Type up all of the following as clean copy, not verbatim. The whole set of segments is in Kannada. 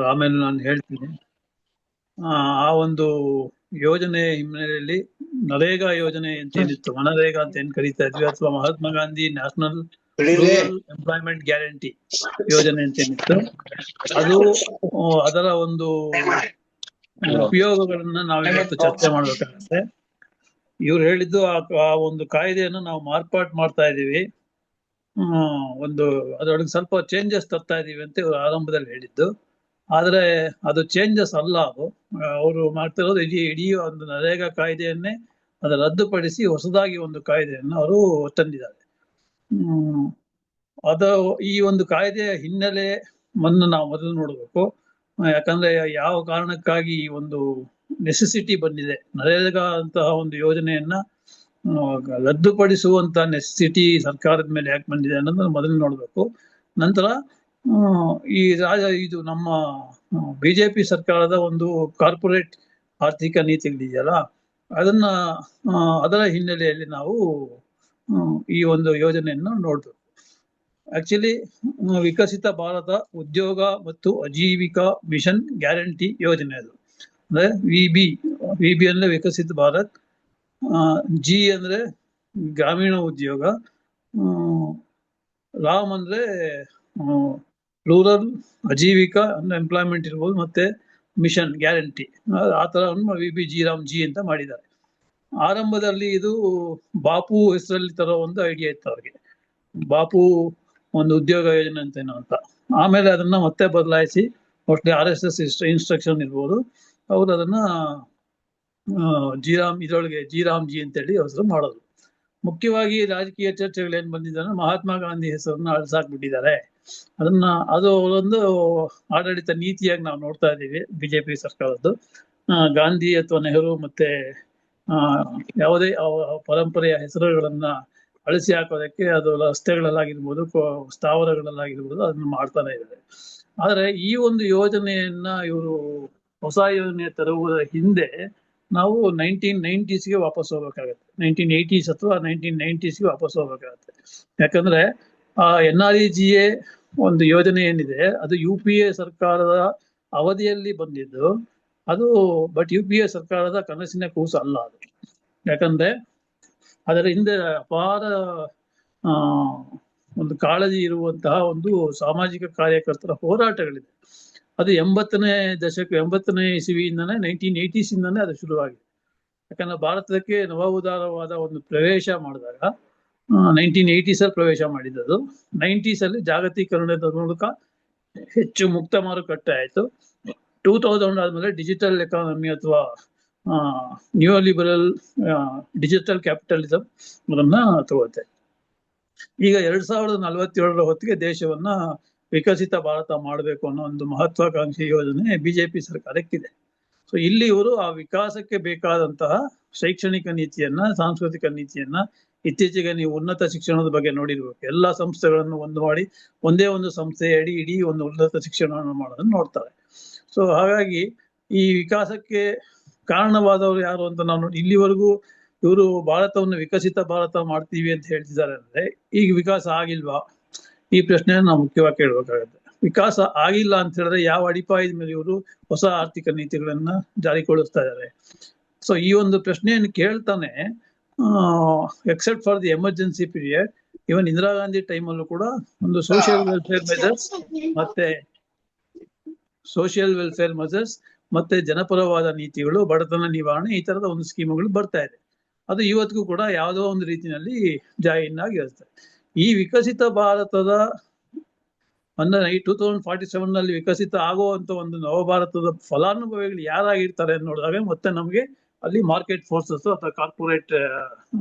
ಆಮೇಲೆ ನಾನು ಹೇಳ್ತೀನಿ. ಆ ಒಂದು ಯೋಜನೆ ಹಿನ್ನೆಲೆಯಲ್ಲಿ ನರೇಗಾ ಯೋಜನೆ ಅಂತ ಏನಿತ್ತು, ಮನರೇಗಾ ಅಂತ ಏನ್ ಕರೀತಾ ಇದ್ವಿ, ಅಥವಾ Mahatma Gandhi national rural employment guarantee ಯೋಜನೆ ಅಂತ ಏನಿತ್ತು, ಅದು ಅದರ ಒಂದು ಉಪಯೋಗಗಳನ್ನ ನಾವಿವತ್ತು ಚರ್ಚೆ ಮಾಡ್ಬೇಕಾಗತ್ತೆ. ಇವ್ರು ಹೇಳಿದ್ದು ಆ ಒಂದು ಕಾಯ್ದೆಯನ್ನು ನಾವು ಮಾರ್ಪಾಟ್ ಮಾಡ್ತಾ ಇದೀವಿ, ಒಂದು ಅದರೊಳಗೆ ಸ್ವಲ್ಪ ಚೇಂಜಸ್ ತರ್ತಾ ಇದೀವಿ ಅಂತ ಇವ್ರು ಆರಂಭದಲ್ಲಿ ಹೇಳಿದ್ದು. ಆದ್ರೆ ಅದು ಚೇಂಜಸ್ ಅಲ್ಲ. ಅದು ಅವರು ಮಾಡ್ತಿರೋದು ಇಡೀ ಒಂದು ನರೇಗಾ ಕಾಯ್ದೆಯನ್ನೇ ಅದು ರದ್ದುಪಡಿಸಿ ಹೊಸದಾಗಿ ಒಂದು ಕಾಯ್ದೆಯನ್ನು ಅವರು ತಂದಿದ್ದಾರೆ. ಅದ ಈ ಒಂದು ಕಾಯ್ದೆಯ ಹಿನ್ನೆಲೆ ನಾವು ಮೊದಲು ನೋಡ್ಬೇಕು. ಯಾಕಂದ್ರೆ ಯಾವ ಕಾರಣಕ್ಕಾಗಿ ಈ ಒಂದು ನೆಸೆಸಿಟಿ ಬಂದಿದೆ, ನರೇಗಾ ಅಂತಹ ಒಂದು ಯೋಜನೆಯನ್ನ ರದ್ದುಪಡಿಸುವಂತ ನೆಸೆಸಿಟಿ ಸರ್ಕಾರದ ಮೇಲೆ ಯಾಕೆ ಬಂದಿದೆ ಅನ್ನೋದನ್ನ ಮೊದಲು ನೋಡ್ಬೇಕು. ನಂತರ ಇದು ನಮ್ಮ ಬಿಜೆಪಿ ಸರ್ಕಾರದ ಒಂದು ಕಾರ್ಪೊರೇಟ್ ಆರ್ಥಿಕ ನೀತಿಗಳಿದೆಯಲ್ಲ, ಅದರ ಹಿನ್ನೆಲೆಯಲ್ಲಿ ನಾವು ಈ ಒಂದು ಯೋಜನೆಯನ್ನು ನೋಡ್ಬೇಕು. ಆಕ್ಚುಲಿ ವಿಕಸಿತ ಭಾರತ ಉದ್ಯೋಗ ಮತ್ತು ಆಜೀವಿಕಾ ಮಿಷನ್ ಗ್ಯಾರಂಟಿ ಯೋಜನೆ ಅದು. ಅಂದ್ರೆ ವಿ ಬಿ ಅಂದ್ರೆ ವಿಕಸಿತ ಭಾರತ್, ಜಿ ಅಂದ್ರೆ ಗ್ರಾಮೀಣ ಉದ್ಯೋಗ, ರಾಮ್ ಅಂದ್ರೆ ರೂರಲ್ ಆಜೀವಿಕಾ ಅಂದ್ರೆ ಎಂಪ್ಲಾಯ್ಮೆಂಟ್ ಇರ್ಬೋದು, ಮತ್ತೆ ಮಿಷನ್ ಗ್ಯಾರಂಟಿ, ಆ ತರ ವಿ ಜಿ ರಾಮ್ ಜಿ ಅಂತ ಮಾಡಿದ್ದಾರೆ. ಆರಂಭದಲ್ಲಿ ಇದು ಬಾಪು ಹೆಸರಲ್ಲಿ ತರೋ ಒಂದು ಐಡಿಯಾ ಇತ್ತು ಅವ್ರಿಗೆ, ಬಾಪು ಒಂದು ಉದ್ಯೋಗ ಯೋಜನೆ ಅಂತೇನೋ ಅಂತ. ಆಮೇಲೆ ಅದನ್ನ ಮತ್ತೆ ಬದಲಾಯಿಸಿ ಮೋಸ್ಟ್ಲಿ RSS ಇನ್ಸ್ಟ್ರಕ್ಷನ್ ಇರ್ಬೋದು, ಅವ್ರು ಅದನ್ನ ಇದರೊಳಗೆ ಜಿ ಅಂತೇಳಿ ಹೆಸರು ಮಾಡೋದು. ಮುಖ್ಯವಾಗಿ ರಾಜಕೀಯ ಚರ್ಚೆಗಳು ಏನ್ ಬಂದಿದೆ ಅಂದ್ರೆ ಮಹಾತ್ಮ ಗಾಂಧಿ ಹೆಸರನ್ನ ಅಳಿಸಾಕ್ಬಿಟ್ಟಿದ್ದಾರೆ. ಅದು ಒಂದು ಆಡಳಿತ ನೀತಿಯಾಗಿ ನಾವು ನೋಡ್ತಾ ಇದ್ದೀವಿ ಬಿಜೆಪಿ ಸರ್ಕಾರದ್ದು. ಗಾಂಧಿ ಅಥವಾ ನೆಹರು ಮತ್ತೆ ಯಾವುದೇ ಪರಂಪರೆಯ ಹೆಸರುಗಳನ್ನ ಅಳಿಸಿ ಹಾಕೋದಕ್ಕೆ ಅದು ರಸ್ತೆಗಳಲ್ಲಾಗಿರ್ಬೋದು, ಸ್ಥಾವರಗಳಲ್ಲಾಗಿರ್ಬೋದು ಅದನ್ನ ಮಾಡ್ತಾನೆ ಇದ್ದಾರೆ. ಆದ್ರೆ ಈ ಒಂದು ಯೋಜನೆಯನ್ನ ಇವರು ಹೊಸ ಯೋಜನೆ ತರುವುದರ ಹಿಂದೆ ನಾವು 1990ಸ್ಗೆ ವಾಪಸ್ ಹೋಗ್ಬೇಕಾಗತ್ತೆ, 1980s ಅಥವಾ 1990ಸ್ಗೆ ವಾಪಸ್ ಹೋಗ್ಬೇಕಾಗತ್ತೆ. ಯಾಕಂದ್ರೆ NREGA ಒಂದು ಯೋಜನೆ ಏನಿದೆ ಅದು UPA ಸರ್ಕಾರದ ಅವಧಿಯಲ್ಲಿ ಬಂದಿದ್ದು ಅದು. ಬಟ್ UPA ಸರ್ಕಾರದ ಕನಸಿನ ಕೂಸು ಅಲ್ಲ ಅದು. ಯಾಕಂದ್ರೆ ಅದರ ಹಿಂದೆ ಅಪಾರ ಒಂದು ಕಾಳಜಿ ಇರುವಂತಹ ಒಂದು ಸಾಮಾಜಿಕ ಕಾರ್ಯಕರ್ತರ ಹೋರಾಟಗಳಿದೆ. ಅದು 80ನೇ ಇಸವಿಯಿಂದಾನೇ 1980s ಇಂದಾನೇ ಅದು ಶುರುವಾಗಿದೆ. ಯಾಕಂದ್ರೆ ಭಾರತಕ್ಕೆ ನವ ಉದಾರವಾದ ಒಂದು ಪ್ರವೇಶ ಮಾಡಿದಾಗ 1980s ಅಲ್ಲಿ ಪ್ರವೇಶ ಮಾಡಿದ್ದದು. 90s ಅಲ್ಲಿ ಜಾಗತೀಕರಣದ ಮೂಲಕ ಹೆಚ್ಚು ಮುಕ್ತ ಮಾರುಕಟ್ಟೆ ಆಯ್ತು. 2000 ಆದ್ಮೇಲೆ ಡಿಜಿಟಲ್ ಎಕಾನಮಿ ಅಥವಾ ನ್ಯೂ ಲಿಬರಲ್ ಡಿಜಿಟಲ್ ಕ್ಯಾಪಿಟಲಿಸಂ ಅದನ್ನ ತಗೊಳುತ್ತೆ. ಈಗ 2047 ಹೊತ್ತಿಗೆ ದೇಶವನ್ನ ವಿಕಸಿತ ಭಾರತ ಮಾಡಬೇಕು ಅನ್ನೋ ಒಂದು ಮಹತ್ವಾಕಾಂಕ್ಷಿ ಯೋಜನೆ ಬಿಜೆಪಿ ಸರ್ಕಾರಕ್ಕಿದೆ. ಸೊ ಇಲ್ಲಿ ಇವರು ಆ ವಿಕಾಸಕ್ಕೆ ಬೇಕಾದಂತಹ ಶೈಕ್ಷಣಿಕ ನೀತಿಯನ್ನ, ಸಾಂಸ್ಕೃತಿಕ ನೀತಿಯನ್ನ, ಇತ್ತೀಚೆಗೆ ನೀವು ಉನ್ನತ ಶಿಕ್ಷಣದ ಬಗ್ಗೆ ನೋಡಿರ್ಬೇಕು, ಎಲ್ಲಾ ಸಂಸ್ಥೆಗಳನ್ನು ಒಂದು ಮಾಡಿ ಒಂದೇ ಒಂದು ಸಂಸ್ಥೆ ಅಡಿ ಇಡೀ ಒಂದು ಉನ್ನತ ಶಿಕ್ಷಣವನ್ನು ಮಾಡೋದನ್ನ ನೋಡ್ತಾರೆ. ಸೊ ಹಾಗಾಗಿ ಈ ವಿಕಾಸಕ್ಕೆ ಕಾರಣವಾದವರು ಯಾರು ಅಂತ ನಾವು ಇಲ್ಲಿವರೆಗೂ ಇವರು ಭಾರತವನ್ನು ವಿಕಸಿತ ಭಾರತ ಮಾಡ್ತೀವಿ ಅಂತ ಹೇಳ್ತಿದ್ದಾರೆ. ಅಂದ್ರೆ ಈಗ ವಿಕಾಸ ಆಗಿಲ್ವಾ, ಈ ಪ್ರಶ್ನೆಯನ್ನು ನಾವು ಮುಖ್ಯವಾಗಿ ಕೇಳ್ಬೇಕಾಗತ್ತೆ. ವಿಕಾಸ ಆಗಿಲ್ಲ ಅಂತ ಹೇಳಿದ್ರೆ ಯಾವ ಅಡಿಪಾಯದ ಮೇಲೆ ಇವರು ಹೊಸ ಆರ್ಥಿಕ ನೀತಿಗಳನ್ನ ಜಾರಿಗೊಳಿಸ್ತಾ ಇದ್ದಾರೆ? ಸೊ ಈ ಒಂದು ಪ್ರಶ್ನೆಯನ್ನು ಕೇಳ್ತಾನೆ except for the emergency period, even Indira Gandhi ಟೈಮಲ್ಲೂ ಕೂಡ ಒಂದು ಸೋಷಿಯಲ್ ವೆಲ್ಫೇರ್ ಮೆಜರ್ಸ್ ಮತ್ತೆ ಜನಪರವಾದ ನೀತಿಗಳು, ಬಡತನ ನಿವಾರಣೆ, ಈ ತರದ ಒಂದು ಸ್ಕೀಮ್ಗಳು ಬರ್ತಾ ಇದೆ. ಅದು ಇವತ್ತಿಗೂ ಕೂಡ ಯಾವುದೋ ಒಂದು ರೀತಿಯಲ್ಲಿ ಜಾಯಿನಾಗಿ ಇರುತ್ತೆ. ಈ ವಿಕಸಿತ ಭಾರತದ ಅಂದ್ರೆ 2047 ನಲ್ಲಿ ವಿಕಸಿತ ಆಗುವಂತ ಒಂದು ನವಭಾರತದ ಫಲಾನುಭವಿಗಳು ಯಾರಾಗಿರ್ತಾರೆ ನೋಡಿದಾಗ ಮತ್ತೆ ನಮ್ಗೆ ಅಲ್ಲಿ ಮಾರ್ಕೆಟ್ ಫೋರ್ಸಸ್ ಅಥವಾ ಕಾರ್ಪೊರೇಟ್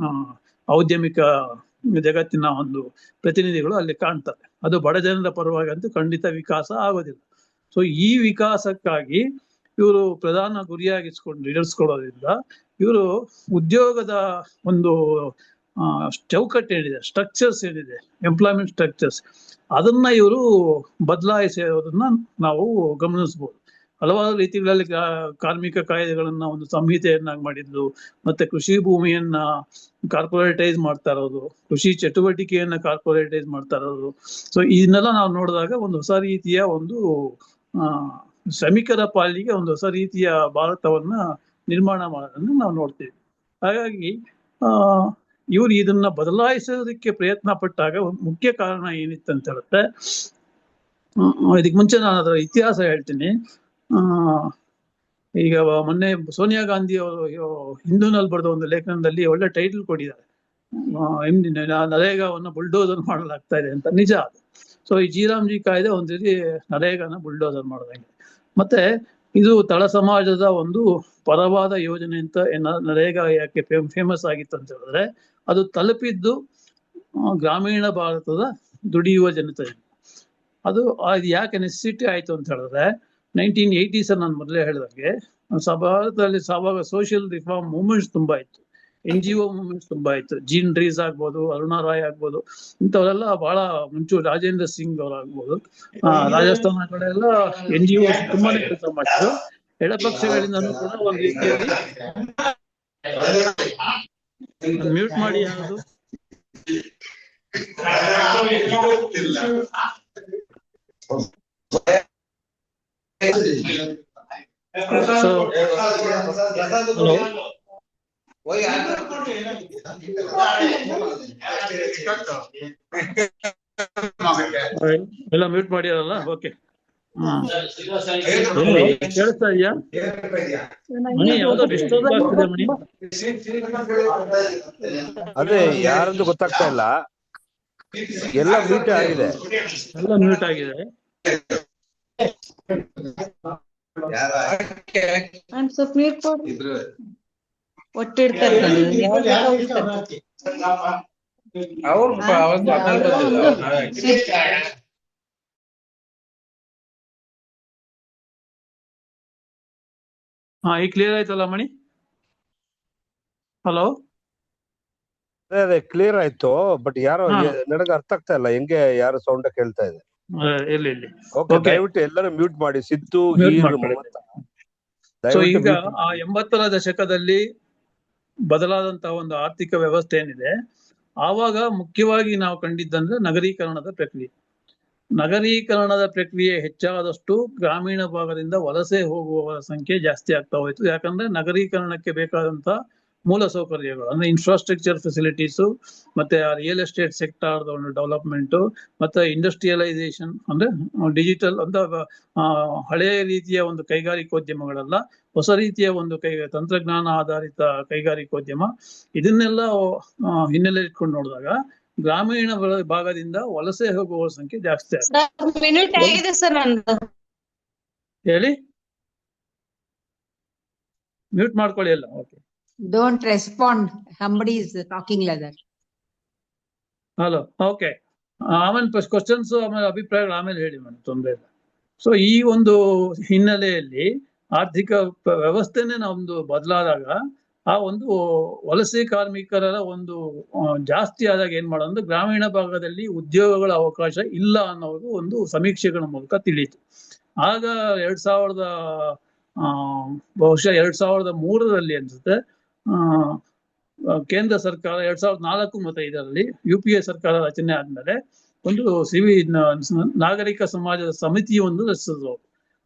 ಔದ್ಯಮಿಕ ಜಗತ್ತಿನ ಒಂದು ಪ್ರತಿನಿಧಿಗಳು ಅಲ್ಲಿ ಕಾಣ್ತಾರೆ. ಅದು ಬಡ ಜನರ ಪರವಾಗಿ ಅಂತೂ ಖಂಡಿತ ವಿಕಾಸ ಆಗೋದಿಲ್ಲ. ಸೊ ಈ ವಿಕಾಸಕ್ಕಾಗಿ ಇವರು ಪ್ರಧಾನ ಇರಿಸ್ಕೊಳ್ಳೋದ್ರಿಂದ ಇವರು ಉದ್ಯೋಗದ ಒಂದು ಚೌಕಟ್ಟು ಏನಿದೆ, ಸ್ಟ್ರಕ್ಚರ್ಸ್ ಏನಿದೆ, ಎಂಪ್ಲಾಯ್ಮೆಂಟ್ ಸ್ಟ್ರಕ್ಚರ್ಸ್, ಅದನ್ನ ಇವರು ಬದಲಾಯಿಸೋದನ್ನ ನಾವು ಗಮನಿಸಬಹುದು. ಹಲವಾರು ರೀತಿಗಳಲ್ಲಿ ಕಾರ್ಮಿಕ ಕಾಯ್ದೆಗಳನ್ನ ಒಂದು ಸಂಹಿತೆಯನ್ನಾಗಿ ಮಾಡಿದ್ದು, ಮತ್ತೆ ಕೃಷಿ ಭೂಮಿಯನ್ನ ಕಾರ್ಪೊರೇಟೈಸ್ ಮಾಡ್ತಾ ಇರೋದು, ಕೃಷಿ ಚಟುವಟಿಕೆಯನ್ನ ಕಾರ್ಪೊರೇಟೈಸ್ ಮಾಡ್ತಾ ಇರೋದು. ಸೊ ಇದನ್ನೆಲ್ಲ ನಾವು ನೋಡಿದಾಗ ಒಂದು ಹೊಸ ರೀತಿಯ ಒಂದು ಶ್ರಮಿಕರ ಪಾಲಿಗೆ ಒಂದು ಹೊಸ ರೀತಿಯ ಭಾರತವನ್ನ ನಿರ್ಮಾಣ ಮಾಡೋದನ್ನು ನಾವು ನೋಡ್ತೀವಿ. ಹಾಗಾಗಿ ಇವ್ರು ಇದನ್ನ ಬದಲಾಯಿಸೋದಕ್ಕೆ ಪ್ರಯತ್ನ ಪಟ್ಟಾಗ ಮುಖ್ಯ ಕಾರಣ ಏನಿತ್ತು ಅಂತ ಹೇಳಿದ್ರೆ, ಇದಕ್ಕೆ ಮುಂಚೆ ನಾನು ಅದರ ಇತಿಹಾಸ ಹೇಳ್ತೀನಿ. ಈಗ ಮೊನ್ನೆ ಸೋನಿಯಾ ಗಾಂಧಿ ಅವರು ಹಿಂದೂನಲ್ಲಿ ಬರೆದ ಒಂದು ಲೇಖನದಲ್ಲಿ ಒಳ್ಳೆ ಟೈಟಲ್ ಕೊಟ್ಟಿದ್ದಾರೆ, ನರೇಗಾವನ್ನು ಬುಲ್ಡೋಸರ್ ಮಾಡಲಾಗ್ತಾ ಇದೆ ಅಂತ. ನಿಜ ಅದು. ಸೊ ಈ ಜಿ ಕಾಯ್ದೆ ಒಂದ್ ರೀತಿ ನರೇಗಾನ ಬುಲ್ಡೋಸರ್ ಮಾಡೋದಂಗೆ. ಮತ್ತೆ ಇದು ತಳ ಸಮಾಜದ ಒಂದು ಪರವಾದ ಯೋಜನೆ ಅಂತ ನರೇಗಾ ಯಾಕೆ ಫೇಮಸ್ ಆಗಿತ್ತು ಅಂತ ಹೇಳಿದ್ರೆ, ಅದು ತಲುಪಿದ್ದು ಗ್ರಾಮೀಣ ಭಾರತದ ದುಡಿಯುವ ಜನತೆ. ಅದು ಯಾಕೆ ನೆಸೆಸಿಟಿ ಆಯ್ತು ಅಂತ ಹೇಳಿದ್ರೆ, 1980s ನಾನು ಮೊದಲೇ ಹೇಳಿದಂಗೆ ಭಾರತದಲ್ಲಿ ಸೋಷಿಯಲ್ ರಿಫಾರ್ಮ್ ಮೂವ್ಮೆಂಟ್ಸ್ ತುಂಬಾ ಇತ್ತು, NGO ಮೂವ್ಮೆಂಟ್ಸ್ ತುಂಬಾ ಇತ್ತು. ಜೀನ್ ಡ್ರೀಸ್ ಆಗ್ಬೋದು, ಅರುಣಾ ರಾಯ್ ಆಗ್ಬೋದು, ಇಂಥವರೆಲ್ಲ ಬಹಳ ಮುಂಚೂರು, ರಾಜೇಂದ್ರ ಸಿಂಗ್ ಅವರಾಗ್ಬೋದು, ರಾಜಸ್ಥಾನ ಕಡೆ ಎಲ್ಲ NGO ತುಂಬಾನೇ ಕೆಲಸ ಮಾಡಿದ್ರು. ಎಡಪಕ್ಷಗಳಿಂದನೂ ಕೂಡ ಒಂದು ರೀತಿಯಲ್ಲಿ ಮ್ಯೂಟ್ ಮಾಡಿ ಯಾವುದು ಎಲ್ಲ ಮ್ಯೂಟ್ ಮಾಡಿರಲ್ಲ. ಓಕೆ, ಕೇಳಿಸ್ತಾ ಇದೆಯಾ ಮಣಿ? ಯಾವ್ದೋ ಡಿಸ್ಟರ್ಬ್ ಆಗ್ತಿದೆ ಮಣಿ. ಅದೇ ಯಾರಂದು ಗೊತ್ತಾಗ್ತಾ ಇಲ್ಲ, ಎಲ್ಲ ಮ್ಯೂಟ್ ಆಗಿದೆ, ಎಲ್ಲ ಮ್ಯೂಟ್ ಆಗಿದೆ. ಈಗ ಕ್ಲಿಯರ್ ಆಯ್ತಲ್ಲ ಮಣಿ? ಹಲೋ, ಅದೇ ಕ್ಲಿಯರ್ ಆಯ್ತು. ಬಟ್ ಯಾರೋ ನನಗೆ ಅರ್ಥ ಆಗ್ತಾ ಇಲ್ಲ, ಹೆಂಗೆ ಯಾರು ಸೌಂಡ್ ಕೇಳ್ತಾ ಇದೆ. ದಯವಿಟ್ಟು ಎಲ್ಲರೂ ಮ್ಯೂಟ್ ಮಾಡಿ. ಸಿದ್ದು ಈಗ ಆ 80ರ ದಶಕದಲ್ಲಿ ಬದಲಾದಂತಹ ಒಂದು ಆರ್ಥಿಕ ವ್ಯವಸ್ಥೆ ಏನಿದೆ, ಆವಾಗ ಮುಖ್ಯವಾಗಿ ನಾವು ಕಂಡಿದ್ದಂದ್ರೆ ನಗರೀಕರಣದ ಪ್ರಕ್ರಿಯೆ. ನಗರೀಕರಣದ ಪ್ರಕ್ರಿಯೆ ಹೆಚ್ಚಾದಷ್ಟು ಗ್ರಾಮೀಣ ಭಾಗದಿಂದ ವಲಸೆ ಹೋಗುವವರ ಸಂಖ್ಯೆ ಜಾಸ್ತಿ ಆಗ್ತಾ ಹೋಯ್ತು. ಯಾಕಂದ್ರೆ ನಗರೀಕರಣಕ್ಕೆ ಬೇಕಾದಂತ ಮೂಲ ಸೌಕರ್ಯಗಳು ಅಂದ್ರೆ ಇನ್ಫ್ರಾಸ್ಟ್ರಕ್ಚರ್ ಫೆಸಿಲಿಟೀಸು, ಮತ್ತೆ ರಿಯಲ್ ಎಸ್ಟೇಟ್ ಸೆಕ್ಟಾರ್ ಒಂದು ಡೆವಲಪ್ಮೆಂಟ್, ಮತ್ತೆ ಇಂಡಸ್ಟ್ರಿಯಲೈಸೇಷನ್ ಅಂದ್ರೆ ಡಿಜಿಟಲ್ ಅಂತ ಹಳೆಯ ರೀತಿಯ ಒಂದು ಕೈಗಾರಿಕೋದ್ಯಮಗಳೆಲ್ಲ ಹೊಸ ರೀತಿಯ ಒಂದು ತಂತ್ರಜ್ಞಾನ ಆಧಾರಿತ ಕೈಗಾರಿಕೋದ್ಯಮ, ಇದನ್ನೆಲ್ಲ ಹಿನ್ನೆಲೆ ಇಟ್ಕೊಂಡು ನೋಡಿದಾಗ ಗ್ರಾಮೀಣ ಭಾಗದಿಂದ ವಲಸೆ ಹೋಗುವ ಸಂಖ್ಯೆ ಜಾಸ್ತಿ ಆಗಿದೆ. ಹೇಳಿ, ಮ್ಯೂಟ್ ಮಾಡ್ಕೊಳ್ಳಿ ಎಲ್ಲ. Okay, don't respond, somebody is talking like that. Hello, okay. ಆಮೇಲೆ ಕ್ವಶನ್ಸ್, ಆಮೇಲೆ ಅಭಿಪ್ರಾಯಗಳು ಆಮೇಲೆ ಹೇಳಿ ಮೇಡಮ್, ತೊಂದರೆ ಇಲ್ಲ. ಸೊ ಈ ಒಂದು ಹಿನ್ನೆಲೆಯಲ್ಲಿ ಆರ್ಥಿಕ ವ್ಯವಸ್ಥೆನೆ ನಮ್ದು ಬದಲಾದಾಗ ಆ ಒಂದು ವಲಸೆ ಕಾರ್ಮಿಕರ ಒಂದು ಜಾಸ್ತಿ ಆದಾಗ ಏನ್ ಮಾಡೋದು, ಗ್ರಾಮೀಣ ಭಾಗದಲ್ಲಿ ಉದ್ಯೋಗಗಳ ಅವಕಾಶ ಇಲ್ಲ ಅನ್ನೋದು ಒಂದು ಸಮೀಕ್ಷೆಗಳ ಮೂಲಕ ತಿಳಿಯಿತು. ಆಗ ಬಹುಶಃ 2003ರಲ್ಲಿ ಅನ್ಸುತ್ತೆ, ಕೇಂದ್ರ ಸರ್ಕಾರ 2004 ಮತ್ತು 2005ರಲ್ಲಿ UPA ಸರ್ಕಾರ ರಚನೆ ಆದ್ಮೇಲೆ ಒಂದು ನಾಗರಿಕ ಸಮಾಜದ ಸಮಿತಿಯೊಂದು ರಚಿಸಿದ್ರು,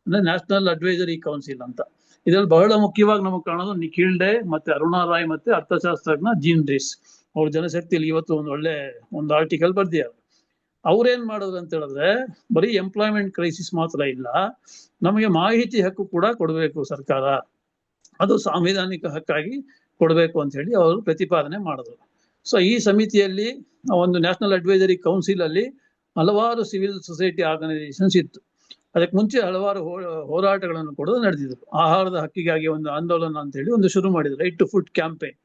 ಅಂದ್ರೆ ನ್ಯಾಷನಲ್ ಅಡ್ವೈಸರಿ ಕೌನ್ಸಿಲ್ ಅಂತ. ಇದ್ರಲ್ಲಿ ಬಹಳ ಮುಖ್ಯವಾಗಿ ನಮಗೆ ಕಾಣೋದು ನಿಖಿಲ್ ಡೇ ಮತ್ತೆ ಅರುಣಾ ರಾಯ್ ಮತ್ತೆ ಅರ್ಥಶಾಸ್ತ್ರಜ್ಞ ಜೀನ್ ಡ್ರೀಸ್. ಅವ್ರ ಜನಶಕ್ತಿಯಲ್ಲಿ ಇವತ್ತು ಒಂದು ಆರ್ಟಿಕಲ್ ಬರ್ದಿದ್ದಾರೆ. ಅವ್ರೇನ್ ಮಾಡೋದು ಅಂತ ಹೇಳಿದ್ರೆ, ಬರೀ ಎಂಪ್ಲಾಯ್ಮೆಂಟ್ ಕ್ರೈಸಿಸ್ ಮಾತ್ರ ಇಲ್ಲ, ನಮಗೆ ಮಾಹಿತಿ ಹಕ್ಕು ಕೂಡ ಕೊಡಬೇಕು ಸರ್ಕಾರ, ಅದು ಸಾಂವಿಧಾನಿಕ ಹಕ್ಕಾಗಿ ಕೊಡಬೇಕು ಅಂತ ಹೇಳಿ ಅವರು ಪ್ರತಿಪಾದನೆ ಮಾಡಿದ್ರು. ಸೊ ಈ ಸಮಿತಿಯಲ್ಲಿ ಒಂದು ನ್ಯಾಷನಲ್ ಅಡ್ವೈಸರಿ ಕೌನ್ಸಿಲ್ ಅಲ್ಲಿ ಹಲವಾರು ಸಿವಿಲ್ ಸೊಸೈಟಿ ಆರ್ಗನೈಸೇಷನ್ಸ್ ಇತ್ತು. ಅದಕ್ಕೆ ಮುಂಚೆ ಹಲವಾರು ಹೋರಾಟಗಳನ್ನು ಕೂಡ ನಡೆದಿದ್ರು. ಆಹಾರದ ಹಕ್ಕಿಗಾಗಿ ಒಂದು ಆಂದೋಲನ ಅಂತ ಹೇಳಿ ಒಂದು ಶುರು ಮಾಡಿದ್ರು, ರೈಟ್ ಟು ಫುಡ್ ಕ್ಯಾಂಪೇನ್.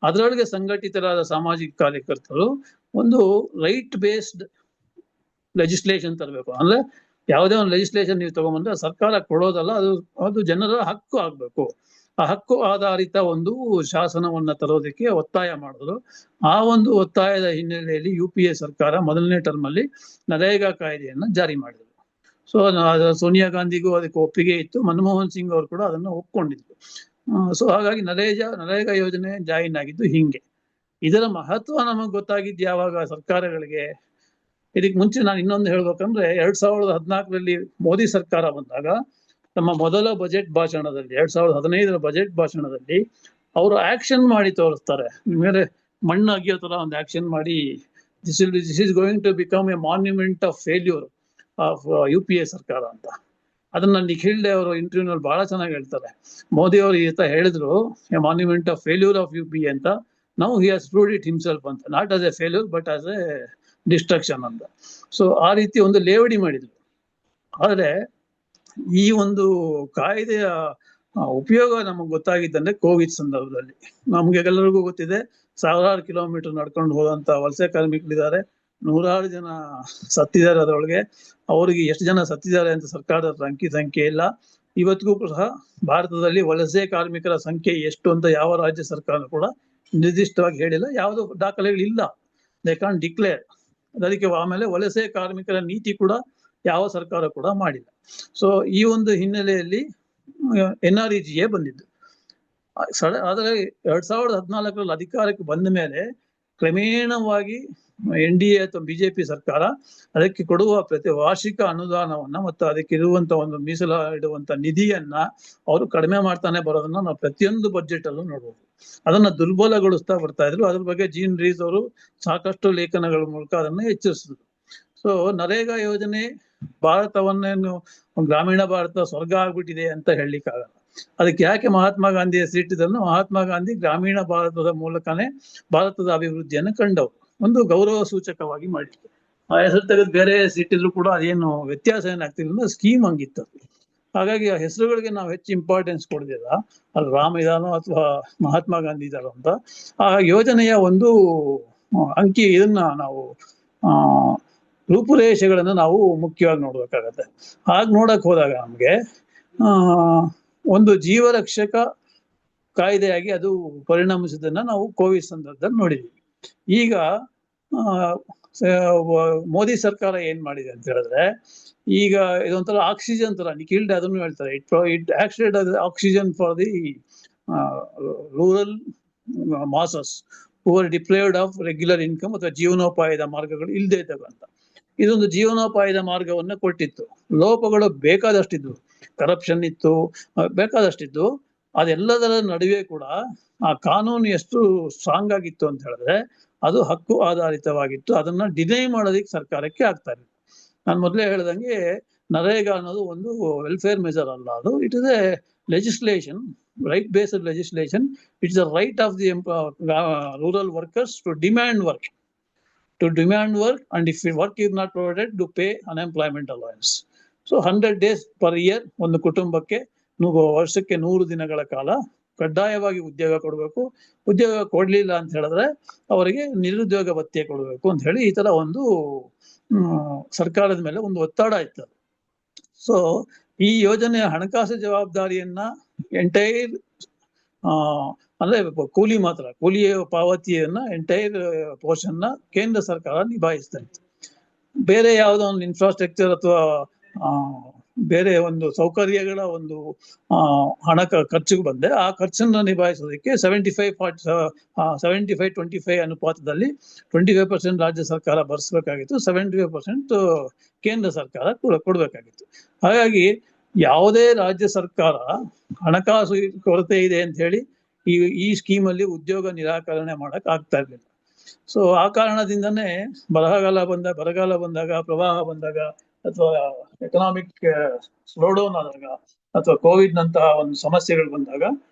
ಅದರೊಳಗೆ ಸಂಘಟಿತರಾದ ಸಾಮಾಜಿಕ ಕಾರ್ಯಕರ್ತರು ಒಂದು ರೈಟ್ ಬೇಸ್ಡ್ ಲೆಜಿಸ್ಲೇಷನ್ ತರಬೇಕು. ಅಂದ್ರೆ ಯಾವುದೇ ಒಂದು ಲೆಜಿಸ್ಲೇಷನ್ ನೀವು ತಗೊಂಡ್ಬಂದ್ರೆ ಸರ್ಕಾರ ಕೊಡೋದಲ್ಲ, ಅದು ಜನರ ಹಕ್ಕು ಆಗ್ಬೇಕು. ಆ ಹಕ್ಕು ಆಧಾರಿತ ಒಂದು ಶಾಸನವನ್ನ ತರೋದಕ್ಕೆ ಒತ್ತಾಯ ಮಾಡಿದ್ರು. ಆ ಒಂದು ಒತ್ತಾಯದ ಹಿನ್ನೆಲೆಯಲ್ಲಿ UPA ಸರ್ಕಾರ ಮೊದಲನೇ ಟರ್ಮ್ ಅಲ್ಲಿ ನರೇಗಾ ಕಾಯ್ದೆಯನ್ನ ಜಾರಿ ಮಾಡಿದ್ರು. ಸೊ ಸೋನಿಯಾ ಗಾಂಧಿಗೂ ಅದಕ್ಕೆ ಒಪ್ಪಿಗೆ ಇತ್ತು, ಮನಮೋಹನ್ ಸಿಂಗ್ ಅವರು ಕೂಡ ಅದನ್ನು ಒಪ್ಕೊಂಡಿದ್ರು. ಸೊ ಹಾಗಾಗಿ ನರೇಗಾ ಯೋಜನೆ ಜಾಯಿನ್ ಆಗಿದ್ದು ಹಿಂಗೆ. ಇದರ ಮಹತ್ವ ನಮಗೆ ಗೊತ್ತಾಗಿದ್ದು ಯಾವಾಗ ಸರ್ಕಾರಗಳಿಗೆ, ಇದಕ್ಕೆ ಮುಂಚೆ ನಾನು ಇನ್ನೊಂದು ಹೇಳ್ಬೇಕಂದ್ರೆ 2014ರಲ್ಲಿ ಮೋದಿ ಸರ್ಕಾರ ಬಂದಾಗ ತಮ್ಮ ಮೊದಲ ಬಜೆಟ್ ಭಾಷಣದಲ್ಲಿ 2015 ಬಜೆಟ್ ಭಾಷಣದಲ್ಲಿ ಅವರು ಆಕ್ಷನ್ ಮಾಡಿ ತೋರಿಸ್ತಾರೆ. ಮೇಲೆ ಮಣ್ಣು ಅಗಿಯೋ ತರ ಒಂದು ಆಕ್ಷನ್ ಮಾಡಿ this is going to become a monument of failure of UPA ಸರ್ಕಾರ ಅಂತ. ಅದನ್ನ ನಿಖಿಲ್ ಡೇ ಅವರು ಇಂಟರ್ವ್ಯೂನಲ್ಲಿ ಬಹಳ ಚೆನ್ನಾಗಿ ಹೇಳ್ತಾರೆ. ಮೋದಿ ಅವರು ಈ ತರ ಹೇಳಿದ್ರು, a monument of failure of UPA ಅಂತ. Now he has proved it himself ಅಂತ, not as a failure but as a destruction ಅಂತ. ಸೊ ಆ ರೀತಿ ಒಂದು ಲೇವಡಿ ಮಾಡಿದ್ರು. ಆದ್ರೆ ಈ ಒಂದು ಕಾಯ್ದೆಯ ಉಪಯೋಗ ನಮಗೆ ಗೊತ್ತಾಗಿದ್ದಂದ್ರೆ ಕೋವಿಡ್ ಸಂದರ್ಭದಲ್ಲಿ. ನಮ್ಗೆ ಎಲ್ಲರಿಗೂ ಗೊತ್ತಿದೆ, ಸಾವಿರಾರು ಕಿಲೋಮೀಟರ್ ನಡ್ಕೊಂಡು ಹೋದಂತ ವಲಸೆ ಕಾರ್ಮಿಕರಿದ್ದಾರೆ, ನೂರಾರು ಜನ ಸತ್ತಿದ್ದಾರೆ. ಅದರೊಳಗೆ ಅವರಿಗೆ ಎಷ್ಟು ಜನ ಸತ್ತಿದ್ದಾರೆ ಅಂತ ಸರ್ಕಾರದ ಸಂಖ್ಯೆ ಇಲ್ಲ. ಇವತ್ತಿಗೂ ಸಹ ಭಾರತದಲ್ಲಿ ವಲಸೆ ಕಾರ್ಮಿಕರ ಸಂಖ್ಯೆ ಎಷ್ಟು ಅಂತ ಯಾವ ರಾಜ್ಯ ಸರ್ಕಾರ ಕೂಡ ನಿರ್ದಿಷ್ಟವಾಗಿ ಹೇಳಿಲ್ಲ, ಯಾವುದೋ ದಾಖಲೆಗಳಿಲ್ಲ. They can't declare. ಅದಕ್ಕೆ ಆಮೇಲೆ ವಲಸೆ ಕಾರ್ಮಿಕರ ನೀತಿ ಕೂಡ ಯಾವ ಸರ್ಕಾರ ಕೂಡ ಮಾಡಿಲ್ಲ. ಸೊ ಈ ಒಂದು ಹಿನ್ನೆಲೆಯಲ್ಲಿ NREGA ಬಂದಿದ್ದು. ಆದರೆ 2014 ಅಧಿಕಾರಕ್ಕೆ ಬಂದ ಮೇಲೆ ಕ್ರಮೇಣವಾಗಿ NDA ಅಥವಾ BJP ಸರ್ಕಾರ ಅದಕ್ಕೆ ಕೊಡುವ ಪ್ರತಿ ವಾರ್ಷಿಕ ಅನುದಾನವನ್ನ ಮತ್ತು ಅದಕ್ಕೆ ಇರುವಂತ ಒಂದು ಮೀಸಲಾಡುವಂತ ನಿಧಿಯನ್ನ ಅವರು ಕಡಿಮೆ ಮಾಡ್ತಾನೆ ಬರೋದನ್ನ ನಾವು ಪ್ರತಿಯೊಂದು ಬಜೆಟ್ ಅಲ್ಲೂ ನೋಡ್ಬೋದು. ಅದನ್ನ ದುರ್ಬಲಗೊಳಿಸ್ತಾ ಬರ್ತಾ ಇದ್ರು. ಅದ್ರ ಬಗ್ಗೆ ಜೀನ್ ರೀಸ್ ಅವರು ಸಾಕಷ್ಟು ಲೇಖನಗಳ ಮೂಲಕ ಅದನ್ನ ಎಚ್ಚರಿಸಿದ್ರು. ಸೊ ನರೇಗಾ ಯೋಜನೆ ಭಾರತವನ್ನೇನು ಗ್ರಾಮೀಣ ಭಾರತ ಸ್ವರ್ಗ ಆಗ್ಬಿಟ್ಟಿದೆ ಅಂತ ಹೇಳಲಿಕ್ಕಾಗಲ್ಲ. ಅದಕ್ಕೆ ಯಾಕೆ ಮಹಾತ್ಮ ಗಾಂಧಿ ಹೆಸರಿಟ್ಟಿದ್ದನ್ನು, ಮಹಾತ್ಮ ಗಾಂಧಿ ಗ್ರಾಮೀಣ ಭಾರತದ ಮೂಲಕನೇ ಭಾರತದ ಅಭಿವೃದ್ಧಿಯನ್ನು ಕಂಡವರು, ಒಂದು ಗೌರವ ಸೂಚಕವಾಗಿ ಮಾಡಿದ್ರು. ಆ ಹೆಸರು ತೆಗೆದು ಬೇರೆ ಹೆಸರಿಟ್ಟಿದ್ರು ಕೂಡ ಅದೇನು ವ್ಯತ್ಯಾಸ ಏನಾಗ್ತಿಲ್ಲ, ಸ್ಕೀಮ್ ಹಂಗಿತ್ತು. ಹಾಗಾಗಿ ಆ ಹೆಸರುಗಳಿಗೆ ನಾವು ಹೆಚ್ಚು ಇಂಪಾರ್ಟೆನ್ಸ್ ಕೊಡದಿಲ್ಲ, ಅಲ್ಲಿ ರಾಮ ಇದಾನೋ ಅಥವಾ ಮಹಾತ್ಮ ಗಾಂಧಿ ಇದಾರೋ ಅಂತ. ಆ ಯೋಜನೆಯ ಒಂದು ಅಂಕಿ ಇದನ್ನ ನಾವು ರೂಪುರೇಷೆಗಳನ್ನು ನಾವು ಮುಖ್ಯವಾಗಿ ನೋಡ್ಬೇಕಾಗತ್ತೆ. ಹಾಗೆ ನೋಡಕ್ ಹೋದಾಗ ನಮ್ಗೆ ಒಂದು ಜೀವರಕ್ಷಕ ಕಾಯ್ದೆಯಾಗಿ ಅದು ಪರಿಣಮಿಸಿದ್ದನ್ನ ನಾವು ಕೋವಿಡ್ ಸಂದರ್ಭದಲ್ಲಿ ನೋಡಿದ್ವಿ. ಈಗ ಮೋದಿ ಸರ್ಕಾರ ಏನ್ ಮಾಡಿದೆ ಅಂತ ಹೇಳಿದ್ರೆ, ಈಗ ಇದೊಂಥರ ಆಕ್ಸಿಜನ್ ತರ, ನಿಖಿಲ್ ಡೇ ಅದನ್ನು ಹೇಳ್ತಾರೆ, it acted as oxygen for the rural masses who are deprived of regular income ಅಥವಾ ಜೀವನೋಪಾಯದ ಮಾರ್ಗಗಳು ಇಲ್ಲದೆ ಇದ್ದಾವೆ ಅಂತ. ಇದೊಂದು ಜೀವನೋಪಾಯದ ಮಾರ್ಗವನ್ನ ಕೊಟ್ಟಿತ್ತು. ಲೋಪಗಳು ಬೇಕಾದಷ್ಟಿದ್ವು, ಕರಪ್ಷನ್ ಇತ್ತು, ಬೇಕಾದಷ್ಟಿದ್ದು. ಅದೆಲ್ಲದರ ನಡುವೆ ಕೂಡ ಆ ಕಾನೂನು ಎಷ್ಟು ಸ್ಟ್ರಾಂಗ್ ಆಗಿತ್ತು ಅಂತ ಹೇಳಿದ್ರೆ ಅದು ಹಕ್ಕು ಆಧಾರಿತವಾಗಿತ್ತು. ಅದನ್ನ ಡಿನೈ ಮಾಡೋದಕ್ಕೆ ಸರ್ಕಾರಕ್ಕೆ ಆಗ್ತಾ ಇರಲಿಲ್ಲ. ನಾನು ಮೊದಲೇ ಹೇಳ್ದಂಗೆ ನರೇಗಾ ಅನ್ನೋದು ಒಂದು ವೆಲ್ಫೇರ್ ಮೆಜರ್ ಅಲ್ಲ, ಅದು it is a legislation, right based legislation. It's a right of the rural workers to demand work. And if work is not provided, to pay unemployment allowance. So 100 days per year ಒಂದು ಕುಟುಂಬಕ್ಕೆ ವರ್ಷಕ್ಕೆ 100 ದಿನಗಳ ಕಾಲ ಕಡ್ಡಾಯವಾಗಿ ಉದ್ಯೋಗ ಕೊಡಬೇಕು. ಉದ್ಯೋಗ ಕೊಡ್ಲಿಲ್ಲ ಅಂತ ಹೇಳಿದ್ರೆ ಅವರಿಗೆ ನಿರುದ್ಯೋಗ ಭತ್ಯೆ ಕೊಡಬೇಕು ಅಂತ ಹೇಳಿ ಈ ತರ ಒಂದು ಸರ್ಕಾರದ ಮೇಲೆ ಒಂದು ಒತ್ತಡ ಇತ್ತು. ಸೊ ಈ ಯೋಜನೆಯ ಹಣಕಾಸು ಜವಾಬ್ದಾರಿಯನ್ನ ಎಂಟೈರ್ ಅಂದ್ರೆ ಕೂಲಿ ಪಾವತಿಯನ್ನ ಎಂಟೈರ್ ಪೋರ್ಷನ್ ಕೇಂದ್ರ ಸರ್ಕಾರ ನಿಭಾಯಿಸ್ತಾ ಇತ್ತು. ಬೇರೆ ಯಾವುದೋ ಒಂದು ಇನ್ಫ್ರಾಸ್ಟ್ರಕ್ಚರ್ ಅಥವಾ ಬೇರೆ ಒಂದು ಸೌಕರ್ಯಗಳ ಒಂದು ಹಣ ಖರ್ಚಿಗೆ ಬಂದ್ರೆ ಆ ಖರ್ಚನ್ನ ನಿಭಾಯಿಸೋದಕ್ಕೆ 75-25 ಅನುಪಾತದಲ್ಲಿ 25% ರಾಜ್ಯ ಸರ್ಕಾರ ಭರಿಸಬೇಕಾಗಿತ್ತು, 75% ಕೇಂದ್ರ ಸರ್ಕಾರ ಕೊಡ್ಬೇಕಾಗಿತ್ತು. ಹಾಗಾಗಿ ಯಾವುದೇ ರಾಜ್ಯ ಸರ್ಕಾರ ಹಣಕಾಸು ಕೊರತೆ ಇದೆ ಅಂತ ಹೇಳಿ ಈ ಸ್ಕೀಮ್ ಅಲ್ಲಿ ಉದ್ಯೋಗ ನಿರಾಕರಣೆ ಮಾಡಕ್ ಆಗ್ತಾ ಇರ್ಲಿಲ್ಲ. ಸೊ ಆ ಕಾರಣದಿಂದನೇ ಬರಗಾಲ ಬಂದಾಗ, ಪ್ರವಾಹ ಬಂದಾಗ, ಅಥವಾ ಎಕನಾಮಿಕ್ ಸ್ಲೋಡೌನ್ ಆದಾಗ, ಅಥವಾ ಕೋವಿಡ್ ನಂತಹ ಒಂದು ಸಮಸ್ಯೆಗಳು ಬಂದಾಗ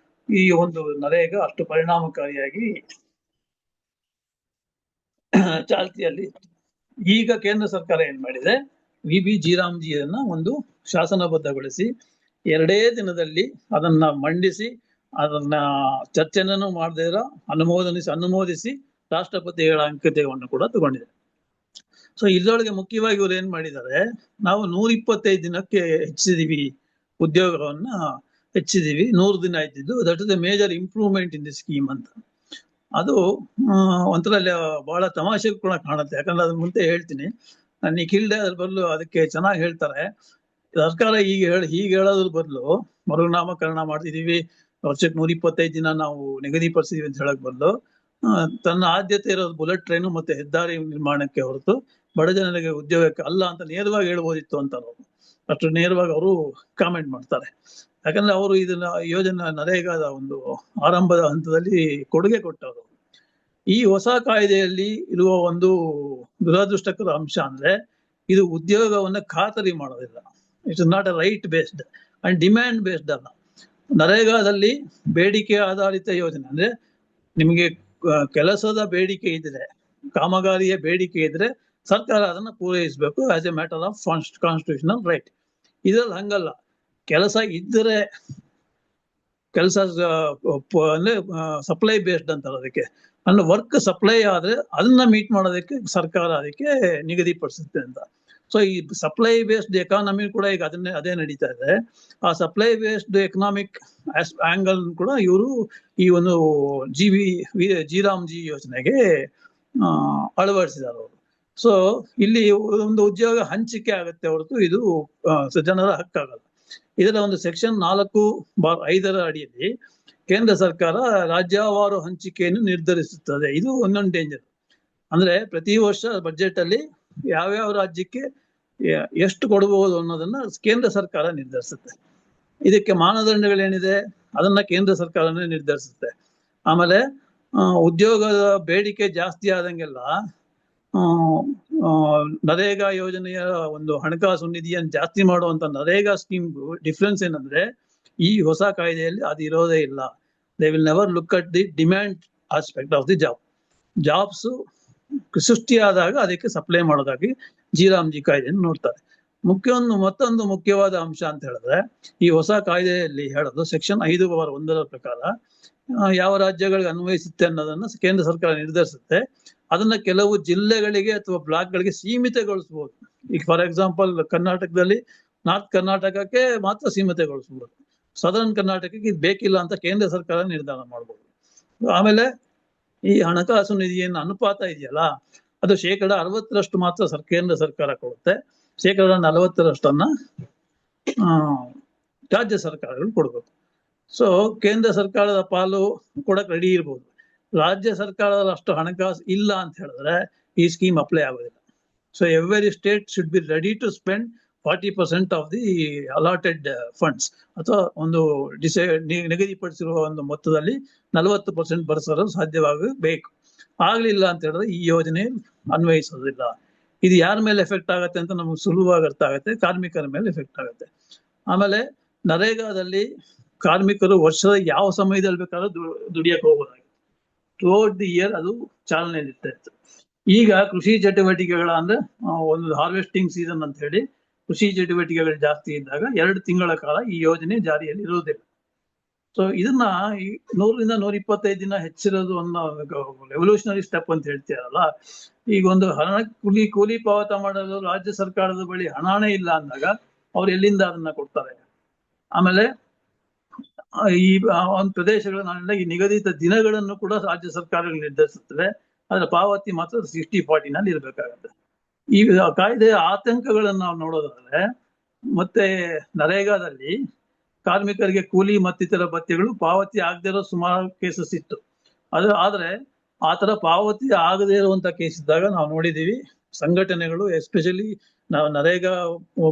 ಈ ಒಂದು ನರೇಗಾ ಅಷ್ಟು ಪರಿಣಾಮಕಾರಿಯಾಗಿ ಚಾಲ್ತಿಯಲ್ಲಿ. ಈಗ ಕೇಂದ್ರ ಸರ್ಕಾರ ಏನ್ ಮಾಡಿದೆ, VB ಜೀರಾಮ್ಜಿಯನ್ನ ಒಂದು ಶಾಸನಬದ್ಧಗೊಳಿಸಿ 2 ದಿನದಲ್ಲಿ ಅದನ್ನ ಮಂಡಿಸಿ, ಅದನ್ನ ಚರ್ಚೆನೂ ಮಾಡದೇ ಇರೋ ಅನುಮೋದಿಸಿ ರಾಷ್ಟ್ರಪತಿಗಳ ಅಂಕಿತವನ್ನು ಕೂಡ ತಗೊಂಡಿದೆ. ಸೊ ಇದರೊಳಗೆ ಮುಖ್ಯವಾಗಿ ಇವ್ರು ಏನ್ ಮಾಡಿದ್ದಾರೆ, ನಾವು 125 ದಿನಕ್ಕೆ ಹೆಚ್ಚಿದೀವಿ, ಉದ್ಯೋಗವನ್ನ ಹೆಚ್ಚಿದೀವಿ, 100 ದಿನ ಇದ್ದಿದ್ದು. That is A major improvement in the scheme ಅಂತ. ಅದು ಒಂಥರ ಬಹಳ ತಮಾಷೆ ಕೂಡ ಕಾಣುತ್ತೆ. ಯಾಕಂದ್ರೆ ಅದ್ರ ಮುಂದೆ ಹೇಳ್ತೀನಿ, ನಿಖಿಲ್ ಡೇ ಅದ್ರ ಬದಲು ಅದಕ್ಕೆ ಚೆನ್ನಾಗಿ ಹೇಳ್ತಾರೆ. ಸರ್ಕಾರ ಹೀಗೆ ಹೇಳೋದ್ರ ಬದಲು ಮರುನಾಮಕರಣ ಮಾಡ್ತಿದೀವಿ, ವರ್ಷಕ್ಕೆ 125 ದಿನ ನಾವು ನಿಗದಿಪಡಿಸಿದೀವಿ ಅಂತ ಹೇಳಕ್ ಬದಲು ತನ್ನ ಆದ್ಯತೆ ಇರೋದು ಬುಲೆಟ್ ಟ್ರೈನು ಮತ್ತೆ ಹೆದ್ದಾರಿ ನಿರ್ಮಾಣಕ್ಕೆ ಹೊರತು ಬಡ ಜನರಿಗೆ ಉದ್ಯೋಗಕ್ಕೆ ಅಲ್ಲ ಅಂತ ನೇರವಾಗಿ ಹೇಳ್ಬೋದಿತ್ತು ಅಂತ. ಅಷ್ಟು ನೇರವಾಗಿ ಅವರು ಕಾಮೆಂಟ್ ಮಾಡ್ತಾರೆ. ಯಾಕಂದ್ರೆ ಅವರು ಇದನ್ನ ಯೋಜನೆ ನರೇಗಾದ ಒಂದು ಆರಂಭದ ಹಂತದಲ್ಲಿ ಕೊಡುಗೆ ಕೊಟ್ಟವರು. ಈ ಹೊಸ ಕಾಯ್ದೆಯಲ್ಲಿ ಇರುವ ಒಂದು ದುರದೃಷ್ಟಕರ ಅಂಶ ಅಂದ್ರೆ ಇದು ಉದ್ಯೋಗವನ್ನ ಖಾತರಿ ಮಾಡೋದಿಲ್ಲ. It's not a right based and demand based ಅಲ್ಲ. ನರೇಗಾದಲ್ಲಿ ಬೇಡಿಕೆ ಆಧಾರಿತ ಯೋಜನೆ ಅಂದ್ರೆ ನಿಮಗೆ ಕೆಲಸದ ಬೇಡಿಕೆ ಇದ್ರೆ, ಕಾಮಗಾರಿಯ ಬೇಡಿಕೆ ಇದ್ರೆ ಸರ್ಕಾರ ಅದನ್ನ ಪೂರೈಸಬೇಕು as A matter of constitutional right. ಇದ್ರಲ್ಲಿ ಹಂಗಲ್ಲ. ಕೆಲಸ ಇದ್ದರೆ ಕೆಲಸ ಅಂದ್ರೆ ಸಪ್ಲೈ ಬೇಸ್ಡ್ ಅಂತಾರೆ ಅದಕ್ಕೆ. ಅಂದ್ರೆ ವರ್ಕ್ ಸಪ್ಲೈ ಆದ್ರೆ ಅದನ್ನ ಮೀಟ್ ಮಾಡೋದಕ್ಕೆ ಸರ್ಕಾರ ಅದಕ್ಕೆ ನಿಗದಿಪಡಿಸುತ್ತೆ ಅಂತ. ಸೊ ಈ ಸಪ್ಲೈ ಬೇಸ್ಡ್ ಎಕಾನಮಿ ಕೂಡ ಈಗ ಅದೇ ನಡೀತಾ ಇದೆ. ಆ ಸಪ್ಲೈ ಬೇಸ್ಡ್ ಎಕನಾಮಿಕ್ ಆಂಗಲ್ ಕೂಡ ಇವರು ಈ ಒಂದು ಜಿ ಯೋಜನೆಗೆ ಅಳವಡಿಸಿದ್ದಾರೆ ಅವರು. ಸೊ ಇಲ್ಲಿ ಒಂದು ಉದ್ಯೋಗ ಹಂಚಿಕೆ ಆಗುತ್ತೆ ಹೊರತು ಇದು ಜನರ ಹಕ್ಕಾಗಲ್ಲ. ಇದರ ಒಂದು ಸೆಕ್ಷನ್ 4(5) ಅಡಿಯಲ್ಲಿ ಕೇಂದ್ರ ಸರ್ಕಾರ ರಾಜ್ಯವಾರು ಹಂಚಿಕೆಯನ್ನು ನಿರ್ಧರಿಸುತ್ತದೆ. ಇದು ಒಂದೊಂದು ಡೇಂಜರ್. ಅಂದ್ರೆ ಪ್ರತಿ ವರ್ಷ ಬಜೆಟ್ ಅಲ್ಲಿ ಯಾವ್ಯಾವ ರಾಜ್ಯಕ್ಕೆ ಎಷ್ಟು ಕೊಡಬಹುದು ಅನ್ನೋದನ್ನ ಕೇಂದ್ರ ಸರ್ಕಾರ ನಿರ್ಧರಿಸುತ್ತೆ. ಇದಕ್ಕೆ ಮಾನದಂಡಗಳೇನಿದೆ ಅದನ್ನ ಕೇಂದ್ರ ಸರ್ಕಾರನೇ ನಿರ್ಧರಿಸುತ್ತೆ. ಆಮೇಲೆ ಉದ್ಯೋಗದ ಬೇಡಿಕೆ ಜಾಸ್ತಿ ಆದಂಗೆಲ್ಲ ನರೇಗಾ ಯೋಜನೆಯ ಒಂದು ಹಣಕಾಸು ನಿಧಿಯನ್ನು ಜಾಸ್ತಿ ಮಾಡುವಂತ ನರೇಗಾ ಸ್ಕೀಮ್ಗೂ ಡಿಫ್ರೆನ್ಸ್ ಏನಂದ್ರೆ ಈ ಹೊಸ ಕಾಯ್ದೆಯಲ್ಲಿ ಅದು ಇರೋದೇ ಇಲ್ಲ. They will never look at the demand aspect of the job. Jobs ಸೃಷ್ಟಿಯಾದಾಗ ಅದಕ್ಕೆ ಸಪ್ಲೈ ಮಾಡೋದಾಗಿ ಜಿ ಕಾಯ್ದೆಯನ್ನು ನೋಡ್ತಾರೆ. ಮತ್ತೊಂದು ಮುಖ್ಯವಾದ ಅಂಶ ಅಂತ ಹೇಳಿದ್ರೆ ಈ ಹೊಸ ಕಾಯ್ದೆಯಲ್ಲಿ ಹೇಳೋದು ಸೆಕ್ಷನ್ 5(1) ಪ್ರಕಾರ ಯಾವ ರಾಜ್ಯಗಳಿಗೆ ಅನ್ವಯಿಸುತ್ತೆ ಅನ್ನೋದನ್ನ ಕೇಂದ್ರ ಸರ್ಕಾರ ನಿರ್ಧರಿಸುತ್ತೆ. ಅದನ್ನ ಕೆಲವು ಜಿಲ್ಲೆಗಳಿಗೆ ಅಥವಾ ಬ್ಲಾಕ್ಗಳಿಗೆ ಸೀಮಿತಗೊಳಿಸಬಹುದು. ಈಗ ಫಾರ್ ಎಕ್ಸಾಂಪಲ್ ಕರ್ನಾಟಕದಲ್ಲಿ ನಾರ್ತ್ ಕರ್ನಾಟಕಕ್ಕೆ ಮಾತ್ರ ಸೀಮಿತಗೊಳಿಸಬಹುದು, ಸದರ್ನ್ ಕರ್ನಾಟಕಕ್ಕೆ ಇದು ಬೇಕಿಲ್ಲ ಅಂತ ಕೇಂದ್ರ ಸರ್ಕಾರ ನಿರ್ಧಾರ ಮಾಡಬಹುದು. ಆಮೇಲೆ ಈ ಹಣಕಾಸು ನಿಧಿಯನ್ನು ಅನುಪಾತ ಇದೆಯಲ್ಲ ಅದು 60% ಮಾತ್ರ ಕೇಂದ್ರ ಸರ್ಕಾರ ಕೊಡುತ್ತೆ, 40% ರಾಜ್ಯ ಸರ್ಕಾರಗಳು ಕೊಡ್ಬೇಕು. ಸೊ ಕೇಂದ್ರ ಸರ್ಕಾರದ ಪಾಲು ಕೊಡಕ್ ರೆಡಿ ಇರ್ಬೋದು. ರಾಜ್ಯ ಸರ್ಕಾರದಲ್ಲಿ ಅಷ್ಟು ಹಣಕಾಸು ಇಲ್ಲ ಅಂತ ಹೇಳಿದ್ರೆ ಈ ಸ್ಕೀಮ್ ಅಪ್ಲೈ ಆಗೋದಿಲ್ಲ. So every state should be ready to spend 40% of the allotted funds, ಅಥವಾ ಒಂದು ನಿಗದಿಪಡಿಸಿರುವ ಒಂದು ಮೊತ್ತದಲ್ಲಿ 40% ಬಳಸಲು ಸಾಧ್ಯವಾಗಬೇಕು. ಆಗ್ಲಿಲ್ಲ ಅಂತ ಹೇಳಿದ್ರೆ ಈ ಯೋಜನೆ ಅನ್ವಯಿಸೋದಿಲ್ಲ. ಇದು ಯಾರ ಮೇಲೆ ಎಫೆಕ್ಟ್ ಆಗುತ್ತೆ ಅಂತ ನಮ್ಗೆ ಸುಲಭವಾಗಿ ಅರ್ಥ ಆಗುತ್ತೆ. ಕಾರ್ಮಿಕರ ಮೇಲೆ ಎಫೆಕ್ಟ್ ಆಗುತ್ತೆ. ಆಮೇಲೆ ನರೇಗಾದಲ್ಲಿ ಕಾರ್ಮಿಕರು ವರ್ಷದ ಯಾವ ಸಮಯದಲ್ಲಿ ಬೇಕಾದ್ರೂ ದುಡಿಯಕ್ಕೆ ಹೋಗೋದಾಗಿದೆ. ಥ್ರೂಔಟ್ ದಿ ಇಯರ್ ಅದು ಚಾಲನೆಯಲ್ಲಿರ್ತಾ ಇತ್ತು. ಈಗ ಕೃಷಿ ಚಟುವಟಿಕೆಗಳ ಅಂದ್ರೆ ಒಂದು ಹಾರ್ವೆಸ್ಟಿಂಗ್ ಸೀಸನ್ ಅಂತ ಹೇಳಿ ಕೃಷಿ ಚಟುವಟಿಕೆಗಳು ಜಾಸ್ತಿ ಇದ್ದಾಗ 2 ತಿಂಗಳ ಕಾಲ ಈ ಯೋಜನೆ ಜಾರಿಯಲ್ಲಿ ಇರುವುದಿಲ್ಲ. ಸೊ ಇದನ್ನ 100ರಿಂದ 125 ದಿನ ಹೆಚ್ಚಿರೋದು ಅನ್ನೋ ರೆವಲ್ಯೂಷನರಿ ಸ್ಟೆಪ್ ಅಂತ ಹೇಳ್ತೀರಲ್ಲ. ಈಗ ಒಂದು ಕೂಲಿ ಪಾವತ ಮಾಡಲು ರಾಜ್ಯ ಸರ್ಕಾರದ ಬಳಿ ಹಣನೇ ಇಲ್ಲ ಅಂದಾಗ ಅವ್ರು ಎಲ್ಲಿಂದ ಅದನ್ನ ಕೊಡ್ತಾರೆ? ಆಮೇಲೆ ಈ ಒಂದು ಪ್ರದೇಶಗಳ ಈ ನಿಗದಿತ ದಿನಗಳನ್ನು ಕೂಡ ರಾಜ್ಯ ಸರ್ಕಾರಗಳು ನಿರ್ಧರಿಸುತ್ತವೆ. ಅದರ ಪಾವತಿ ಮಾತ್ರ 60-40 ನಲ್ಲಿ ಇರ್ಬೇಕಾಗತ್ತೆ. ಈ ಕಾಯ್ದೆಯ ಆತಂಕಗಳನ್ನು ನಾವು ನೋಡೋದಾದ್ರೆ, ಮತ್ತೆ ನರೇಗಾದಲ್ಲಿ ಕಾರ್ಮಿಕರಿಗೆ ಕೂಲಿ ಮತ್ತಿತರ ಭತ್ಯೆಗಳು ಪಾವತಿ ಆಗದೆ ಇರೋ ಸುಮಾರು ಕೇಸಸ್ ಇತ್ತು. ಆದ್ರೆ ಆತರ ಪಾವತಿ ಆಗದೆ ಇರುವಂತ ಕೇಸ್ ಇದ್ದಾಗ ನಾವು ನೋಡಿದೀವಿ ಸಂಘಟನೆಗಳು, ಎಸ್ಪೆಷಲಿ ನಾವು ನರೇಗಾ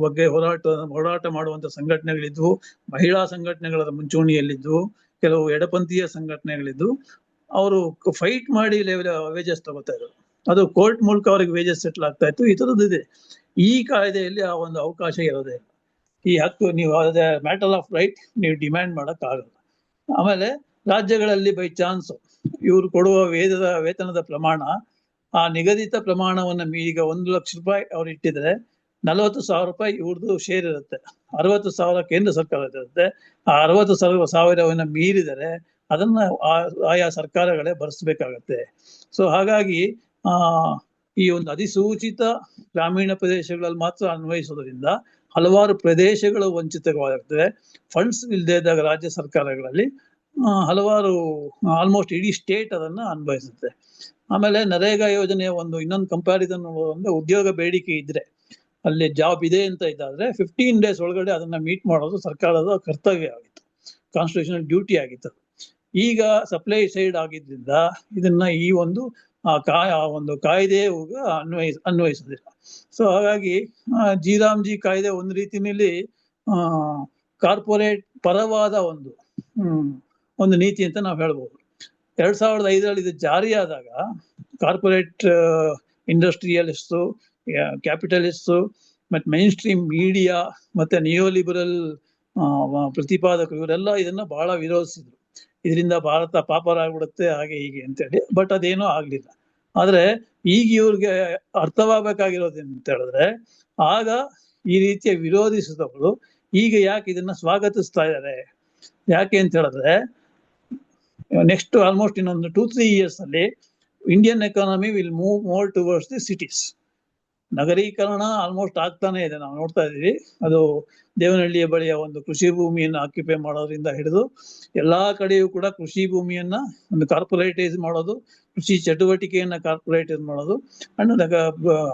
ಬಗ್ಗೆ ಹೋರಾಟ ಮಾಡುವಂತ ಸಂಘಟನೆಗಳಿದ್ವು, ಮಹಿಳಾ ಸಂಘಟನೆಗಳ ಮುಂಚೂಣಿಯಲ್ಲಿದ್ವು, ಕೆಲವು ಎಡಪಂಥೀಯ ಸಂಘಟನೆಗಳಿದ್ವು. ಅವರು ಫೈಟ್ ಮಾಡಿ ವೇಜಸ್ ತಗೋತಾ ಇದ್ರು. ಅದು ಕೋರ್ಟ್ ಮೂಲಕ ಅವ್ರಿಗೆ ವೇಜಸ್ ಸೆಟ್ಲ್ ಆಗ್ತಾ ಇತ್ತು. ಈ ತರದ್ದಿದೆ. ಈ ಕಾಯ್ದೆಯಲ್ಲಿ ಆ ಒಂದು ಅವಕಾಶ ಇರೋದೇ ಇಲ್ಲ. ಈ ಹಕ್ಕು ನೀವು ಮ್ಯಾಟರ್ ಆಫ್ ರೈಟ್ ನೀವು ಡಿಮ್ಯಾಂಡ್ ಮಾಡಕ್ ಆಗಲ್ಲ. ಆಮೇಲೆ ರಾಜ್ಯಗಳಲ್ಲಿ ಬೈ ಚಾನ್ಸ್ ಇವ್ರು ಕೊಡುವ ವೇತನದ ಪ್ರಮಾಣ ಆ ನಿಗದಿತ ಪ್ರಮಾಣವನ್ನ ಈಗ 1 ಲಕ್ಷ ರೂಪಾಯಿ ಅವ್ರು ಇಟ್ಟಿದ್ರೆ 40,000 ರೂಪಾಯಿ ಇವ್ರದ್ದು ಶೇರ್ ಇರುತ್ತೆ, 60,000 ಕೇಂದ್ರ ಸರ್ಕಾರದ ಇರುತ್ತೆ. ಆ 60,000 ಮೀರಿದರೆ ಅದನ್ನ ಆಯಾ ಸರ್ಕಾರಗಳೇ ಭರಿಸಬೇಕಾಗತ್ತೆ. ಸೊ ಹಾಗಾಗಿ ಈ ಒಂದು ಅಧಿಸೂಚಿತ ಗ್ರಾಮೀಣ ಪ್ರದೇಶಗಳಲ್ಲಿ ಮಾತ್ರ ಅನ್ವಯಿಸೋದ್ರಿಂದ ಹಲವಾರು ಪ್ರದೇಶಗಳು ವಂಚಿತವಾಗಿರ್ತವೆ. ಫಂಡ್ಸ್ ಇಲ್ಲದೆ ಇದ್ದಾಗ ರಾಜ್ಯ ಸರ್ಕಾರಗಳಲ್ಲಿ ಹಲವಾರು ಆಲ್ಮೋಸ್ಟ್ ಇಡೀ ಸ್ಟೇಟ್ ಅದನ್ನ ಅನ್ವಯಿಸುತ್ತೆ. ಆಮೇಲೆ ನರೇಗಾ ಯೋಜನೆಯ ಇನ್ನೊಂದು ಕಂಪ್ಯಾರಿಸನ್ ನೋಡೋದಂದ್ರೆ, ಉದ್ಯೋಗ ಬೇಡಿಕೆ ಇದ್ರೆ ಅಲ್ಲಿ ಜಾಬ್ ಇದೆ ಅಂತ ಇದ್ದಾದ್ರೆ 15 ಡೇಸ್ ಒಳಗಡೆ ಅದನ್ನ ಮೀಟ್ ಮಾಡೋದು ಸರ್ಕಾರದ ಕರ್ತವ್ಯ ಆಗಿತ್ತು, ಕಾನ್ಸ್ಟಿಟ್ಯೂಷನಲ್ ಡ್ಯೂಟಿ ಆಗಿತ್ತು. ಈಗ ಸಪ್ಲೈ ಸೈಡ್ ಆಗಿದ್ರಿಂದ ಇದನ್ನ ಈ ಒಂದು ಆ ಒಂದು ಕಾಯ್ದೆ ಅನ್ವಯಿಸೋದಿಲ್ಲ. ಸೊ ಹಾಗಾಗಿ ಜಿ ಕಾಯ್ದೆ ಒಂದು ರೀತಿಯಲ್ಲಿ ಕಾರ್ಪೊರೇಟ್ ಪರವಾದ ಒಂದು ನೀತಿ ಅಂತ ನಾವು ಹೇಳ್ಬೋದು. 2005 ಇದು ಜಾರಿಯಾದಾಗ ಕಾರ್ಪೊರೇಟ್ ಇಂಡಸ್ಟ್ರಿಯಲಿಸ್ಟು, ಕ್ಯಾಪಿಟಲಿಸ್ಟು, ಮತ್ತೆ ಮೈನ್ ಸ್ಟ್ರೀಮ್ ಮೀಡಿಯಾ, ಮತ್ತೆ ನಿಯೋಲಿಬರಲ್ ಪ್ರತಿಪಾದಕರು ಇವರೆಲ್ಲ ಇದನ್ನ ಬಹಳ ವಿರೋಧಿಸಿದ್ರು. ಇದರಿಂದ ಭಾರತ ಪಾಪರಾಗ್ಬಿಡುತ್ತೆ ಹಾಗೆ ಹೀಗೆ ಅಂತೇಳಿ. ಬಟ್ ಅದೇನೂ ಆಗ್ಲಿಲ್ಲ. ಆದ್ರೆ ಈಗ ಇವ್ರಿಗೆ ಅರ್ಥವಾಗಬೇಕಾಗಿರೋದು ಅಂತ ಹೇಳಿದ್ರೆ, ಆಗ ಈ ರೀತಿಯ ವಿರೋಧಿಸಿದವರು ಈಗ ಯಾಕೆ ಇದನ್ನ ಸ್ವಾಗತಿಸ್ತಾ ಇದ್ದಾರೆ, ಯಾಕೆ ಅಂತ ಹೇಳಿದ್ರೆ ನೆಕ್ಸ್ಟ್ ಆಲ್ಮೋಸ್ಟ್ ಇನ್ನೊಂದು 2-3 years ಅಲ್ಲಿ Indian economy will move more towards the cities. ನಗರೀಕರಣ ಆಲ್ಮೋಸ್ಟ್ ಆಗ್ತಾನೆ ಇದೆ, ನಾವು ನೋಡ್ತಾ ಇದೀವಿ. ಅದು ದೇವನಹಳ್ಳಿಯ ಬಳಿಯ ಒಂದು ಕೃಷಿ ಭೂಮಿಯನ್ನು ಆಕ್ಯುಪೈ ಮಾಡೋದ್ರಿಂದ ಹಿಡಿದು ಎಲ್ಲಾ ಕಡೆಯೂ ಕೂಡ ಕೃಷಿ ಭೂಮಿಯನ್ನ ಒಂದು ಕಾರ್ಪೊರೇಟೈಸ್ ಮಾಡೋದು, ಕೃಷಿ ಚಟುವಟಿಕೆಯನ್ನ ಕಾರ್ಪೊರೇಟೈಸ್ ಮಾಡೋದು, ಅಂಡ್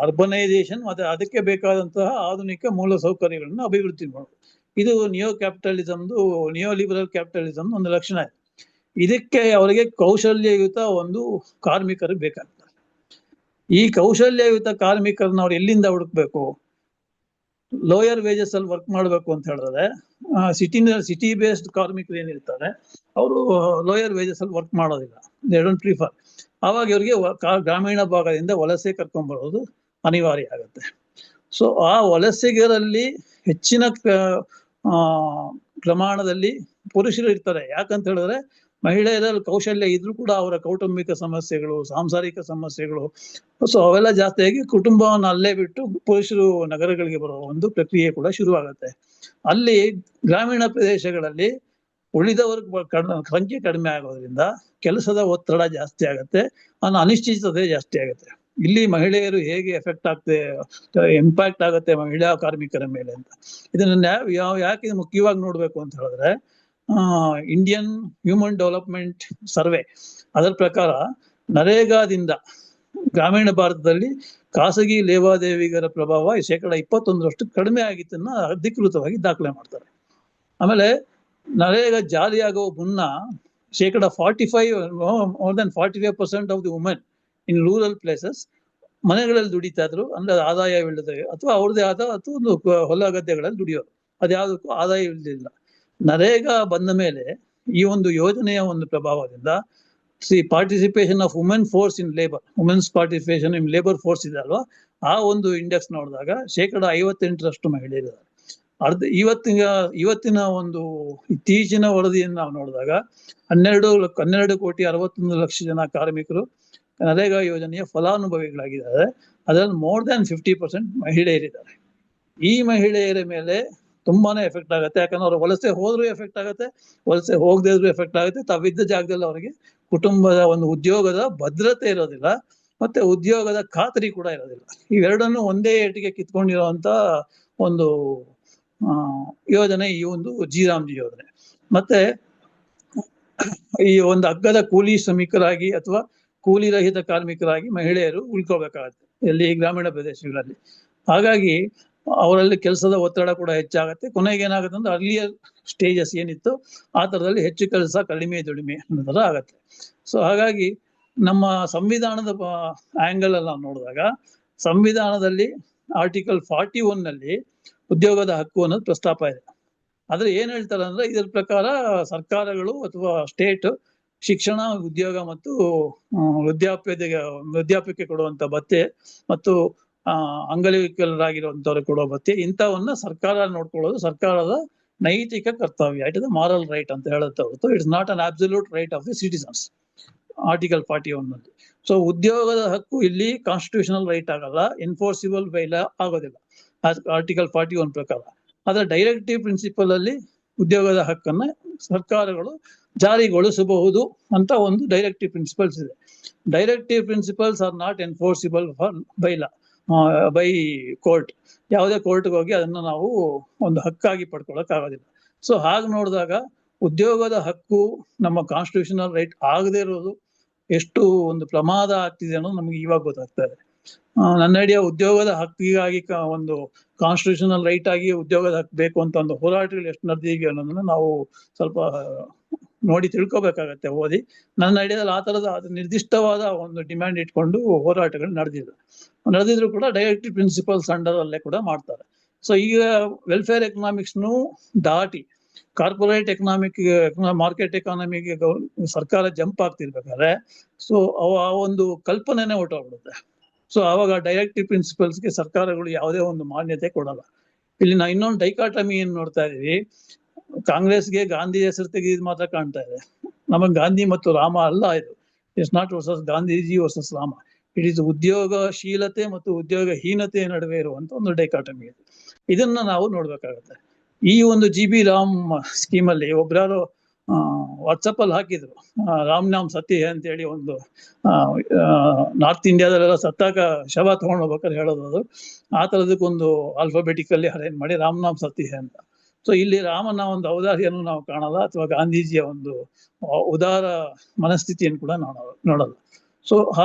ಅರ್ಬನೈಸೇಷನ್, ಮತ್ತೆ ಅದಕ್ಕೆ ಬೇಕಾದಂತಹ ಆಧುನಿಕ ಮೂಲ ಸೌಕರ್ಯಗಳನ್ನ ಅಭಿವೃದ್ಧಿ ಮಾಡೋದು. ಇದು ನಿಯೋಲಿಬರಲ್ ಕ್ಯಾಪಿಟಲಿಸಮ್ ಒಂದು ಲಕ್ಷಣ ಇದೆ. ಇದಕ್ಕೆ ಅವರಿಗೆ ಕೌಶಲ್ಯಯುತ ಒಂದು ಕಾರ್ಮಿಕರು ಬೇಕಾಗ್ತದೆ. ಈ ಕೌಶಲ್ಯಯುತ ಕಾರ್ಮಿಕರನ್ನ ಅವ್ರು ಎಲ್ಲಿಂದ ಹುಡುಕ್ಬೇಕು? ಲೋಯರ್ ವೇಜಸ್ ಅಲ್ಲಿ ವರ್ಕ್ ಮಾಡ್ಬೇಕು ಅಂತ ಹೇಳಿದ್ರೆ ಸಿಟಿ ಬೇಸ್ಡ್ ಕಾರ್ಮಿಕರು ಏನಿರ್ತಾರೆ ಅವರು ಲೋಯರ್ ವೇಜಸ್ ಅಲ್ಲಿ ವರ್ಕ್ ಮಾಡೋದಿಲ್ಲ, ದೇ ಡೋಂಟ್ ಪ್ರಿಫರ್. ಆವಾಗ ಇವರಿಗೆ ಗ್ರಾಮೀಣ ಭಾಗದಿಂದ ವಲಸೆ ಕರ್ಕೊಂಡ್ಬರೋದು ಅನಿವಾರ್ಯ ಆಗುತ್ತೆ. ಸೊ ಆ ವಲಸಿಗರಲ್ಲಿ ಹೆಚ್ಚಿನ ಪ್ರಮಾಣದಲ್ಲಿ ಪುರುಷರು ಇರ್ತಾರೆ. ಯಾಕಂತ ಹೇಳಿದ್ರೆ ಮಹಿಳೆಯರಲ್ಲಿ ಕೌಶಲ್ಯ ಇದ್ರೂ ಕೂಡ ಅವರ ಕೌಟುಂಬಿಕ ಸಮಸ್ಯೆಗಳು, ಸಾಂಸಾರಿಕ ಸಮಸ್ಯೆಗಳು, ಸೊ ಅವೆಲ್ಲ ಜಾಸ್ತಿಯಾಗಿ ಕುಟುಂಬವನ್ನು ಅಲ್ಲೇ ಬಿಟ್ಟು ಪುರುಷರು ನಗರಗಳಿಗೆ ಬರುವ ಒಂದು ಪ್ರಕ್ರಿಯೆ ಕೂಡ ಶುರುವಾಗುತ್ತೆ. ಅಲ್ಲಿ ಗ್ರಾಮೀಣ ಪ್ರದೇಶಗಳಲ್ಲಿ ಉಳಿದವರ್ಗ ಸಂಖ್ಯೆ ಕಡಿಮೆ ಆಗೋದ್ರಿಂದ ಕೆಲಸದ ಒತ್ತಡ ಜಾಸ್ತಿ ಆಗುತ್ತೆ, ಅನಿಶ್ಚಿತತೆ ಜಾಸ್ತಿ ಆಗುತ್ತೆ. ಇಲ್ಲಿ ಮಹಿಳೆಯರು ಹೇಗೆ ಇಂಪ್ಯಾಕ್ಟ್ ಆಗುತ್ತೆ ಮಹಿಳಾ ಕಾರ್ಮಿಕರ ಮೇಲೆ ಅಂತ ಇದನ್ನ ಯಾಕೆ ಮುಖ್ಯವಾಗಿ ನೋಡ್ಬೇಕು ಅಂತ ಹೇಳಿದ್ರೆ, ಇಂಡಿಯನ್ ಹ್ಯೂಮನ್ ಡೆವಲಪ್ಮೆಂಟ್ ಸರ್ವೆ ಅದರ ಪ್ರಕಾರ ನರೇಗಾದಿಂದ ಗ್ರಾಮೀಣ ಭಾರತದಲ್ಲಿ ಖಾಸಗಿ ಲೇವಾದೇವಿಗರ ಪ್ರಭಾವ 21% ಕಡಿಮೆ ಆಗಿತ್ತನ್ನ ಅಧಿಕೃತವಾಗಿ ದಾಖಲೆ ಮಾಡ್ತಾರೆ. ಆಮೇಲೆ ನರೇಗಾ ಜಾರಿಯಾಗುವ ಮುನ್ನ 45% of the women in rural places ಮನೆಗಳಲ್ಲಿ ದುಡಿತಾ ಇದ್ರು. ಅಂದ್ರೆ ಆದಾಯವಿಲ್ಲದೆ ಅಥವಾ ಅವ್ರದೇ ಆದ ಅಥವಾ ಒಂದು ಹೊಲ ಗದ್ದೆಗಳಲ್ಲಿ ದುಡಿಯೋರು, ಅದ್ಯಾವುದಕ್ಕೂ ಆದಾಯ ಇಲ್ಲದಿಲ್ಲ. ನರೇಗಾ ಬಂದ ಮೇಲೆ ಈ ಒಂದು ಯೋಜನೆಯ ಒಂದು ಪ್ರಭಾವದಿಂದ participation of women force in labour, women's participation in labour force ಇದೆ ಅಲ್ವಾ, ಆ ಒಂದು ಇಂಡೆಕ್ಸ್ ನೋಡಿದಾಗ 58% ಮಹಿಳೆಯರಿದ್ದಾರೆ. ಇವತ್ತಿನ ಒಂದು ಇತ್ತೀಚಿನ ವರದಿಯನ್ನು ನಾವು ನೋಡಿದಾಗ 12,61,00,000 ಜನ ಕಾರ್ಮಿಕರು ನರೇಗಾ ಯೋಜನೆಯ ಫಲಾನುಭವಿಗಳಾಗಿದ್ದಾರೆ. ಅದರಲ್ಲಿ ಮೋರ್ ದ್ಯಾನ್ 50% ಮಹಿಳೆಯರಿದ್ದಾರೆ. ಈ ಮಹಿಳೆಯರ ಮೇಲೆ ತುಂಬಾನೇ ಎಫೆಕ್ಟ್ ಆಗುತ್ತೆ. ಯಾಕಂದ್ರೆ ಅವ್ರು ವಲಸೆ ಹೋದ್ರೂ ಎಫೆಕ್ಟ್ ಆಗುತ್ತೆ, ವಲಸೆ ಹೋಗದೇ ಇದ್ರೂ ಎಫೆಕ್ಟ್ ಆಗುತ್ತೆ. ತಾವಿದ್ದ ಜಾಗದಲ್ಲಿ ಅವರಿಗೆ ಕುಟುಂಬದ ಒಂದು ಉದ್ಯೋಗದ ಭದ್ರತೆ ಇರೋದಿಲ್ಲ, ಮತ್ತೆ ಉದ್ಯೋಗದ ಖಾತರಿ ಕೂಡ ಇರೋದಿಲ್ಲ. ಇವೆರಡನ್ನು ಒಂದೇ ಏಟಿಗೆ ಕಿತ್ಕೊಂಡಿರುವಂತ ಒಂದು ಯೋಜನೆ ಈ ಒಂದು ಜಿ ಯೋಜನೆ. ಮತ್ತೆ ಈ ಒಂದು ಅಗ್ಗದ ಕೂಲಿ ಶ್ರಮಿಕರಾಗಿ ಅಥವಾ ಕೂಲಿ ರಹಿತ ಕಾರ್ಮಿಕರಾಗಿ ಮಹಿಳೆಯರು ಉಳ್ಕೋಬೇಕಾಗತ್ತೆ ಎಲ್ಲಿ ಗ್ರಾಮೀಣ ಪ್ರದೇಶಗಳಲ್ಲಿ. ಹಾಗಾಗಿ ಅವರಲ್ಲಿ ಕೆಲಸದ ಒತ್ತಡ ಕೂಡ ಹೆಚ್ಚಾಗತ್ತೆ. ಕೊನೆಗೆ ಏನಾಗುತ್ತೆ ಅಂದ್ರೆ ಅರ್ಲಿಯರ್ ಸ್ಟೇಜಸ್ ಏನಿತ್ತು ಆ ತರದಲ್ಲಿ ಹೆಚ್ಚು ಕೆಲಸ ಕಡಿಮೆ ದುಡಿಮೆ ಅನ್ನೋ ತರ ಆಗತ್ತೆ. ಸೊ ಹಾಗಾಗಿ ನಮ್ಮ ಸಂವಿಧಾನದ ಆಂಗಲ್ ಅಲ್ಲಿ ನಾವು ನೋಡಿದಾಗ ಸಂವಿಧಾನದಲ್ಲಿ ಆರ್ಟಿಕಲ್ 41 ನಲ್ಲಿ ಉದ್ಯೋಗದ ಹಕ್ಕು ಅನ್ನೋದು ಪ್ರಸ್ತಾಪ ಇದೆ. ಆದ್ರೆ ಏನ್ ಹೇಳ್ತಾರೆ ಅಂದ್ರೆ ಇದರ ಪ್ರಕಾರ ಸರ್ಕಾರಗಳು ಅಥವಾ ಸ್ಟೇಟ್ ಶಿಕ್ಷಣ, ಉದ್ಯೋಗ ಮತ್ತು ವೃದ್ಧಾಪ್ಯಕ್ಕೆ ಕೊಡುವಂತ ಭತ್ಯೆ ಮತ್ತು ಅಂಗವಿಕಲರಾಗಿರುವಂತವ್ರಿಗೆ ಕೊಡುವ ಭತ್ಯೆ ಇಂಥವನ್ನ ಸರ್ಕಾರ ನೋಡ್ಕೊಳ್ಳೋದು ಸರ್ಕಾರದ ನೈತಿಕ ಕರ್ತವ್ಯ. ಇಟ್ ಇಸ್ ಮಾರಲ್ ರೈಟ್ ಅಂತ ಹೇಳುತ್ತೆ ಹೊರತು it's not an absolute right of the citizens. Article 41 ನಲ್ಲಿ. ಸೊ ಉದ್ಯೋಗದ ಹಕ್ಕು ಇಲ್ಲಿ ಕಾನ್ಸ್ಟಿಟ್ಯೂಷನಲ್ ರೈಟ್ ಆಗಲ್ಲ, ಎನ್ಫೋರ್ಸಿಬಲ್ ಬೈ ಲಾ ಆಗೋದಿಲ್ಲ ಆರ್ಟಿಕಲ್ 41 ಪ್ರಕಾರ. ಆದ್ರೆ ಡೈರೆಕ್ಟಿವ್ ಪ್ರಿನ್ಸಿಪಲ್ ಅಲ್ಲಿ ಉದ್ಯೋಗದ ಹಕ್ಕನ್ನ ಸರ್ಕಾರಗಳು ಜಾರಿಗೊಳಿಸಬಹುದು ಅಂತ ಒಂದು ಡೈರೆಕ್ಟಿವ್ ಪ್ರಿನ್ಸಿಪಲ್ಸ್ ಇದೆ. Directive principles are not enforceable by law, by court. ಯಾವುದೇ ಕೋರ್ಟ್ಗೆ ಹೋಗಿ ಅದನ್ನ ನಾವು ಒಂದು ಹಕ್ಕಾಗಿ ಪಡ್ಕೊಳಕ್ ಆಗೋದಿಲ್ಲ. ಸೊ ಹಾಗೆ ನೋಡಿದಾಗ ಉದ್ಯೋಗದ ಹಕ್ಕು ನಮ್ಮ ಕಾನ್ಸ್ಟಿಟ್ಯೂಷನಲ್ ರೈಟ್ ಆಗದೆ ಇರೋದು ಎಷ್ಟು ಒಂದು ಪ್ರಮಾದ ಆಗ್ತಿದೆ ಅನ್ನೋದು ನಮ್ಗೆ ಇವಾಗ ಗೊತ್ತಾಗ್ತಾ ಇದೆ. ನನ್ನ ಐಡಿಯಾ ಉದ್ಯೋಗದ ಹಕ್ಕಿಗಾಗಿ ಒಂದು ಕಾನ್ಸ್ಟಿಟ್ಯೂಷನಲ್ ರೈಟ್ ಆಗಿ ಉದ್ಯೋಗದ ಹಕ್ಕು ಬೇಕು ಅಂತ ಒಂದು ಹೋರಾಟಗಳು ಎಷ್ಟು ನಡೆದಿವೆ ಅನ್ನೋದನ್ನ ನಾವು ಸ್ವಲ್ಪ ನೋಡಿ ತಿಳ್ಕೊಬೇಕಾಗತ್ತೆ ಓದಿ. ನನ್ನ ಐಡಿಯಾದಲ್ಲಿ ಆ ತರದ ನಿರ್ದಿಷ್ಟವಾದ ಒಂದು ಡಿಮ್ಯಾಂಡ್ ಇಟ್ಕೊಂಡು ಹೋರಾಟಗಳು ನಡೆದಿದ್ರು ಕೂಡ ಡೈರೆಕ್ಟಿವ್ ಪ್ರಿನ್ಸಿಪಲ್ಸ್ ಅಂಡರ್ ಅಲ್ಲೇ ಕೂಡ ಮಾಡ್ತಾರೆ. ಸೊ ಈಗ ವೆಲ್ಫೇರ್ ಎಕನಾಮಿಕ್ಸ್ನು ದಾಟಿ ಕಾರ್ಪೊರೇಟ್ ಮಾರ್ಕೆಟ್ ಎಕಾನಮಿಗೆ ಸರ್ಕಾರ ಜಂಪ್ ಆಗ್ತಿರ್ಬೇಕಾದ್ರೆ ಸೊ ಆ ಒಂದು ಕಲ್ಪನೆನೇ ಹೊರಟೋಗ್ಬಿಡುತ್ತೆ. ಸೊ ಅವಾಗ ಡೈರೆಕ್ಟಿವ್ ಪ್ರಿನ್ಸಿಪಲ್ಸ್ಗೆ ಸರ್ಕಾರಗಳು ಯಾವುದೇ ಒಂದು ಮಾನ್ಯತೆ ಕೊಡಲ್ಲ. ಇಲ್ಲಿ ನಾವು ಇನ್ನೊಂದು ಡೈಕಾಟಮಿ ಏನ್ ನೋಡ್ತಾ ಇದೀವಿ, ಕಾಂಗ್ರೆಸ್ಗೆ ಗಾಂಧಿ ಹೆಸರು ತೆಗೆದು ಮಾತ್ರ ಕಾಣ್ತಾ ಇದೆ. ನಮಗ್ ಗಾಂಧಿ ಮತ್ತು ರಾಮ ಅಲ್ಲ ಇದು. It's not versus Gandhiji versus Rama. It is ಉದ್ಯೋಗಶೀಲತೆ ಮತ್ತು ಉದ್ಯೋಗಹೀನತೆ ನಡುವೆ ಇರುವಂತ ಒಂದು ಡೈಕಾಟಮಿ ಇದೆ. ಇದನ್ನ ನಾವು ನೋಡ್ಬೇಕಾಗತ್ತೆ. ಈ ಒಂದು GB ರಾಮ್ ಸ್ಕೀಮ್ ಅಲ್ಲಿ ಒಬ್ರು ವಾಟ್ಸಪ್ ಅಲ್ಲಿ ಹಾಕಿದ್ರು, ರಾಮ್ ನಾಮ್ ಸತ್ಯ ಅಂತ ಹೇಳಿ ಒಂದು ನಾರ್ತ್ ಇಂಡಿಯಾದಲ್ಲೆಲ್ಲ ಸತ್ತಾಗ ಶವ ತಗೊಂಡು ಹೋಗ್ಬೇಕಾದ್ರೆ ಹೇಳೋದು ಅದು. ಆ ತರದಕ್ಕೊಂದು ಆಲ್ಫಾಬೆಟಿಕಲ್ಲಿ ಅರೇಂಜ್ ಮಾಡಿ ರಾಮ್ ನಾಮ್ ಸತ್ಯ ಅಂತ. ಸೊ ಇಲ್ಲಿ ರಾಮನ ಒಂದು ಔದಾರ್ಯವನ್ನು ನಾವು ಕಾಣಲ್ಲ, ಅಥವಾ ಗಾಂಧೀಜಿಯ ಒಂದು ಉದಾರ ಮನಸ್ಥಿತಿಯನ್ನು ಕೂಡ ನೋಡಲ್ಲ. ಸೊ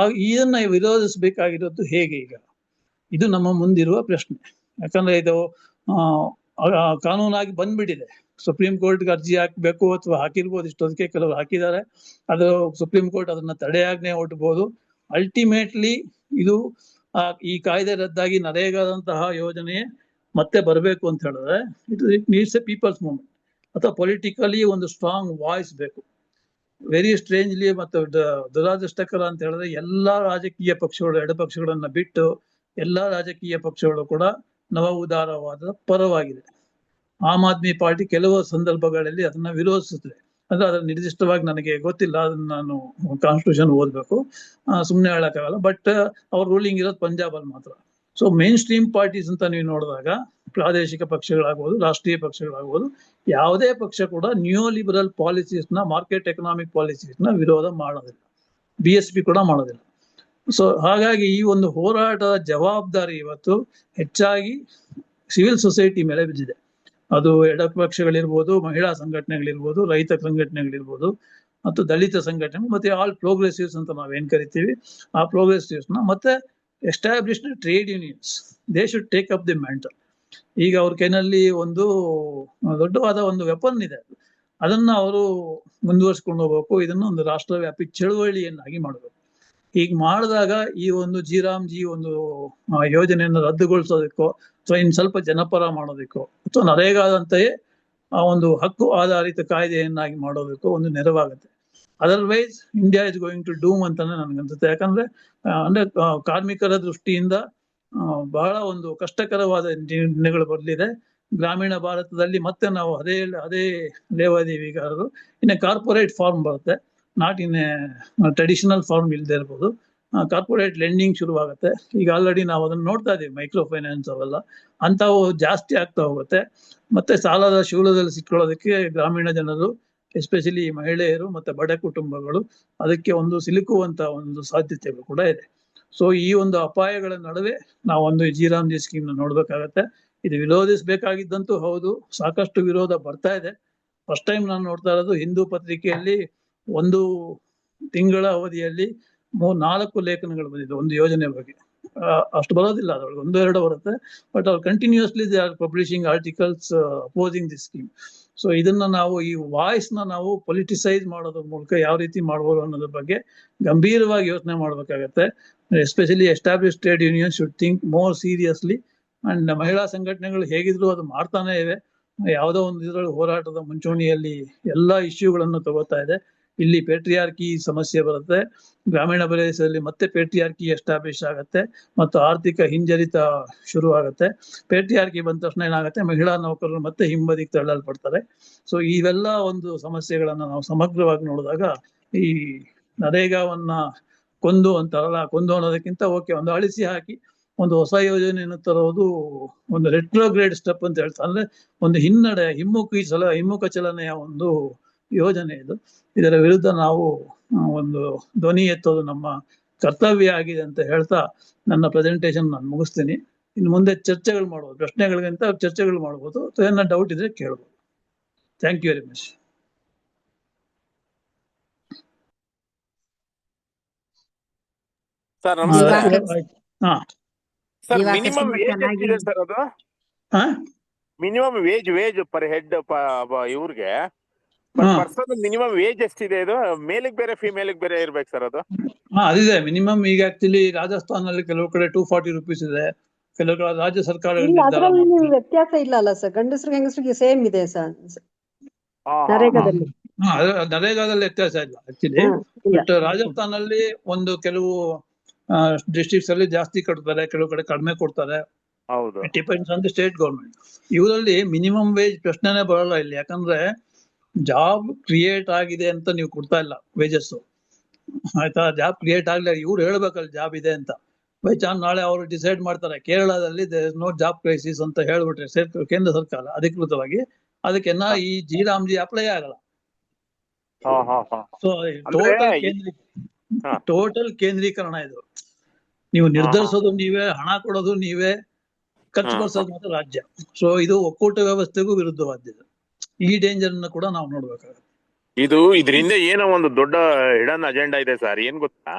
ಇದನ್ನ ವಿರೋಧಿಸಬೇಕಾಗಿರೋದು ಹೇಗೆ? ಈಗ ಇದು ನಮ್ಮ ಮುಂದಿರುವ ಪ್ರಶ್ನೆ. ಯಾಕಂದ್ರೆ ಇದು ಕಾನೂನಾಗಿ ಬಂದ್ಬಿಟ್ಟಿದೆ. ಸುಪ್ರೀಂ ಕೋರ್ಟ್ಗೆ ಅರ್ಜಿ ಹಾಕ್ಬೇಕು ಅಥವಾ ಹಾಕಿರ್ಬೋದು, ಇಷ್ಟೊತ್ತಿಗೆ ಕೆಲವರು ಹಾಕಿದ್ದಾರೆ. ಅದು ಸುಪ್ರೀಂ ಕೋರ್ಟ್ ಅದನ್ನ ತಡೆಯಾಜ್ಞೆ ಹೊರಡ್ಬೋದು. ಅಲ್ಟಿಮೇಟ್ಲಿ ಇದು ಈ ಕಾಯ್ದೆ ರದ್ದಾಗಿ ನರೇಗಾದಂತಹ ಯೋಜನೆ ಮತ್ತೆ ಬರಬೇಕು ಅಂತ ಹೇಳಿದ್ರೆ it needs a people's movement, ಅಥವಾ ಪೊಲಿಟಿಕಲಿ ಒಂದು ಸ್ಟ್ರಾಂಗ್ ವಾಯ್ಸ್ ಬೇಕು. ವೆರಿ ಸ್ಟ್ರೇಂಜ್ಲಿ ಮತ್ತು ದುರಾದೃಷ್ಟಕರ ಅಂತ ಹೇಳಿದ್ರೆ ಎಲ್ಲಾ ರಾಜಕೀಯ ಪಕ್ಷಗಳು, ಎಡಪಕ್ಷಗಳನ್ನ ಬಿಟ್ಟು ಎಲ್ಲಾ ರಾಜಕೀಯ ಪಕ್ಷಗಳು ಕೂಡ ನವ ಉದಾರವಾದ ಪರವಾಗಿದೆ. ಆಮ್ ಆದ್ಮಿ ಪಾರ್ಟಿ ಕೆಲವು ಸಂದರ್ಭಗಳಲ್ಲಿ ಅದನ್ನ ವಿರೋಧಿಸುತ್ತದೆ. ಅಂದ್ರೆ ಅದನ್ನ ನಿರ್ದಿಷ್ಟವಾಗಿ ನನಗೆ ಗೊತ್ತಿಲ್ಲ, ಅದನ್ನ ನಾನು ಕಾನ್ಸ್ಟಿಟ್ಯೂಷನ್ ಓದ್ಬೇಕು, ಸುಮ್ಮನೆ ಹೇಳಕ್ಕಾಗಲ್ಲ. ಬಟ್ ಅವ್ರ ರೂಲಿಂಗ್ ಇರೋದು ಪಂಜಾಬ್ ಅಲ್ಲಿ ಮಾತ್ರ. ಸೊ ಮೇನ್ ಸ್ಟ್ರೀಮ್ ಪಾರ್ಟೀಸ್ ಅಂತ ನೀವು ನೋಡಿದಾಗ ಪ್ರಾದೇಶಿಕ ಪಕ್ಷಗಳಾಗ್ಬೋದು, ರಾಷ್ಟ್ರೀಯ ಪಕ್ಷಗಳಾಗ್ಬೋದು, ಯಾವುದೇ ಪಕ್ಷ ಕೂಡ ನ್ಯೂ ಲಿಬರಲ್ ಪಾಲಿಸೀಸ್ನ, ಮಾರ್ಕೆಟ್ ಎಕನಾಮಿಕ್ ಪಾಲಿಸೀಸ್ನ ವಿರೋಧ ಮಾಡೋದಿಲ್ಲ. BSP ಕೂಡ ಮಾಡೋದಿಲ್ಲ. ಸೊ ಹಾಗಾಗಿ ಈ ಒಂದು ಹೋರಾಟದ ಜವಾಬ್ದಾರಿ ಇವತ್ತು ಹೆಚ್ಚಾಗಿ ಸಿವಿಲ್ ಸೊಸೈಟಿ ಮೇಲೆ ಬಿದ್ದಿದೆ. ಅದು ಎಡಪಕ್ಷಗಳಿರ್ಬೋದು, ಮಹಿಳಾ ಸಂಘಟನೆಗಳಿರ್ಬೋದು, ರೈತ ಸಂಘಟನೆಗಳಿರ್ಬೋದು, ಮತ್ತು ದಲಿತ ಸಂಘಟನೆ, ಮತ್ತೆ ಆಲ್ ಪ್ರೋಗ್ರೆಸಿವ್ಸ್ ಅಂತ ನಾವೇನ್ ಕರಿತೀವಿ, ಆ ಪ್ರೋಗ್ರೆಸಿವ್ಸ್ ನ ಮತ್ತೆ established trade unions, they should take up the mantle. ಈಗ ಅವ್ರ ಕೈನಲ್ಲಿ ಒಂದು ದೊಡ್ಡವಾದ ಒಂದು ವೆಪನ್ ಇದೆ, ಅದನ್ನ ಅವರು ಮುಂದುವರ್ಸ್ಕೊಂಡು ಹೋಗ್ಬೇಕು. ಇದನ್ನ ಒಂದು ರಾಷ್ಟ್ರವ್ಯಾಪಿ ಚಳುವಳಿಯನ್ನಾಗಿ ಮಾಡಬೇಕು. ಹೀಗೆ ಮಾಡಿದಾಗ ಈ ಒಂದು ಜಿ ಒಂದು ಯೋಜನೆಯನ್ನು ರದ್ದುಗೊಳಿಸೋದಕ್ಕೋ ಅಥವಾ ಇನ್ ಸ್ವಲ್ಪ ಜನಪರ ಮಾಡೋದಕ್ಕೋ ಅಥವಾ ನರೇಗಾದಂತೆಯೇ ಆ ಒಂದು ಹಕ್ಕು ಆಧಾರಿತ ಕಾಯ್ದೆಯನ್ನಾಗಿ ಮಾಡೋದಕ್ಕೋ ಒಂದು ನೆರವಾಗುತ್ತೆ. Otherwise India is going to doom ಅಂತಾನೆ ನನ್ಗನ್ಸುತ್ತೆ. ಯಾಕಂದ್ರೆ ಅಂದ್ರೆ ಕಾರ್ಮಿಕರ ದೃಷ್ಟಿಯಿಂದ ಬಹಳ ಒಂದು ಕಷ್ಟಕರವಾದ ದಿನಗಳು ಬರಲಿದೆ. ಗ್ರಾಮೀಣ ಭಾರತದಲ್ಲಿ ಮತ್ತೆ ನಾವು ಅದೇ ಲೇವಾದೇವಿಗಾರರು ಇನ್ನು ಕಾರ್ಪೊರೇಟ್ ಫಾರ್ಮ್ ಬರುತ್ತೆ, ನಾಟ್ ಇನ್ ಟ್ರೆಡಿಷನಲ್ ಫಾರ್ಮ್ ಇಲ್ಲದೆ ಇರ್ಬೋದು. ಕಾರ್ಪೊರೇಟ್ ಲೆಂಡಿಂಗ್ ಶುರುವಾಗುತ್ತೆ. ಈಗ ಆಲ್ರೆಡಿ ನಾವು ಅದನ್ನ ನೋಡ್ತಾ ಇದೀವಿ, ಮೈಕ್ರೋ ಫೈನಾನ್ಸ್ ಅವೆಲ್ಲ ಅಂಥವು ಜಾಸ್ತಿ ಆಗ್ತಾ ಹೋಗುತ್ತೆ. ಮತ್ತೆ ಸಾಲದ ಶೂಲದಲ್ಲಿ ಸಿಕ್ಕೊಳ್ಳೋದಕ್ಕೆ ಗ್ರಾಮೀಣ ಜನರು, ಎಸ್ಪೆಷಲಿ ಮಹಿಳೆಯರು ಮತ್ತೆ ಬಡ ಕುಟುಂಬಗಳು ಅದಕ್ಕೆ ಒಂದು ಸಿಲುಕುವಂತ ಒಂದು ಸಾಧ್ಯತೆಗಳು ಕೂಡ ಇದೆ. ಸೊ ಈ ಒಂದು ಅಪಾಯಗಳ ನಡುವೆ ನಾವು ಒಂದು ಜಿ ಸ್ಕೀಮ್ ನ ನೋಡ್ಬೇಕಾಗತ್ತೆ. ಇದು ವಿರೋಧಿಸಬೇಕಾಗಿದ್ದಂತೂ ಹೌದು, ಸಾಕಷ್ಟು ವಿರೋಧ ಬರ್ತಾ ಇದೆ. ಫಸ್ಟ್ ಟೈಮ್ ನಾನು ನೋಡ್ತಾ ಇರೋದು ಹಿಂದೂ ಪತ್ರಿಕೆಯಲ್ಲಿ ಒಂದು ತಿಂಗಳ ಅವಧಿಯಲ್ಲಿ 4 ಲೇಖನಗಳು ಬಂದಿದೆ ಒಂದು ಯೋಜನೆ ಬಗ್ಗೆ. ಅಷ್ಟು ಬರೋದಿಲ್ಲ, ಅದ್ರೊಳಗೆ 1-2 ಬರುತ್ತೆ. ಬಟ್ ಅವ್ರು continuously they are publishing articles opposing the scheme. So ಇದನ್ನ ನಾವು ಈ ವಾಯ್ಸ್ ನ ನಾವು ಪೊಲಿಟಿಸೈಸ್ ಮಾಡೋದ್ರ ಮೂಲಕ ಯಾವ ರೀತಿ ಮಾಡ್ಬೋದು ಅನ್ನೋದ್ರ ಬಗ್ಗೆ ಗಂಭೀರವಾಗಿ ಯೋಚನೆ ಮಾಡ್ಬೇಕಾಗತ್ತೆ. Especially establish trade union should think more seriously. And ಮಹಿಳಾ ಸಂಘಟನೆಗಳು ಹೇಗಿದ್ರು ಅದು ಮಾಡ್ತಾನೆ ಇವೆ. ಯಾವುದೋ ಒಂದು ಇದರಲ್ಲಿ ಹೋರಾಟದ ಮುಂಚೂಣಿಯಲ್ಲಿ ಎಲ್ಲಾ ಇಶ್ಯೂಗಳನ್ನು ತಗೋತಾ ಇದೆ. ಇಲ್ಲಿ ಪೇಟ್ರಿಯಾರ್ಕಿ ಸಮಸ್ಯೆ ಬರುತ್ತೆ, ಗ್ರಾಮೀಣ ಪ್ರದೇಶದಲ್ಲಿ ಮತ್ತೆ ಪೇಟ್ರಿಯಾರ್ಕಿ ಎಸ್ಟಾಬ್ಲಿಷ್ ಆಗುತ್ತೆ ಮತ್ತು ಆರ್ಥಿಕ ಹಿಂಜರಿತ ಶುರು ಆಗುತ್ತೆ. ಪೇಟ್ರಿಯಾರ್ಕಿ ಬಂದ ತಕ್ಷಣ ಏನಾಗುತ್ತೆ, ಮಹಿಳಾ ನೌಕರರು ಮತ್ತೆ ಹಿಂಬದಿಗೆ ತಳ್ಳಲ್ಪಡ್ತಾರೆ. ಸೊ ಇವೆಲ್ಲ ಒಂದು ಸಮಸ್ಯೆಗಳನ್ನ ನಾವು ಸಮಗ್ರವಾಗಿ ನೋಡಿದಾಗ ಈ ನರೇಗಾವನ್ನ ಕೊಂದು ಅಂತಾರಲ್ಲ, ಕೊಂದು ಅನ್ನೋದಕ್ಕಿಂತ ಓಕೆ ಒಂದು ಅಳಿಸಿ ಹಾಕಿ ಒಂದು ಹೊಸ ಯೋಜನೆಯನ್ನು ತರೋದು ಒಂದು ರೆಟ್ರೋಗ್ರೇಡ್ ಸ್ಟೆಪ್ ಅಂತ ಹೇಳ್ತಾರೆ. ಅಂದ್ರೆ ಒಂದು ಹಿಮ್ಮುಖ ಚಲನೆಯ ಒಂದು ಯೋಜನೆ ಇದು. ಇದರ ವಿರುದ್ಧ ನಾವು ಒಂದು ಧ್ವನಿ ಎತ್ತೋದು ನಮ್ಮ ಕರ್ತವ್ಯ ಆಗಿದೆ ಅಂತ ಹೇಳ್ತಾ ನನ್ನ ಪ್ರೆಸೆಂಟೇಶನ್ ನಾನು ಮುಗಿಸ್ತೀನಿ. ಇನ್ನು ಮುಂದೆ ಚರ್ಚೆಗಳು ಮಾಡ್ಬೋದು, ಪ್ರಶ್ನೆಗಳಿಗಿಂತ ಚರ್ಚೆಗಳು ಮಾಡ್ಬೋದು, ಅಥವಾ ಏನಾರ ಡೌಟ್ ಇದ್ರೆ ಕೇಳ್ಬೋದು. Thank you very much. Sir ನಮಸ್ತೆ. ಹಾ ಸರ್ ಮಿನಿಮಮ್ ವೇಜ್ ಎಷ್ಟಿದೆ ಸರ್? ಅದು ಮಿನಿಮಮ್ ವೇಜ್ ಪರ್ ಹೆಡ್ ಇವ್ರಿಗೆ ಹಾ ಪರ್ಸನ್ ಮಿನಿಮಮ್ ವೇಜ್ ಎಷ್ಟಿದೆ ಇದು? ಮೇಲಿಗೆ ಬೇರೆ ಫಿಮೇಲಿಗೆ ಬೇರೆ ಇರ್ಬೇಕು ಸರ್ ಅದು? ಹಾ ಅದಿದೆ ಮಿನಿಮಮ್. ಈಗ ಆಕ್ಚುಲಿ ರಾಜಸ್ಥಾನಲ್ಲಿ ಕೆಲವು ಕಡೆ 240 rupees ಇದೆ, ಕೆಲವು ಕಡೆ ರಾಜ್ಯ ಸರ್ಕಾರಗಳು ಇಲ್ಲ ನಿರ್ಧಾರ ಅದ್ರಲ್ಲಿ ನೀವು ಮಾಡ್ತಾರೆ. ವ್ಯತ್ಯಾಸ ಇಲ್ಲ ಅಲ್ಲ ಸರ್, ಗಂಡಸರಿಗೆ ಹೆಂಗಸರಿಗೆ ಸೇಮ್ ಇದೆ ಸರ್ ಹಾ, ನರೇಗಾದಲ್ಲಿ. ನರೇಗಾದಲ್ಲಿ ವ್ಯತ್ಯಾಸ ಇಲ್ಲ ಆಕ್ಚುಲಿ. ಹಾ, ಇಲ್ಲ. ಬಟ್ ರಾಜಸ್ಥಾನಲ್ಲಿ ಒಂದು ಕೆಲವು ಡಿಸ್ಟ್ರಿಕ್ಟ್ಸ್ ಅಲ್ಲಿ ಜಾಸ್ತಿ ಕೊಡ್ತಾರೆ, ಕೆಲವು ಕಡೆ ಕಡಿಮೆ ಕೊಡ್ತಾರೆ. ಹೌದು. It depends on the state government. ಇವರಲ್ಲಿ ಮಿನಿಮಮ್ ವೇಜ್ ಪ್ರಶ್ನೆನೇ ಬರಲ್ಲ ಇಲ್ಲಿ, ಯಾಕಂದ್ರೆ ಜಾಬ್ ಕ್ರಿಯೇಟ್ ಆಗಿದೆ ಅಂತ ನೀವು ಕೊಡ್ತಾ ಇಲ್ಲ ವೇಜಸ್. ಆಯ್ತಾ, ಜಾಬ್ ಕ್ರಿಯೇಟ್ ಆಗ್ಲಿ, ಇವ್ರು ಹೇಳ್ಬೇಕಲ್ಲ ಜಾಬ್ ಇದೆ ಅಂತ. ಬೈ ಚಾನ್ಸ್ ನಾಳೆ ಅವರು ಡಿಸೈಡ್ ಮಾಡ್ತಾರೆ ಕೇರಳದಲ್ಲಿ ನೋ ಜಾಬ್ ಕ್ರೈಸಿಸ್ ಅಂತ ಹೇಳ್ಬಿಟ್ರೆ ಕೇಂದ್ರ ಸರ್ಕಾರ ಅಧಿಕೃತವಾಗಿ, ಅದಕ್ಕೆ ಈ ಜಿ ಅಪ್ಲೈ ಆಗಲ್ಲ. ಹಾ ಹಾ ಹಾ. ಸೊ ಅಂದ್ರೆ ಟೋಟಲ್ ಕೇಂದ್ರೀಕರಣ ಇದು. ನೀವು ನಿರ್ಧರಿಸೋದು ನೀವೇ, ಹಣ ಕೊಡೋದು ನೀವೇ, ಖರ್ಚು ಬರ್ಸೋದು ಮಾತ್ರ ರಾಜ್ಯ. ಸೊ ಇದು ಒಕ್ಕೂಟ ವ್ಯವಸ್ಥೆಗೂ ವಿರುದ್ಧವಾದ್ದು. ಈ ಡೇಂಜರ್ ಅನ್ನ ಕೂಡ ನಾವು ನೋಡ್ಬೇಕಾಗುತ್ತೆ. ಇದರಿಂದ ಏನೋ ಒಂದು ದೊಡ್ಡ ಹಿಡನ್ ಅಜೆಂಡಾ ಇದೆ ಸರ್. ಏನ್ ಗೊತ್ತಾ,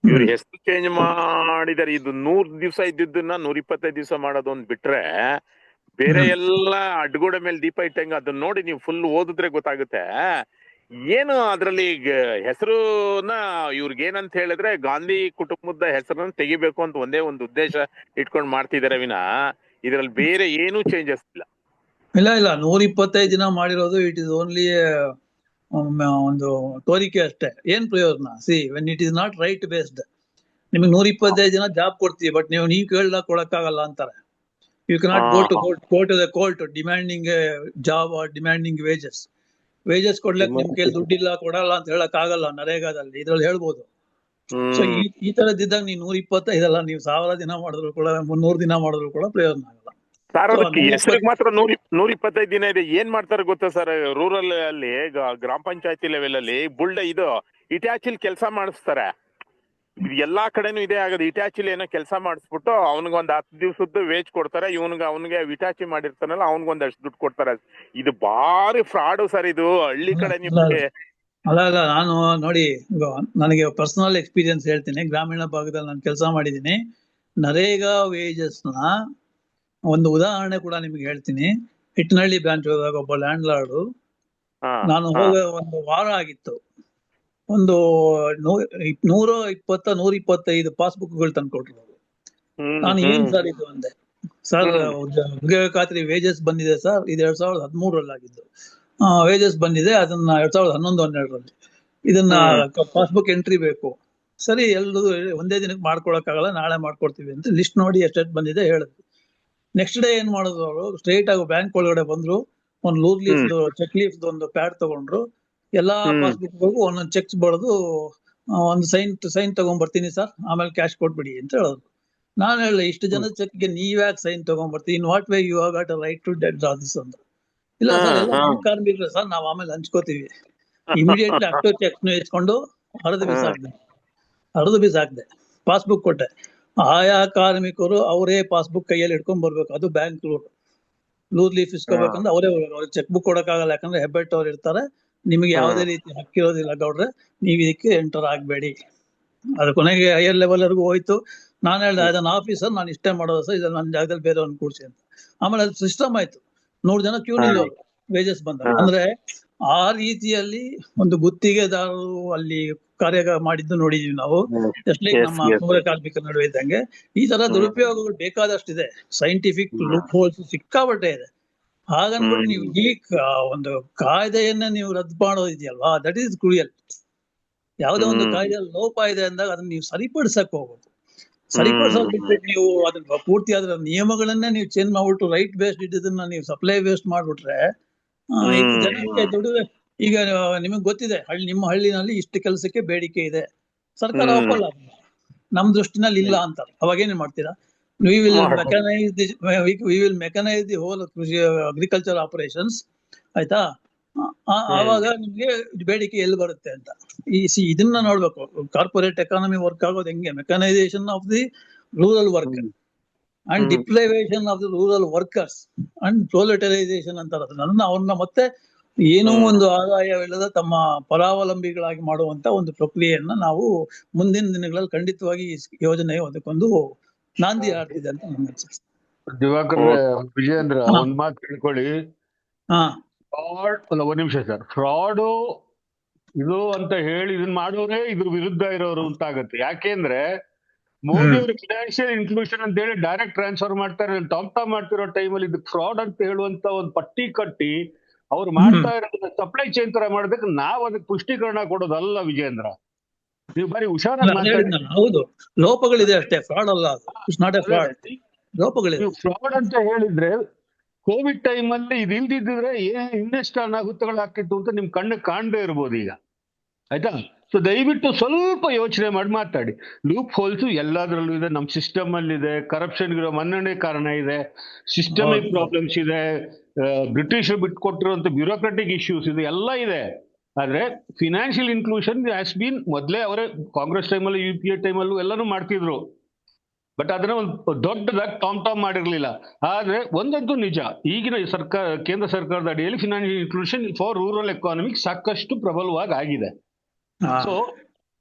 ಇವ್ರು ಹೆಸರು ಚೇಂಜ್ ಮಾಡಿದಾರೆ. ಇದು 100 ದಿವಸ ಇದ್ದಿದ್ದನ್ನ 125 ದಿವಸ ಮಾಡೋದು ಒಂದ್ ಬಿಟ್ರೆ, ಬೇರೆ ಎಲ್ಲ ಅಡ್ಗೋಡೆ ಮೇಲೆ ದೀಪ ಇಟ್ಟಂಗ ಅದನ್ನ ನೋಡಿ ನೀವು ಫುಲ್ ಓದಿದ್ರೆ ಗೊತ್ತಾಗುತ್ತೆ. ಏನು ಅದ್ರಲ್ಲಿ ಹೆಸರುನ ಇವ್ರಿಗೆ ಏನಂತ ಹೇಳಿದ್ರೆ, ಗಾಂಧಿ ಕುಟುಂಬದ ಹೆಸರನ್ನ ತೆಗಿಬೇಕು ಅಂತ ಒಂದೇ ಒಂದು ಉದ್ದೇಶ ಇಟ್ಕೊಂಡು ಮಾಡ್ತಿದಾರೆ ವಿನ ಇದ್ರಲ್ಲಿ ಬೇರೆ ಏನೂ ಚೇಂಜಸ್ ಇಲ್ಲ. ಇಲ್ಲ 125 ದಿನ ಮಾಡಿರೋದು ಇಟ್ ಇಸ್ ಓನ್ಲಿ ಒಂದು ತೋರಿಕೆ ಅಷ್ಟೇ. ಏನ್ ಪ್ರಯೋಜನ? When it is not right based. ನಿಮಗೆ 125 ದಿನ ಜಾಬ್ ಕೊಡ್ತೀವಿ, ಬಟ್ ನೀವು ಕೇಳಕ್ ಕೊಡಕ್ಕಾಗಲ್ಲ ಅಂತಾರೆ. You cannot go to the court demanding job or demanding wages ಕೊಡ್ಲಕ್ ನಿಮ್ ಕೈಲಿ ದುಡ್ಡಿಲ್ಲ, ಕೊಡಲ್ಲ ಅಂತ ಹೇಳಕ್ ಆಗಲ್ಲ ನರೇಗಾದಲ್ಲಿ. ಇದ್ರಲ್ಲಿ ಹೇಳ್ಬೋದು. ಸೊ ಈ ತರದಿದ್ದಾಗ ನೀವು 125 ಅಲ್ಲ, ನೀವು 1000 ದಿನ ಮಾಡಿದ್ರು ಕೂಡ, 300 ದಿನ ಮಾಡಿದ್ರು ಕೂಡ ಪ್ರಯೋಜನ ಆಗಲ್ಲ. ಸರ್ ಅದಕ್ಕೆ ಹೆಸರಿಗೆ ಮಾತ್ರ 125 ದಿನ ಇದೆ. ಏನ್ ಮಾಡ್ತಾರೆ ಗೊತ್ತಾ ಸರ್, ರೂರಲ್ ಅಲ್ಲಿ ಗ್ರಾಮ ಪಂಚಾಯತಿ ಲೆವೆಲ್ ಅಲ್ಲಿ ಇದು ಇಟ್ಯಾಚಿಲ್ ಕೆಲಸ ಮಾಡಿಸ್ತಾರೆ. ಎಲ್ಲಾ ಕಡೆನೂ ಇದೇ ಆಗೋದು. ಇಟ್ಯಾಚಿಲ್ ಏನೋ ಕೆಲಸ ಮಾಡಿಸ್ಬಿಟ್ಟು ಅವ್ನಿಗೊಂದ್ 10 ದಿವಸದ್ದು ವೇಜ್ ಕೊಡ್ತಾರೆ. ಅವನಿಗೆ ವಿಟಾಚಿ ಮಾಡಿರ್ತಾನಲ್ಲ ಅವ್ನಿಗೊಂದಷ್ಟು ದುಡ್ಡು ಕೊಡ್ತಾರೆ. ಇದು ಭಾರಿ ಫ್ರಾಡು ಸರ್. ಇದು ಹಳ್ಳಿ ಕಡೆ ನಿಮ್ಗೆ ಅಲ್ಲ ನಾನು ನೋಡಿ, ನನಗೆ ಪರ್ಸನಲ್ ಎಕ್ಸ್ಪೀರಿಯನ್ಸ್ ಹೇಳ್ತೀನಿ. ಗ್ರಾಮೀಣ ಭಾಗದಲ್ಲಿ ನಾನು ಕೆಲಸ ಮಾಡಿದ್ದೀನಿ. ನರೇಗಾ ವೇಜಸ್ ನ ಒಂದು ಉದಾಹರಣೆ ಕೂಡ ನಿಮ್ಗೆ ಹೇಳ್ತೀನಿ. ಹಿಟ್ನಳ್ಳಿ ಬ್ರಾಂಚ್ ಹೋದಾಗ ಒಬ್ಬ ಲ್ಯಾಂಡ್ ಲಾರ್ಡ್, ನಾನು ಹೋಗ ಒಂದು ವಾರ ಆಗಿತ್ತು, ಒಂದು 125 ಪಾಸ್ಬುಕ್ಗಳು ತಂದ್ಕೊಟ್ರು. ನಾನು ಏನ್ ಸರ್ ಇದು ಅಂದೆ. ಸರ್ ಉದ್ಯೋಗ ಖಾತ್ರಿ ವೇಜಸ್ ಬಂದಿದೆ ಸರ್, ಇದು 2013 ಆಗಿದ್ದು. ವೇಜಸ್ ಬಂದಿದೆ, ಅದನ್ನ 2011-12 ಇದನ್ನ ಪಾಸ್ಬುಕ್ ಎಂಟ್ರಿ ಬೇಕು. ಸರಿ, ಎಲ್ಲರೂ ಒಂದೇ ದಿನಕ್ಕೆ ಮಾಡ್ಕೊಳಕ್ಕಾಗಲ್ಲ, ನಾಳೆ ಮಾಡ್ಕೊಡ್ತೀವಿ ಅಂತ ಲಿಸ್ಟ್ ನೋಡಿ ಎಷ್ಟೆಷ್ಟು ಬಂದಿದೆ ಹೇಳಿದ್ರು. ನೆಕ್ಸ್ಟ್ ಡೇ ಏನ್ ಮಾಡಿದ್ರು ಅವರು, ಸ್ಟ್ರೈಟ್ ಆಗಿ ಬ್ಯಾಂಕ್ ಒಳಗಡೆ ಬಂದ್ರು, ಒಂದು ಲೂಸ್ ಲೀಫ್ ಚೆಕ್ ಲೀಫ್ ಒಂದು ಪ್ಯಾಡ್ ತಗೊಂಡ್ರು, ಎಲ್ಲಾ ಪಾಸ್ಬುಕ್ ಒಂದೊಂದು ಚೆಕ್ಸ್ ಬರೆದು ಒಂದು ಸೈನ್ ತಗೊಂಡ್ಬರ್ತೀನಿ ಸರ್, ಆಮೇಲೆ ಕ್ಯಾಶ್ ಕೊಟ್ಬಿಡಿ ಅಂತ ಹೇಳಿದ್ರು. ನಾನು ಹೇಳಿ, ಇಷ್ಟು ಜನದ ಚೆಕ್ಗೆ ನೀವ್ಯಾಕೆ ಸೈನ್ ತಗೊಂಡ್ಬರ್ತೀನಿ, in what way you have got a right to draw this ಅಂತ. ಇಲ್ಲ ಸರ್, ಎಲ್ಲ ಕಾರ್ಮಿಕರು ಸರ್, ನಾವ್ ಆಮೇಲೆ ಹಂಚ್ಕೋತೀವಿ. ಇಮಿಡಿಯೇಟ್ಲಿ ಅಷ್ಟು ಚೆಕ್ಸ್ ಇಸ್ಕೊಂಡು ಹರಿದು ಬಿಸಾಕ್ದೆ. ಪಾಸ್ಬುಕ್ ಕೊಟ್ಟೆ. ಆಯಾ ಕಾರ್ಮಿಕರು ಅವರೇ ಪಾಸ್ಬುಕ್ ಕೈಯಲ್ಲಿ ಇಟ್ಕೊಂಡ್ ಬರ್ಬೇಕು. ಅದು ಬ್ಯಾಂಕ್ ರೂಲ್. ಲೂಸ್ ಲೀಫ್ ಇಸ್ಕೋಬೇಕಂದ್ರೆ ಅವರೇ ಚೆಕ್ ಬುಕ್ ಕೊಡಕ್ಕಾಗಲ್ಲ, ಯಾಕಂದ್ರೆ ಹೆಬ್ಬೆಟ್ ಅವ್ರು ಇರ್ತಾರೆ. ನಿಮಗೆ ಯಾವುದೇ ರೀತಿ ಹಕ್ಕಿರೋದಿಲ್ಲ ಗೌಡ್ರೆ, ನೀವ್ ಇದಕ್ಕೆ ಎಂಟರ್ ಆಗ್ಬೇಡಿ. ಅದ್ರ ಕೊನೆಗೆ ಹೈಯರ್ ಲೆವೆಲ್ ವರ್ಗೂ ಹೋಯ್ತು. ನಾನು ಹೇಳ್ದೆ, ಅದನ್ನ ಆಫೀಸರ್ ನಾನು ಇಷ್ಟೇ ಮಾಡೋದು ಸರ್, ಇದ್ರಲ್ಲಿ ನನ್ನ ಜಾಗದಲ್ಲಿ ಬೇರೆಯವ್ರನ್ನ ಕೂಡ್ಸಿ ಅಂತ. ಆಮೇಲೆ ಅದು ಸಿಸ್ಟಮ್ ಆಯ್ತು. 100 ಜನ ಕ್ಯೂ ನಿಲ್ಲೋರು ವೇಜಸ್ ಬಂದಾಗ. ಅಂದ್ರೆ ಆ ರೀತಿಯಲ್ಲಿ ಒಂದು ಗುತ್ತಿಗೆದಾರರು ಅಲ್ಲಿ ಕಾರ್ಯ ಮಾಡಿದ್ದು ನೋಡಿದೀವಿ ನಾವು. ಎಸ್ಲಿ ನಮ್ಮ ಪೌರ ಕಾರ್ಮಿಕರ ನಡುವೆ ಇದ್ದಂಗೆ ಈ ತರ ದುರುಪಯೋಗಗಳು ಬೇಕಾದಷ್ಟಿದೆ. ಸೈಂಟಿಫಿಕ್ ಲೂಪ್ ಹೋಲ್ಸ್ ಸಿಕ್ಕಾಬಟ್ಟೆ ಇದೆ. ಹಾಗನ್ಬಿಟ್ಟು ನೀವು ಈ ಒಂದು ಕಾಯ್ದೆಯನ್ನ ನೀವು ರದ್ದು ಮಾಡೋದಿದೆಯಲ್ವಾ, ದಟ್ ಈಸ್ ಕ್ರೂಯಲ್. ಯಾವುದೋ ಒಂದು ಕಾಯ್ದೆಯಲ್ಲಿ ಲೋಪ ಇದೆ ಅಂದಾಗ ಅದನ್ನ ನೀವು ಸರಿಪಡಿಸಕ್ ಹೋಗೋದು. ಸರಿಪಡಿಸೋದು ಬಿಟ್ಬಿಟ್ಟು ನೀವು ಅದನ್ನ ಪೂರ್ತಿ ಅದರ ನಿಯಮಗಳನ್ನೇ ನೀವು ಚೇಂಜ್ ಮಾಡ್ಬಿಟ್ಟು ರೈಟ್ ಬೇಸ್ಡ್ ಇದ್ದದನ್ನ ನೀವು ಸಪ್ಲೈ ಬೇಸ್ಡ್ ಮಾಡ್ಬಿಟ್ರೆ ಜನಕ್ಕೆ ದುಡ್ಡು. ಈಗ ನಿಮಗ್ ಗೊತ್ತಿದೆ, ನಿಮ್ಮ ಹಳ್ಳಿನಲ್ಲಿ ಇಷ್ಟು ಕೆಲಸಕ್ಕೆ ಬೇಡಿಕೆ ಇದೆ, ಸರ್ಕಾರ ಒಪ್ಪಲ್ಲ, ನಮ್ ದೃಷ್ಟಿನಲ್ಲಿ ಇಲ್ಲ ಅಂತ. ಅವಾಗೇನೇನ್ ಮಾಡ್ತೀರಾ? We will mechanise the whole ಕೃಷಿ ಅಗ್ರಿಕಲ್ಚರ್ ಆಪರೇಷನ್ಸ್, ಆಯ್ತಾ? ಆವಾಗ ನಿಮ್ಗೆ ಬೇಡಿಕೆ ಎಲ್ಲಿ ಬರುತ್ತೆ ಅಂತ. ಇದನ್ನ ನೋಡ್ಬೇಕು. ಕಾರ್ಪೊರೇಟ್ ಎಕಾನಮಿ ವರ್ಕ್ ಆಗೋದು ಹೆಂಗೆ? Mechanisation of the rural work and deprivation of the rural workers and proletarianisation ಅಂತಾರೆ. ಅವ್ರನ್ನ ಮತ್ತೆ ಏನೋ ಒಂದು ಆದಾಯವಿಲ್ಲದ ತಮ್ಮ ಪರಾವಲಂಬಿಗಳಾಗಿ ಮಾಡುವಂತ ಒಂದು ಪ್ರಕ್ರಿಯೆಯನ್ನ ನಾವು ಮುಂದಿನ ದಿನಗಳಲ್ಲಿ ಖಂಡಿತವಾಗಿ ಯೋಜನೆ ಅದಕ್ಕೊಂದು ನಾಂದಿ ಹಾಡ್ತಿದೆ ಅಂತ ನನ್ನ ಅನ್ಸುತ್ತೆ. ದಿವಾಕರ್, ವಿಜಯೇಂದ್ರ, ಒಂದ್ ಮಾತು ತಿಳ್ಕೊಳ್ಳಿ. ಫ್ರಾಡ್ ಅಲ್ಲ, ಒಂದ್ ನಿಮಿಷ ಸರ್. ಫ್ರಾಡು ಇದು ಅಂತ ಹೇಳಿ ಇದನ್ನ ಮಾಡೋರೇ ಇದ್ರ ವಿರುದ್ಧ ಇರೋರು ಅಂತ ಆಗುತ್ತೆ. ಯಾಕೆಂದ್ರೆ ಮೋದಿ ಅವರು ಫಿನಾನ್ಷಿಯಲ್ ಇನ್ಕ್ಲೂಷನ್ ಅಂತ ಹೇಳಿ ಡೈರೆಕ್ಟ್ ಟ್ರಾನ್ಸ್ಫರ್ ಮಾಡ್ತಾರೆ. ಟಾಪ್ ಮಾಡ್ತಿರೋ ಟೈಮಲ್ಲಿ ಇದು ಫ್ರಾಡ್ ಅಂತ ಹೇಳುವಂತ ಒಂದು ಪಟ್ಟಿ ಕಟ್ಟಿ ಅವ್ರು ಮಾಡ್ತಾ ಇರೋದನ್ನ ಸಪ್ಲೈ ಚೈನ್ ತರ ಮಾಡೋದಕ್ಕೆ ನಾವು ಅದಕ್ಕೆ ಪುಷ್ಟೀಕರಣ ಕೊಡೋದಲ್ಲ ವಿಜೇಂದ್ರ. ನೀವು ಬರೀ ಹುಷಾರಾಗಿ ಮಾತಾಡಿ. ಹೌದು, ಲೋಪಗಳಿದೆ ಅಷ್ಟೇ, ಫ್ರಾಡ್ ಅಲ್ಲ ಅದು. ಇಟ್ಸ್ ನಾಟ್ ಎ ಫ್ರಾಡ್, ಲೋಪಗಳಿದೆ. ನೀವು ಫ್ರಾಡ್ ಅಂತ ಹೇಳಿದ್ರೆ ಕೋವಿಡ್ ಟೈಮ್ ಅಲ್ಲಿ ಇದು ಇಲ್ದಿದ್ರೆ ಇನ್ನೆಷ್ಟು ಅನಾಹುತಗಳಾಗ್ತಿತ್ತು ಅಂತ ನಿಮ್ ಕಣ್ಣು ಕಾಣದೇ ಇರ್ಬೋದು ಈಗ. ಆಯ್ತಾ? ಸೊ ದಯವಿಟ್ಟು ಸ್ವಲ್ಪ ಯೋಚನೆ ಮಾಡಿ ಮಾತಾಡಿ. ಲೂಪ್ ಹೋಲ್ಸ್ ಎಲ್ಲಾದ್ರಲ್ಲೂ ಇದೆ, ನಮ್ ಸಿಸ್ಟಮ್ ಅಲ್ಲಿ ಇದೆ, ಕರಪ್ಷನ್ ಇರೋ ಮನ್ನಣೆ ಕಾರಣ ಇದೆ, ಸಿಸ್ಟಮಿಕ್ ಪ್ರಾಬ್ಲಮ್ಸ್ ಇದೆ, ಬ್ರಿಟಿಷರು ಬಿಟ್ಕೊಟ್ಟಿರುವಂತ ಬ್ಯೂರೋಕ್ರಾಟಿಕ್ ಇಶ್ಯೂಸ್ ಇದೆ, ಎಲ್ಲ ಇದೆ. ಆದ್ರೆ ಫಿನಾನ್ಷಿಯಲ್ ಇನ್ಕ್ಲೂಷನ್ ಹ್ಯಾಸ್ ಬೀನ್ ಮೊದಲೇ ಅವರೇ ಕಾಂಗ್ರೆಸ್ ಟೈಮಲ್ಲಿ UPA ಟೈಮಲ್ಲೂ ಎಲ್ಲಾನು ಮಾಡ್ತಿದ್ರು. ಬಟ್ ಅದನ್ನ ಒಂದು ದೊಡ್ಡದಾಗಿ ಟಾಮ್ ಮಾಡಿರ್ಲಿಲ್ಲ. ಆದ್ರೆ ಒಂದಂತೂ ನಿಜ, ಈಗಿನ ಕೇಂದ್ರ ಸರ್ಕಾರದ ಅಡಿಯಲ್ಲಿ financial inclusion for rural economic ಸಾಕಷ್ಟು ಪ್ರಬಲವಾಗಿ ಆಗಿದೆ. ಸೊ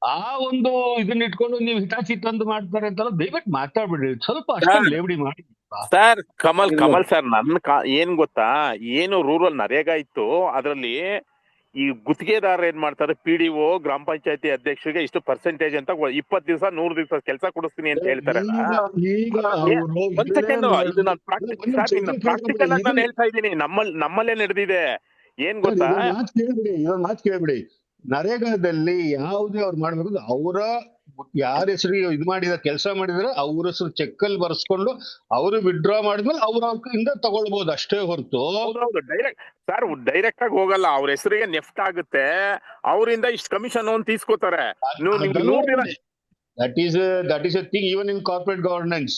ಆ ಒಂದು ಇದನ್ನ ಇಟ್ಕೊಂಡು ನೀವು ಹಿಟಾಚಿ ತಂದು ಮಾಡ್ತಾರೆ ಅಂತಲ್ಲ, ದಯವಿಟ್ಟು ಮಾತಾಡ್ಬಿಡ್ರಿ, ಸ್ವಲ್ಪ ಅಷ್ಟೇ ಲೇವಡಿ ಮಾಡಿ ಸರ್. ಕಮಲ್ ಸರ್, ಏನ್ ಗೊತ್ತಾ, ಏನು ರೂರಲ್ ನರೇಗಾ ಇತ್ತು ಅದ್ರಲ್ಲಿ ಈ ಗುತ್ತಿಗೆದಾರರು ಏನ್ ಮಾಡ್ತಾರೆ, PDO ಗ್ರಾಮ ಪಂಚಾಯತಿ ಅಧ್ಯಕ್ಷರಿಗೆ ಇಷ್ಟು ಪರ್ಸೆಂಟೇಜ್ ಅಂತ 20 ದಿವಸ 100 ದಿವಸ ಕೆಲಸ ಕೊಡಿಸ್ತೀನಿ ಅಂತ ಹೇಳ್ತಾರೆ. ಒಂದ್ ಸೆಕೆಂಡ್, ಇದು ನಾನು ಪ್ರಾಕ್ಟಿಕಲ್ ಆಗಿ ನಾನು ಹೇಳ್ತಾ ಇದ್ದೀನಿ. ನಮ್ಮಲ್ಲೇ ನಡೆದಿದೆ. ಏನ್ ಗೊತ್ತಾ, ಮಾತು ಕೇಳ್ಬಿಡಿ. ನರೇಗಾದಲ್ಲಿ ಯಾವುದೇ ಅವ್ರು ಮಾಡ್ಬೇಕು, ಅವರ ಯಾರ ಹೆಸರು ಇದು ಮಾಡಿದ ಕೆಲಸ ಮಾಡಿದ್ರೆ ಅವ್ರ ಹೆಸರು ಚೆಕ್ ಅಲ್ಲಿ ಬರ್ಸ್ಕೊಂಡು ಅವರು ವಿಡ್ರಾ ಮಾಡಿದ್ಮೇಲೆ ಅವ್ರ ಇಂದ ತಗೊಳ್ಬಹುದು ಅಷ್ಟೇ ಹೊರತು. ಡೈರೆಕ್ಟ್ ಆಗಿ ಹೋಗಲ್ಲ, ಅವ್ರ ಹೆಸರಿಗೆ ನೆಫ್ಟ್ ಆಗುತ್ತೆ, ಅವರಿಂದ ಇಷ್ಟು ಕಮಿಷನ್ ಅಂತ ತೀಸ್ಕೋತಾರೆ. That is a thing even in corporate governance.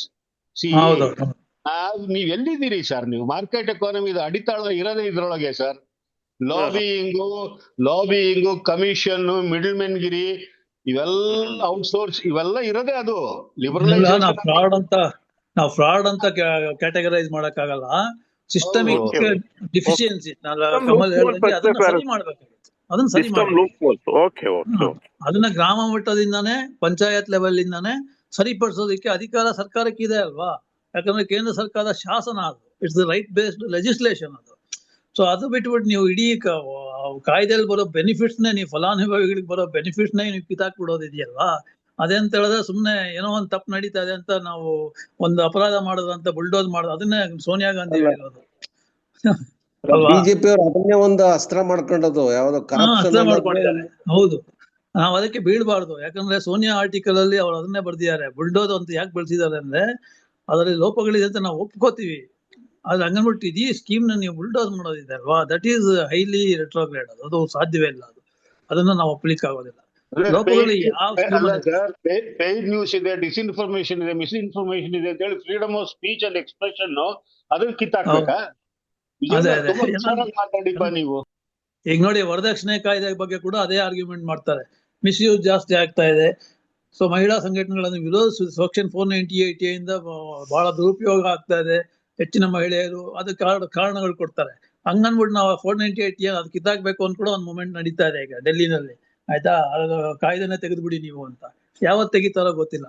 ನೀವ್ ಎಲ್ಲಿದ್ದೀರಿ ಸರ್? ನೀವು ಮಾರ್ಕೆಟ್ ಎಕಾನಮಿ ಅಡಿತಾಳ ಇರೋದೇ ಇದ್ರೊಳಗೆ sir. Lobbying, commission, middle men ಗಿರಿ, ಇವೆಲ್ಲ ಔಟ್ಸೋರ್ಸ್, ಇವೆಲ್ಲ ಇರೋದೇ ಅದು ಲಿಬರಲೈಸೇಷನ್. ನಾವು ಫ್ರಾಡ್ ಅಂತ ಕ್ಯಾಟಗರೈಸ್ ಮಾಡಕ್ ಆಗಲ್ಲ. ಸಿಸ್ಟಮಿಕ್ ಡಿಫಿಷಿಯನ್ಸಿ ಅದನ್ನ ಗ್ರಾಮ ಮಟ್ಟದಿಂದಾನೇ, ಪಂಚಾಯತ್ ಲೆವೆಲ್ ಇಂದಾನೆ ಸರಿಪಡಿಸೋದಕ್ಕೆ ಅಧಿಕಾರ ಸರ್ಕಾರಕ್ಕೆ ಇದೆ ಅಲ್ವಾ? ಯಾಕಂದ್ರೆ ಕೇಂದ್ರ ಸರ್ಕಾರದ ಶಾಸನ ಅದು, it's the right based legislation ಅದು. ಸೊ ಅದು ಬಿಟ್ಬಿಟ್ಟು ನೀವು ಇಡೀ ಕಾಯ್ದೆಯಲ್ಲಿ ಬರೋ ಬೆನಿಫಿಟ್ಸ್ ನೀವು ಫಲಾನುಭವಿಗಳಿಗೆ ಬರೋ ಬೆನಿಫಿಟ್ಸ್ ನೀವು ಕಿತ್ತಾಕ್ ಬಿಡೋದಿದೆಯಲ್ವಾ? ಅದೇಂತ ಹೇಳಿದ್ರೆ ಸುಮ್ನೆ ಏನೋ ಒಂದ್ ತಪ್ಪು ನಡೀತಾ ಇದೆ ಅಂತ ನಾವು ಒಂದು ಅಪರಾಧ ಮಾಡೋದಂತ ಬುಲ್ಡೋಸ್ ಮಾಡೋದು, ಅದನ್ನೇ ಸೋನಿಯಾ ಗಾಂಧಿ ಹೇಳಿರೋದು. ಬಿಜೆಪಿ ಅವರು ಅದನ್ನೇ ಒಂದು ಅಸ್ತ್ರ ಮಾಡ್ಕೊಂಡದ್ದು, ಯಾವ್ದೋ ಅಸ್ತ್ರ ಮಾಡ್ಕೊಂಡಿದ್ದಾರೆ. ಹೌದು, ನಾವ್ ಅದಕ್ಕೆ ಬೀಳ್ಬಾರ್ದು. ಯಾಕಂದ್ರೆ ಸೋನಿಯಾ ಆರ್ಟಿಕಲ್ ಅಲ್ಲಿ ಅವ್ರು ಅದನ್ನೇ ಬರ್ದಿದ್ದಾರೆ. ಬುಲ್ಡೋಸ್ ಅಂತ ಯಾಕೆ ಬೆಳೆಸಿದ್ದಾರೆ ಅಂದ್ರೆ ಅದರಲ್ಲಿ ಲೋಪಗಳಿದೆ ಅಂತ ನಾವು ಒಪ್ಕೋತೀವಿ. ಆದ್ರೆ ಹಂಗನ್ಬಿಟ್ಟು ಇದೀ ಸ್ಕೀಮ್ ನ ನೀವು ಬುಲ್ಡೋಸ್ ಮಾಡೋದಿದೆ ಅಲ್ವಾ, ದಟ್ ಈಸ್ ಹೈಲಿ ರೆಟ್ರೋಗ್ರೇಡ್. ಅದು ಸಾಧ್ಯವೇ ಇಲ್ಲ, ಅದನ್ನ ನಾವು ಒಪ್ಲಿಕ್ಕೆ ಆಗೋದಿಲ್ಲ. ಫೇಕ್ ನ್ಯೂಸ್ ಇದೆ, ಡಿಸ್ಇನ್ಫಾರ್ಮೇಶನ್ ಇದೆ, ಮಿಸ್ಇನ್ಫಾರ್ಮೇಶನ್ ಇದೆ ಅಂತ ಹೇಳಿ freedom of speech and expression ಅದನ್ನ ಕಿತ್ತಾಕ್ಬೇಕಾ? ಮಾತಾಡಿಪ್ಪ ನೀವು. ಈಗ ನೋಡಿ, ವರದಕ್ಷಿಣೆ ಕಾಯ್ದೆ ಬಗ್ಗೆ ಕೂಡ ಅದೇ ಆರ್ಗ್ಯುಮೆಂಟ್ ಮಾಡ್ತಾರೆ. ಮಿಸ್ಯೂಸ್ ಜಾಸ್ತಿ ಆಗ್ತಾ ಇದೆ. ಸೊ ಮಹಿಳಾ ಸಂಘಟನೆಗಳನ್ನು ವಿರೋಧಿಸಿ ಸೆಕ್ಷನ್ 498A ಇಂದ ಬಹಳ ದುರುಪಯೋಗ ಆಗ್ತಾ ಇದೆ, ಹೆಚ್ಚಿನ ಮಹಿಳೆಯರು ಅದಕ್ಕೆ ಕಾರಣಗಳು ಕೊಡ್ತಾರೆ. ಹಂಗನ್ಬಿಟ್ಟು ನಾವು 498A ಅದು ಕಿತ್ತಾಕ್ಬೇಕು ಅಂತ ಕೂಡ ಒಂದು ಮೂವ್ಮೆಂಟ್ ನಡೀತಾ ಇದೆ ಈಗ ಡೆಲ್ಲಿನಲ್ಲಿ. ಆಯ್ತಾ? ಅದು ಕಾಯ್ದೆನೇ ತೆಗೆದುಬಿಡಿ ನೀವು ಅಂತ. ಯಾವತ್ತು ತೆಗಿತಾರೋ ಗೊತ್ತಿಲ್ಲ.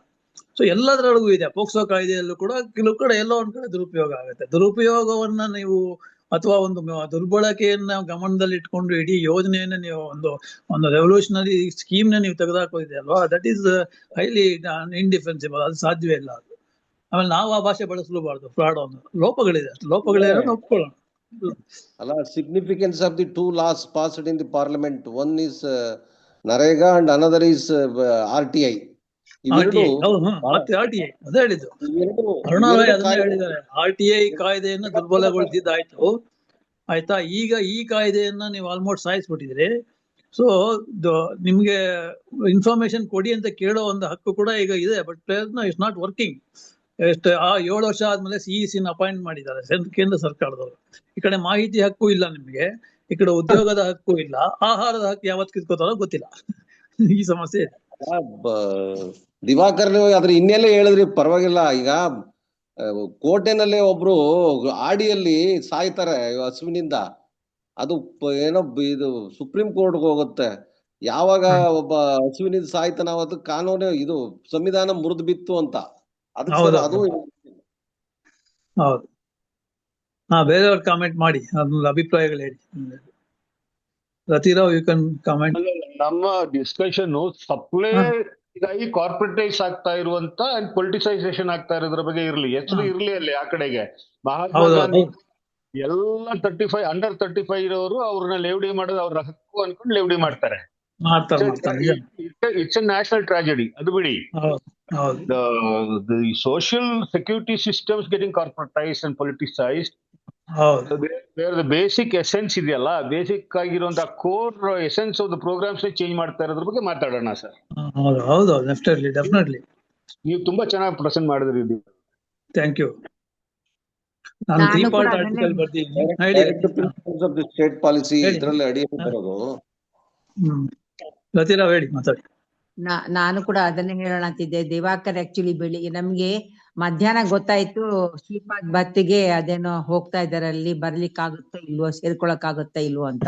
ಸೊ ಎಲ್ಲದರೊಳಗೂ ಇದೆ. ಪೋಕ್ಸೋ ಕಾಯ್ದೆಯಲ್ಲೂ ಕೂಡ ಕೆಲವು ಕಡೆ ಎಲ್ಲೋ ಒಂದ್ ಕಡೆ ದುರುಪಯೋಗ ಆಗುತ್ತೆ. ದುರುಪಯೋಗವನ್ನ ನೀವು ಅಥವಾ ಒಂದು ದುರ್ಬಳಕೆಯನ್ನ ಗಮನದಲ್ಲಿ ಇಟ್ಕೊಂಡು ಇಡೀ ಯೋಜನೆಯನ್ನ ನೀವು ಒಂದು ರೆವಲ್ಯೂಷನರಿ ಸ್ಕೀಮ್ ನ ನೀವು ತೆಗೆದುಹಾಕೋದಿದೆ ಅಲ್ವಾ, ದಟ್ ಈಸ್ ಹೈಲಿ ಇನ್ಡಿಫೆನ್ಸಿಬಲ್. ಅದು ಸಾಧ್ಯವೇ ಇಲ್ಲ ಅದು. ಆಮೇಲೆ ನಾವು ಆ ಭಾಷೆ ಬಳಸಲೂಬಾರ್ದು. ಫ್ರಾಡ್ ಒಂದು ಲೋಪಗಳಿದೆ, ಅಷ್ಟು ಲೋಪಗಳಿದೆ ಒಪ್ಕೊಳ್ಳೋಣ. ಅಲ್ಲ, significance of the two loss passed in the parliament, one is NREGA and another is RTI. ಅದೇ ಹೇಳಿದ್ದು ಅರುಣಾರಾಯ್, ಅದನ್ನೇ ಹೇಳಿದ್ದಾರೆ. RTI ಕಾಯ್ದೆಯನ್ನ ದುರ್ಬಲಗೊಳಿಸಿದ್ದಾಯ್ತು. ಆಯ್ತಾ? ಈಗ ಈ ಕಾಯ್ದೆಯನ್ನ ನೀವು ಆಲ್ಮೋಸ್ಟ್ ಸಾಯಿಸ್ಬಿಟ್ಟಿದ್ರಿ. ಸೊ ನಿಮ್ಗೆ ಇನ್ಫಾರ್ಮೇಶನ್ ಕೊಡಿ ಅಂತ ಕೇಳೋ ಒಂದು ಹಕ್ಕು ಕೂಡ ಈಗ ಇದೆ. But it's not working. 7 ವರ್ಷ ಆದ್ಮೇಲೆ CEC ಅಪಾಯಿಂಟ್ ಮಾಡಿದ್ದಾರೆ ಕೇಂದ್ರ ಸರ್ಕಾರದವರು. ಈ ಕಡೆ ಮಾಹಿತಿ ಹಕ್ಕು ಇಲ್ಲ ನಿಮ್ಗೆ, ಈ ಕಡೆ ಉದ್ಯೋಗದ ಹಕ್ಕು ಇಲ್ಲ, ಆಹಾರದ ಹಕ್ಕು ಯಾವತ್ತು ಕಿತ್ಕೋತಾರೋ ಗೊತ್ತಿಲ್ಲ. ಈ ಸಮಸ್ಯೆ ಇದೆ. ದಿವಾಕರ್, ನೀವು ಅದ್ರ ಇನ್ನೆಲ್ಲ ಹೇಳಿದ್ರಿ, ಪರವಾಗಿಲ್ಲ. ಈಗ ಕೋಟೆನಲ್ಲಿ ಒಬ್ರು ಆಡಿಯಲ್ಲಿ ಸಾಯ್ತಾರೆ ಹಸುವಿನಿಂದ, ಅದು ಏನೋ ಇದು ಸುಪ್ರೀಂ ಕೋರ್ಟ್ಗೆ ಹೋಗುತ್ತೆ. ಯಾವಾಗ ಒಬ್ಬ ಹಸುವಿನಿಂದ ಸಾಯ್ತಾನ ಅವತ್ತು ಕಾನೂನು ಇದು ಸಂವಿಧಾನ ಮುರಿದು ಬಿತ್ತು ಅಂತ. ಅದಕ್ಕೆ ಅದು ಹೌದು. ಬೇರೆಯವ್ರು ಕಾಮೆಂಟ್ ಮಾಡಿ, ಅದನ್ನ ಅಭಿಪ್ರಾಯಗಳು ಹೇಳಿ. ರತಿರಾವ್, ಯು ಕ್ಯಾನ್ ಕಾಮೆಂಟ್. ನಮ್ಮ ಡಿಸ್ಕಷನ್ ಸಪ್ಲೈ ಇದಾಗಿ ಕಾರ್ಪೊರೇಟೈಸ್ ಆಗ್ತಾ ಇರುವಂತ ಅಂಡ್ ಪೊಲಿಟಿಸೈಸೇಷನ್ ಆಗ್ತಾ ಇರೋದ್ರ ಬಗ್ಗೆ ಇರ್ಲಿ, ಹೆಸರು ಇರ್ಲಿ ಅಲ್ಲಿ ಆ ಕಡೆಗೆ. ಮಹಾತ್ಮ ಗಾಂಧಿ ಎಲ್ಲ 35 ಅಂಡರ್ 35 ಇರೋರು ಅವ್ರನ್ನ ಲೇವಡಿ ಮಾಡೋದು ಅವ್ರ ಹಕ್ಕು ಅನ್ಕೊಂಡು ಲೇವಡಿ ಮಾಡ್ತಾರೆ. ಇಟ್ಸ್ ಎ ನ್ಯಾಷನಲ್ ಟ್ರಾಜಡಿ, ಅದು ಬಿಡಿ. The social security systems getting corporatized and politicized. Where the basic essence ಇದೆಯಲ್ಲ, ಬೇಸಿಕ್ ಆಗಿರುವಂತ core essence of the programmes change ಮಾಡ್ತಾ ಇರೋದ್ರ ಬಗ್ಗೆ ಮಾತಾಡೋಣ ಸರ್. ಹೌದು, ಡೆಫಿನೆಟ್ಲಿ ನೀವು ತುಂಬಾ ಚೆನ್ನಾಗಿ ಪ್ರೆಸೆಂಟ್ ಮಾಡಿದ್ರಿ. Thank you. ನಾನು 3 ಪಾರ್ಟ್ ಆರ್ಟಿಕಲ್ ಬರ್ತೀನಿ. ಸ್ಟೇಟ್ ಪಾಲಿಸಿ ಇದರಲ್ಲಿ ಅಡಿಯಲ್ಲಿ ಬರೋದು. ರತಿರಾವ್ ಹೇಳಿ, ಮಾತಾಡಿ. ನಾನು ಕೂಡ ಅದನ್ನೇ ಹೇಳೋಣ ಅಂತಿದ್ದೆ. ದಿವಾಕರ್ ಆಕ್ಚುಲಿ ಬೆಳಿಗ್ಗೆ ನಮ್ಗೆ ಮಧ್ಯಾಹ್ನ ಗೊತ್ತಾಯ್ತು ಶ್ರೀಪಾದ್ ಭಕ್ತಿಗೆ ಅದೇನೋ ಹೋಗ್ತಾ ಇದಾರೆ, ಅಲ್ಲಿ ಬರ್ಲಿಕ್ಕಾಗುತ್ತೋ ಇಲ್ವೋ, ಸೇರ್ಕೊಳಕ್ಕಾಗುತ್ತಾ ಇಲ್ವೋ ಅಂತ.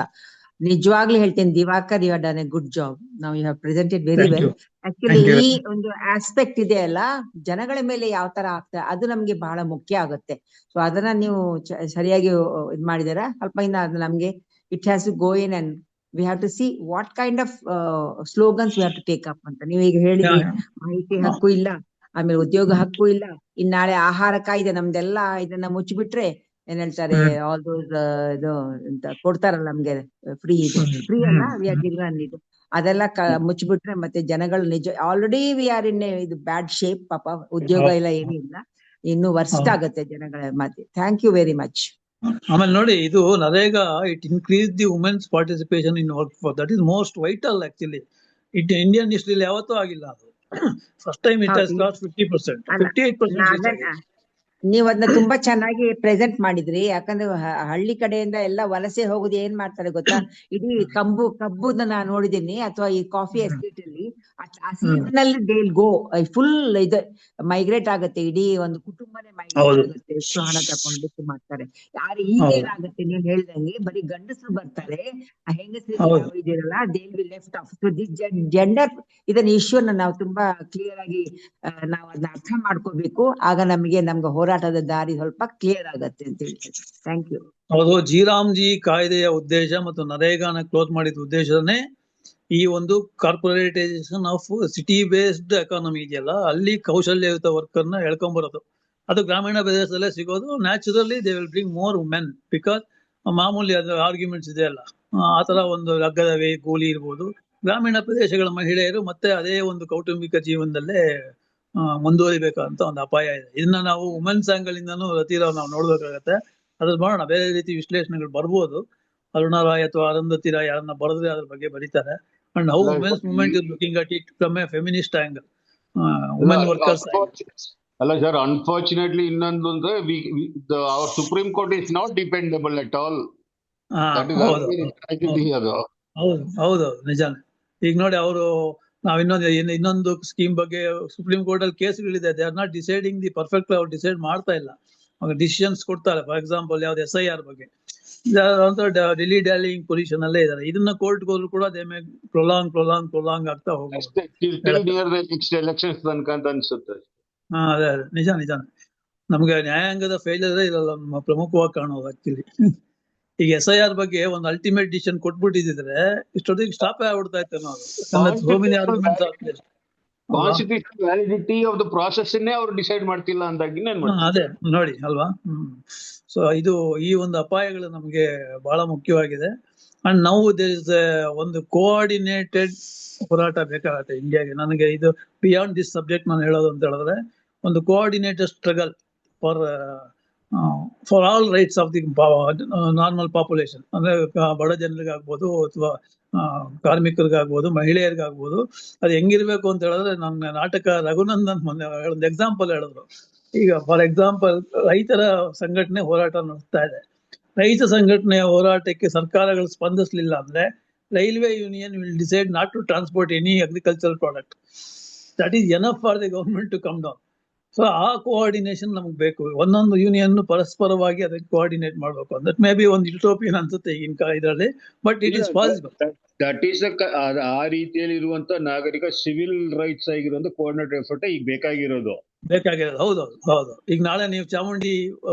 ನಿಜವಾಗ್ಲೂ ಹೇಳ್ತೇನೆ Diwakar, you have done a good job. ನಾವು you have presented very well. Actually ಈ ಒಂದು ಆಸ್ಪೆಕ್ಟ್ ಇದೆ ಅಲ್ಲ, ಜನಗಳ ಮೇಲೆ ಯಾವ ತರ ಆಗ್ತದೆ ಅದು ನಮ್ಗೆ ಬಹಳ ಮುಖ್ಯ ಆಗುತ್ತೆ. ಸೊ ಅದನ್ನ ನೀವು ಸರಿಯಾಗಿ ಇದ್ ಮಾಡಿದಾರ. ಸ್ವಲ್ಪ ಇನ್ನ ಅದು ನಮ್ಗೆ it has to go in and we have to see what kind of slogans we have to take up ಅಂತ. ನೀವು ಈಗ ಹೇಳಿದ್ರಿ ಮಾಹಿತಿ ಹಕ್ಕು ಇಲ್ಲ, ಆಮೇಲೆ ಉದ್ಯೋಗ ಹಕ್ಕು ಇಲ್ಲ, ಇನ್ನಾಳೆ ಆಹಾರ ಕಾಯ್ದೆ ನಮ್ದೆಲ್ಲ ಇದನ್ನ ಮುಚ್ಚಿಬಿಟ್ರೆ ಏನ್ ಹೇಳ್ತಾರೆ, ಆಲ್ ದೋಸ್ ಇದು ಅಂತ ಕೊಡ್ತಾರಲ್ಲ ನಮ್ಗೆ ಫ್ರೀ ಅಲ್ಲ, ವಿ ಆರ್ ಗಿವನ್ ಇದು, ಅದೆಲ್ಲ ಮುಚ್ಚಿಬಿಟ್ರೆ ಮತ್ತೆ ಜನಗಳು ನಿಜ ಆಲ್ರೆಡಿ ವಿ ಆರ್ ಇನ್ ಇದು ಬ್ಯಾಡ್ ಶೇಪ್. ಪಾಪ ಉದ್ಯೋಗ ಇಲ್ಲ, ಏನಿಲ್ಲ, ಇನ್ನು ವರ್ಸ್ಟ್ ಆಗುತ್ತೆ ಜನಗಳ ಮತ್ತೆ. Thank you very much. ಆಮೇಲೆ ನೋಡಿ, ಇದು NREGA it increase the women's participation in work force. That is most vital actually. It Indian historically ಯಾವತ್ತೂ ಆಗಿಲ್ಲ ಅದು. First time it has cross 50%, 58%. ನೀವು ಅದನ್ನ ತುಂಬಾ ಚೆನ್ನಾಗಿ ಪ್ರೆಸೆಂಟ್ ಮಾಡಿದ್ರಿ. ಯಾಕಂದ್ರೆ ಹಳ್ಳಿ ಕಡೆಯಿಂದ ಎಲ್ಲ ವಲಸೆ ಹೋಗುದು ಏನ್ ಮಾಡ್ತಾರೆ ಗೊತ್ತಾ, ಇಡೀ ಕಬ್ಬುನ ನಾನು ನೋಡಿದೀನಿ, ಅಥವಾ ಈ ಕಾಫಿ ಎಸ್ಟೇಟ್ ಅಲ್ಲಿ ಆ ಸೀಸನ್ ಅಲ್ಲಿ ದೇ ವಿಲ್ ಗೋ ಫುಲ್ ಇದು ಮೈಗ್ರೇಟ್ ಆಗುತ್ತೆ, ಇಡೀ ಒಂದು ಕುಟುಂಬನೇ ಮೈಗ್ರೇಟ್ ಆಗುತ್ತೆ, ಎಷ್ಟು ಹಣ ತಗೊಂಡು ಮಾಡ್ತಾರೆ. ಯಾರು ಈಗೇನಾಗುತ್ತೆ ನೀವು ಹೇಳ್ದಂಗೆ ಬರೀ ಗಂಡಸರು ಬರ್ತಾರೆ, ಆ ಹೆಂಗಸರು ಇದಿರಲ್ಲ they will left off. So this gender ಇದನ್ನ ಇಶ್ಯೂನ ನಾವು ತುಂಬಾ ಕ್ಲಿಯರ್ ಆಗಿ ನಾವು ಅದನ್ನ ಅರ್ಥ ಮಾಡ್ಕೋಬೇಕು. ಆಗ ನಮ್ಗೆ ಹೋರಾಟದ ದಾರಿ ಸ್ವಲ್ಪ ಕ್ಲಿಯರ್ ಆಗತ್ತೆ ಅಂತ ಹೇಳ್ತಾರೆ. Thank you. ಹೌದು, ಜಿ ಕಾಯ್ದೆಯ ಉದ್ದೇಶ ಮತ್ತು ನರೇಗಾನ ಕ್ಲೋಸ್ ಮಾಡಿದ ಉದ್ದೇಶನೇ ಈ ಒಂದು corporatisation of city based economy ಇದೆಯಲ್ಲ, ಅಲ್ಲಿ ಕೌಶಲ್ಯಯುತ ವರ್ಕರ್ನ ಎಳ್ಕೊಂಬರೋದು. ಅದು ಗ್ರಾಮೀಣ ಪ್ರದೇಶದಲ್ಲೇ ಸಿಗೋದು. Naturally they will bring more women, because ಮಾಮೂಲಿ ಅದು ಆರ್ಗ್ಯುಮೆಂಟ್ಸ್ ಇದೆಯಲ್ಲ, ಆತರ ಒಂದು ಲಗ್ಗದ ಕೂಲಿ ಇರ್ಬೋದು. ಗ್ರಾಮೀಣ ಪ್ರದೇಶಗಳ ಮಹಿಳೆಯರು ಮತ್ತೆ ಅದೇ ಒಂದು ಕೌಟುಂಬಿಕ ಜೀವನದಲ್ಲೇ ಮುಂದುವರಿಬೇಕಂತ ಒಂದು ಅಪಾಯ ಇದೆ. ಇದನ್ನ ನಾವು ವುಮೆನ್ಸ್ ಆಂಗಲ್ ಇಂದಾನು ರತಿರಾವ್ ನಾವು ನೋಡ್ಬೇಕಾಗತ್ತೆ. ಅದ್ರ ಮಾಡೋಣ, ಬೇರೆ ರೀತಿ ವಿಶ್ಲೇಷಣೆಗಳು ಬರ್ಬೋದು. ಅರುಣಾ ರಾಯ್ ಅಥವಾ ಅರುಂಧತಿ ರಾಯ್ ಯಾರನ್ನ ಬರೆದ್ರೆ ಅದ್ರ ಬಗ್ಗೆ ಬರೀತಾರೆ. And how women's movement is looking at it from a feminist angle, women workers. ಅಲ್ಲ ಸರ್, ಅನ್ಫಾರ್ಚುನೇಟ್ಲಿ ಇನ್ನೊಂದು ಅಂದ್ರೆ our supreme court is not dependable at all. ಹೌದು, ನಿಜಾನೇ. ಈಗ ನೋಡಿ, ಅವರು ನಾವ್ ಇನ್ನೊಂದು ಸ್ಕೀಮ್ ಬಗ್ಗೆ ಸುಪ್ರೀಂ ಕೋರ್ಟ್ ಅಲ್ಲಿ ಕೇಸ್ಗಳಿದೆ. They are not deciding the perfect, ಅವ್ರು ಡಿಸೈಡ್ ಮಾಡ್ತಾ ಇಲ್ಲ, ಡಿಸಿಷನ್ಸ್ ಕೊಡ್ತಾರೆ. ಫಾರ್ ಎಕ್ಸಾಂಪಲ್ ಯಾವ್ದು SIR ಬಗ್ಗೆ ಡಿಲಿ ಡ್ಯಾಲಿಂಗ್ ಪೊಸಿಷನ್ ಅಲ್ಲೇ ಇದಾರೆ. ಇದನ್ನ ಕೋರ್ಟ್ ಹೋದ್ರು ಕೂಡ ದೇ ಮೇ ಪ್ರೊಲಾಂಗ್ ಆಗ್ತಾ ಹೋಗುತ್ತೆ. ಅದೇ ನಿಜಾನೆ. ನಮ್ಗೆ ನ್ಯಾಯಾಂಗದ ಫೇಲ್ಯೂರ್ ಇರಲ್ಲ ನಮ್ಮ ಪ್ರಮುಖವಾಗಿ ಕಾಣೋದು ಆಕ್ಚುಲಿ. ಈಗ SIR ಬಗ್ಗೆ ಒಂದು ಅಲ್ಟಿಮೇಟ್ ಡಿಸಿಷನ್ ಕೊಟ್ಬಿಟ್ಟಿದ್ರೆ ಇಷ್ಟೊತ್ತಿಗೆ ಸ್ಟಾಪ್ ಆಗ್ಬಿಡ್ತಾ ಇತ್ತು. Constitutional validity of the process ಅನ್ನೇ ಅವರು ಡಿಸೈಡ್ ಮಾಡ್ತಿಲ್ಲ ಅಂದಾಗ ಅದೇ ನೋಡಿ ಅಲ್ವಾ. ಸೊ ಈ ಒಂದು ಅಪಾಯಗಳು ನಮ್ಗೆ ಬಹಳ ಮುಖ್ಯವಾಗಿದೆ. ಅಂಡ್ ನಾವು ದೇರ್ ಇಸ್ ಒಂದು ಕೋಆರ್ಡಿನೇಟೆಡ್ ಹೋರಾಟ ಬೇಕಾಗತ್ತೆ ಇಂಡಿಯಾಗೆ. ನನಗೆ ಇದು ಬಿಯಾಂಡ್ ದಿಸ್ ಸಬ್ಜೆಕ್ಟ್ ನಾನು ಹೇಳೋದು ಅಂತ ಹೇಳಿದ್ರೆ, ಒಂದು coordinated struggle for all rights of the normal population. ಅಂದ್ರೆ ಬಡ ಜನರಿಗಾಗ್ಬೋದು, ಅಥವಾ ಕಾರ್ಮಿಕರಿಗಾಗ್ಬೋದು, ಮಹಿಳೆಯರಿಗಾಗ್ಬೋದು. ಅದು ಹೆಂಗಿರ್ಬೇಕು ಅಂತ ಹೇಳಿದ್ರೆ, ನನ್ನ ನಾಟಕ ರಘುನಂದನ್ ಮೊನ್ನೆ ಒಂದು ಎಕ್ಸಾಂಪಲ್ ಹೇಳಿದ್ರು. ಈಗ ಫಾರ್ ಎಕ್ಸಾಂಪಲ್ ರೈತರ ಸಂಘಟನೆ ಹೋರಾಟ ನಡೆಸ್ತಾ ಇದೆ. ರೈತ ಸಂಘಟನೆಯ ಹೋರಾಟಕ್ಕೆ ಸರ್ಕಾರಗಳು ಸ್ಪಂದಿಸಲಿಲ್ಲ ಅಂದ್ರೆ railway union will decide not to transport any agricultural product. That is enough for the government to come down. So ಆ ಕೋಆರ್ಡಿನೇಷನ್ ನಮ್ಗೆ ಬೇಕು. ಒಂದೊಂದು ಯೂನಿಯನ್ ಪರಸ್ಪರವಾಗಿ ಅದಕ್ಕೆ ಕೋಆರ್ಡಿನೇಟ್ ಮಾಡಬೇಕು. ದಟ್ ಮೇ ಬಿ ಒಂದು ಯುಟೋಪಿಯನ್ ಅನ್ಸುತ್ತೆ ಈಗಿನ ಇದರಲ್ಲಿ, but it is possible. That is ಆ ರೀತಿಯಲ್ಲಿ ಇರುವಂತ ನಾಗರಿಕ ಸಿವಿಲ್ ರೈಟ್ಸ್ ಆಗಿರುವಂತ ಕೋಆರ್ಡಿನೇಟ್ ಎಫರ್ಟ್ ಈಗ ಬೇಕಾಗಿರೋದು. ಬೇಕಾಗಿರೋದು. ಹೌದೌದು ಹೌದು. ಈಗ ನಾಳೆ ನೀವು ಚಾಮುಂಡಿ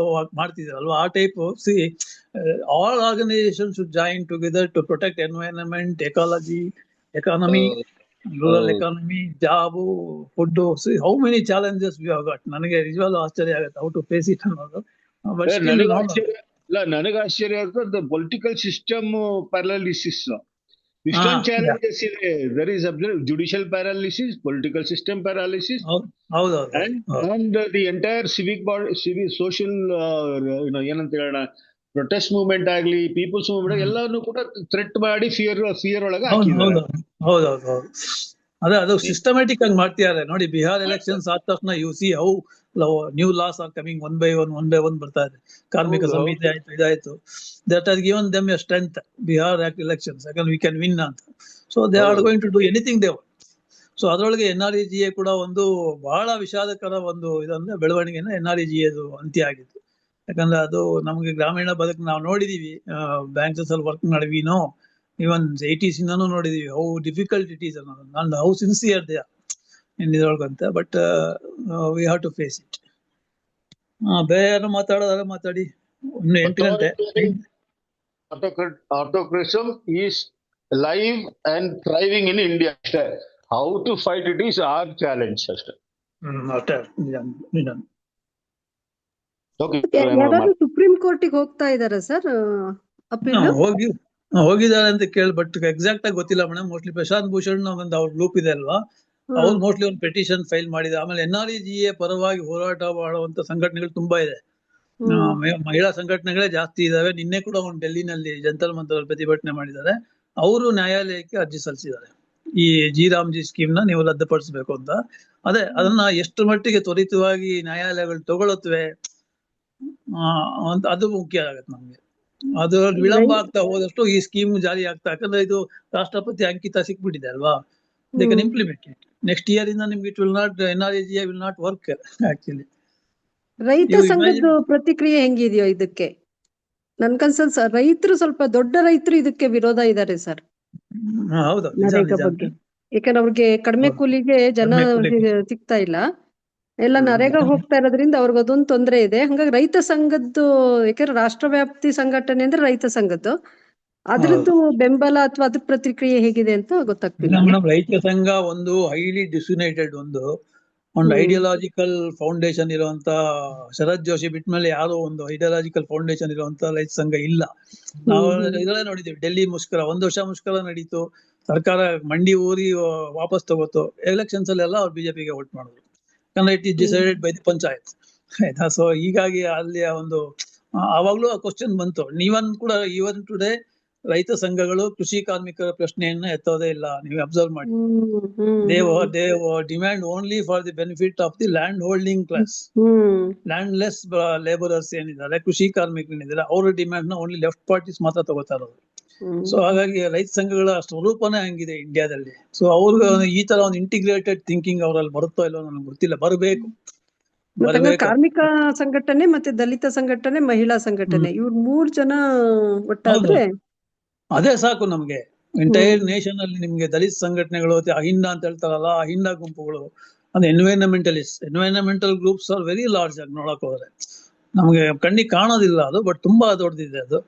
ಮಾಡ್ತಿದ್ದೀರಲ್ವಾ, ಆ type see all organisation should join together to protect environment, ecology, economy, rural economy, job, food. How many challenges we have got. ನನಗೆ ನಿಜವಾಗ್ಲೂ ಆಶ್ಚರ್ಯ ಆಗುತ್ತೆ ಹೌ ಟು ಫೇಸ್ ಇಟ್ ಅನ್ನೋದು. ಬಟ್ ಸ್ಟಿಲ್ ನನಗೆ ಆಶ್ಚರ್ಯ ಆಗ್ತದೆ ಪೊಲಿಟಿಕಲ್ ಸಿಸ್ಟಮ್ ಪ್ಯಾರಾಲಿಸಿಸ್. ಇಷ್ಟೊಂದು ಚಾಲೆಂಜಸ್ ಇದೆ. There is judicial paralysis, political system paralysis, and the entire civic social ಏನಂತ ಹೇಳೋಣ, ಪ್ರೊಟೆಸ್ಟ್ ಮೂವ್ಮೆಂಟ್ ಆಗ್ಲಿ, ಪೀಪಲ್ಸ್ ಮೂವ್ಮೆಂಟ್ ಎಲ್ಲಾನು ಕೂಡ ಥ್ರೆಟ್ ಮಾಡಿ ಫಿಯರ್ ಒಳಗೆ ಹಾಕಿದ್ದಾರೆ. ಹೌದೌದು. ಅದೇ ಅದು ಸಿಸ್ಟಮ್ಯಾಟಿಕ್ ಆಗಿ ಮಾಡ್ತಿದ್ದಾರೆ ನೋಡಿ. ಬಿಹಾರ್ ಎಲೆಕ್ಷನ್ಸ್ ಆದ ತಕ್ಷಣ you see how new laws are coming one by one ಬರ್ತಾ ಇದೆ. ಕಾರ್ಮಿಕ ಸಮಿತಿ ಆಯ್ತು, ಇದಾಯ್ತು. That has given them a strength, Bihar elections, ಯಾಕಂದ್ರೆ ವಿ ಕ್ಯಾನ್ ವಿನ್ ಅಂತ. So they are going to do anything they want. So ಅದರೊಳಗೆ NREGA ಕೂಡ ಒಂದು ಬಹಳ ವಿಷಾದಕರ ಒಂದು ಇದಂದ್ರೆ ಬೆಳವಣಿಗೆನ NREGA ಅಂತ್ಯ ಆಗಿತ್ತು. ಯಾಕಂದ್ರೆ ಅದು ನಮ್ಗೆ ಗ್ರಾಮೀಣ ಬದುಕು ನಾವು ನೋಡಿದೀವಿ, ಬ್ಯಾಂಕ್ಸ್ ಅಲ್ಲಿ ವರ್ಕ್ ಮಾಡಿವಿನೋ, ಇವನ್ 80s ಇಂದಾನು ನೋಡಿದೀವಿ ಹೌ ಡಿಫಿಕಲ್ಟ್ ಇಟ್ ಈಸ್ ಅನ್ನೋದು, and how sincere they are ಇದ್ರೊಳಗಂತ. But we have to face it. ಬೇರೆ ಯಾರು ಮಾತಾಡೋದಾದ್ರೆ ಮಾತಾಡಿ. 8 ಗಂಟೆ. Autocratism is live and thriving in India. How to fight it is our challenge. ಯಾರಾದ್ರೂ ಸುಪ್ರೀಂ ಕೋರ್ಟಿಗೆ ಹೋಗ್ತಾ ಇದಾರ ಸರ್ ಅಪೀಲ್? ಹೋಗಿದ್ದಾರೆ ಅಂತ ಕೇಳಿ, ಬಟ್ ಎಕ್ಸಾಕ್ಟ್ ಆಗಿ ಗೊತ್ತಿಲ್ಲ ಮೇಡಮ್. ಮೋಸ್ಟ್ಲಿ ಪ್ರಶಾಂತ್ ಭೂಷಣ್ ಒಂದು ಅವ್ರ ಗ್ರೂಪ್ ಇದೆ ಅಲ್ವಾ, ಅವ್ರು ಮೋಸ್ಟ್ಲಿ ಒಂದು ಪೆಟಿಷನ್ ಫೈಲ್ ಮಾಡಿದೆ. ಆಮೇಲೆ NREGA ಪರವಾಗಿ ಹೋರಾಟ ಮಾಡುವಂತ ಸಂಘಟನೆಗಳು ತುಂಬಾ ಇದೆ. ಮಹಿಳಾ ಸಂಘಟನೆಗಳೇ ಜಾಸ್ತಿ ಇದಾವೆ. ನಿನ್ನೆ ಕೂಡ ಒಂದು ಡೆಲ್ಲಿನಲ್ಲಿ ಜಂತರ್ ಮಂತರ್ ಪ್ರತಿಭಟನೆ ಮಾಡಿದ್ದಾರೆ. ಅವರು ನ್ಯಾಯಾಲಯಕ್ಕೆ ಅರ್ಜಿ ಸಲ್ಲಿಸಿದ್ದಾರೆ, ಈ ಜಿ ಸ್ಕೀಮ್ ನ ನೀವು ರದ್ದುಪಡಿಸಬೇಕು ಅಂತ. ಅದನ್ನ ಎಷ್ಟು ಮಟ್ಟಿಗೆ ತ್ವರಿತವಾಗಿ ನ್ಯಾಯಾಲಯಗಳು ತಗೊಳುತ್ತವೆ ಅಂತ ಅದು ಮುಖ್ಯ ಆಗತ್ತೆ ನಮ್ಗೆ. ಅದು ವಿಳಂಬ ಆಗ್ತಾ ಹೋದಷ್ಟು ಈ ಸ್ಕೀಮ್ ಜಾರಿ ಆಗ್ತಾ, ಯಾಕಂದ್ರೆ ಇದು ರಾಷ್ಟ್ರಪತಿ ಅಂಕಿತ ಸಿಕ್ಬಿಟ್ಟಿದೆ ಅಲ್ವಾ, they can implement it. Next year ಇಂದ ನಿಮ್ಗೆ it will not, NREGA will not work actually. ರೈತ ಸಂಘದ ಪ್ರತಿಕ್ರಿಯೆ ಹೆಂಗಿದೆಯೋ ಇದಕ್ಕೆ? ನನ್ಕನ್ಸಲ್ ರೈತರು, ಸ್ವಲ್ಪ ದೊಡ್ಡ ರೈತರು ಇದಕ್ಕೆ ವಿರೋಧ ಇದ್ದಾರೆ ಸರ್, ನರೇಗಾ ಬಗ್ಗೆ. ಯಾಕಂದ್ರೆ ಅವ್ರಿಗೆ ಕಡಿಮೆ ಕೂಲಿಗೆ ಜನ ಸಿಗ್ತಾ ಇಲ್ಲ, ಎಲ್ಲ ನರೇಗಾ ಹೋಗ್ತಾ ಇರೋದ್ರಿಂದ ಅವ್ರಿಗೆ ಅದೊಂದು ತೊಂದರೆ ಇದೆ. ಹಂಗಾಗಿ ರೈತ ಸಂಘದ್ದು, ಯಾಕಂದ್ರೆ ರಾಷ್ಟ್ರವ್ಯಾಪ್ತಿ ಸಂಘಟನೆ ಅಂದ್ರೆ ರೈತ ಸಂಘದ್ದು, ಅದ್ರದ್ದು ಬೆಂಬಲ ಅಥವಾ ಅದ್ರ ಪ್ರತಿಕ್ರಿಯೆ ಹೇಗಿದೆ ಅಂತ ಗೊತ್ತಾಗ್ತಿಲ್ಲ. ಮೇಡಮ್, ರೈತ ಸಂಘ ಒಂದು ಹೈಲಿ ಡಿಸ್ಯುನೈಟೆಡ್ ಒಂದು ಐಡಿಯಾಲಜಿಕಲ್ ಫೌಂಡೇಶನ್ ಇರುವಂತ, ಶರತ್ ಜೋಶಿ ಬಿಟ್ಮೇಲೆ ಯಾರೋ ಒಂದು ಐಡಿಯಾಲಜಿಕಲ್ ಫೌಂಡೇಶನ್ ಇರುವಂತ ರೈತ ಸಂಘ ಇಲ್ಲ. ನಾವು ಇದರಲ್ಲೇ ನೋಡಿದ್ದೀವಿ, ಡೆಲ್ಲಿ ಮುಷ್ಕರ 1 ವರ್ಷ ಮುಷ್ಕರ ನಡೀತು, ಸರ್ಕಾರ ಮಂಡಿ ಊರಿ ವಾಪಸ್ ತಗೋತು. ಎಲೆಕ್ಷನ್ಸ್ ಅಲ್ಲೆಲ್ಲ ಅವ್ರು ಬಿಜೆಪಿಗೆ ವೋಟ್ ಮಾಡಿದ್ರು, ಯಾಕಂದ್ರೆ it is decided by the panchayat, ಆಯ್ತಾ. ಸೊ ಹೀಗಾಗಿ ಅಲ್ಲಿ ಒಂದು ಆವಾಗ್ಲೂ ಆ ಕ್ವಶನ್ ಬಂತು. ನೀವನ್ ಕೂಡ ಈವನ್ ಟುಡೇ ರೈತ ಸಂಘಗಳು ಕೃಷಿ ಕಾರ್ಮಿಕರ ಪ್ರಶ್ನೆಯನ್ನ ಎತ್ತೋದೇ ಇಲ್ಲ. ನೀವು ಅಬ್ಸರ್ವ್ ಮಾಡಿ, they demand only for the benefit of the land holding class. Landless labourers ಏನಿದ್ದಾರೆ, ಕೃಷಿ ಕಾರ್ಮಿಕರೇನಿದ್ದಾರೆ, ಅವರ ಡಿಮ್ಯಾಂಡ್ ನ ಓನ್ಲಿ ಲೆಫ್ಟ್ ಪಾರ್ಟೀಸ್ ಮಾತ್ರ ತಗೋತಾ ಇರೋದು. ಸೊ ಹಾಗಾಗಿ ರೈತ ಸಂಘಗಳ ಸ್ವರೂಪನೇ ಹಂಗಿದೆ ಇಂಡಿಯಾದಲ್ಲಿ. ಸೊ ಅವ್ರಿಗೆ ಈ ತರ ಒಂದು ಇಂಟಿಗ್ರೇಟೆಡ್ ಥಿಂಕಿಂಗ್ ಅವರಲ್ಲಿ ಬರುತ್ತೋ ಇಲ್ಲೋ ನನಗೆ ಗೊತ್ತಿಲ್ಲ, ಬರಬೇಕು. ಕಾರ್ಮಿಕ ಸಂಘಟನೆ ಮತ್ತೆ ದಲಿತ ಸಂಘಟನೆ, ಮಹಿಳಾ ಸಂಘಟನೆ, ಇವ್ರು 3 ಜನ ಒಟ್ಟಾದ್ರೆ ಅದೇ ಸಾಕು ನಮ್ಗೆ. ಎಂಟೈರ್ ನೇಷನ್ ಅಲ್ಲಿ ನಿಮ್ಗೆ ದಲಿತ ಸಂಘಟನೆಗಳು, ಅಹಿಂದ ಅಂತ ಹೇಳ್ತಾರಲ್ಲ, ಅಹಿಂದ ಗುಂಪುಗಳು, ಅಂದ್ರೆ environmental groups are very large ಆಗಿ ನೋಡಕ್ ಹೋದ್ರೆ. ನಮ್ಗೆ ಕಣ್ಣಿಗೆ ಕಾಣೋದಿಲ್ಲ ಅದು, ಬಟ್ ತುಂಬಾ ದೊಡ್ಡದಿದೆ ಅದು.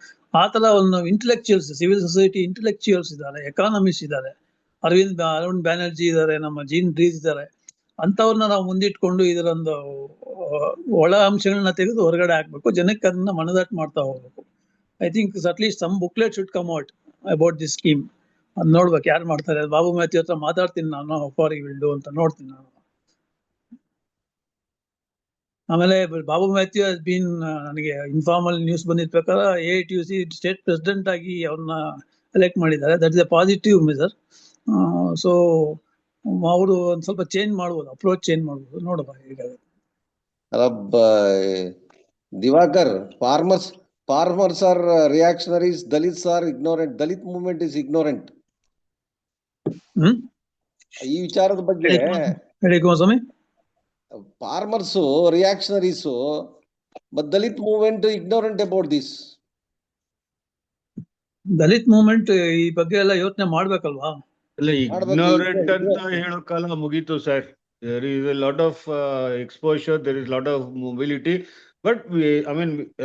ಆತರ ಒಂದು ಇಂಟೆಲೆಕ್ಚುಯಲ್ಸ್, ಸಿವಿಲ್ ಸೊಸೈಟಿ ಇಂಟೆಲೆಕ್ಚುಯಲ್ಸ್ ಇದ್ದಾರೆ, ಎಕಾನಮಿಸ್ಟ್ ಇದ್ದಾರೆ, ಅರುಣ್ ಬ್ಯಾನರ್ಜಿ ಇದ್ದಾರೆ, ನಮ್ಮ ಜೀನ್ ಡ್ರೀಸ್ ಇದ್ದಾರೆ. ಅಂತವ್ರನ್ನ ನಾವು ಮುಂದಿಟ್ಕೊಂಡು ಇದರೊಂದು ಒಳ ಅಂಶಗಳನ್ನ ತೆಗೆದು ಹೊರಗಡೆ ಹಾಕ್ಬೇಕು, ಜನಕ್ಕೆ ಅದನ್ನ ಮನದಟ್ಟು ಮಾಡ್ತಾ ಹೋಗ್ಬೇಕು. I think at least some booklet should come out about this scheme. ಅದ್ ನೋಡ್ಬೇಕು ಯಾರು ಮಾಡ್ತಾರೆ. ಬಾಬು ಮ್ಯಾಥ್ಯೂ ಹತ್ರ ಮಾತಾಡ್ತೀನಿ ನಾನು, ಫಾರ್ ವಿಲ್ ಅಂತ ನೋಡ್ತೀನಿ ನಾನು. ಆಮೇಲೆ ಬಾಬು ಮ್ಯಾಥ್ಯೂ ಹಸ್ ಬೀನ್, ನನಗೆ ಇನ್ಫಾರ್ಮಲ್ ನ್ಯೂಸ್ ಬಂದಿದ್ದ ಪ್ರಕಾರ AITUC ಸ್ಟೇಟ್ ಪ್ರೆಸಿಡೆಂಟ್ ಆಗಿ ಅವ್ರನ್ನ ಎಲೆಕ್ಟ್ ಮಾಡಿದ್ದಾರೆ. That is A positive measure. So ಅವರು ಒಂದ್ ಸ್ವಲ್ಪ ಚೇಂಜ್ ಮಾಡ್ಬೋದು, ಅಪ್ರೋಚ್ ಚೇಂಜ್ ಮಾಡ್ಬೋದು, ನೋಡುವ ಹೇಗಾಗುತ್ತೆ. Diwakar, farmers are reactionaries, Dalits are ignorant, Dalit movement is ignorant. ಈ ವಿಚಾರದ ಬಗ್ಗೆ ಹೇಳಿ Goswami. farmers reactionaries, but Dalit movement ignorant about this. Dalit movement ಈ ಬಗ್ಗೆ ಎಲ್ಲ ಯೋಚನೆ ಮಾಡ್ಬೇಕಲ್ವಾ? ಇಲ್ಲ, ಇಗ್ನೋರೆಂಟ್ ಅಂತ ಹೇಳೋ ಕಾಲ ಮುಗೀತು sir. There is a lot of exposure, there is a lot of mobility, but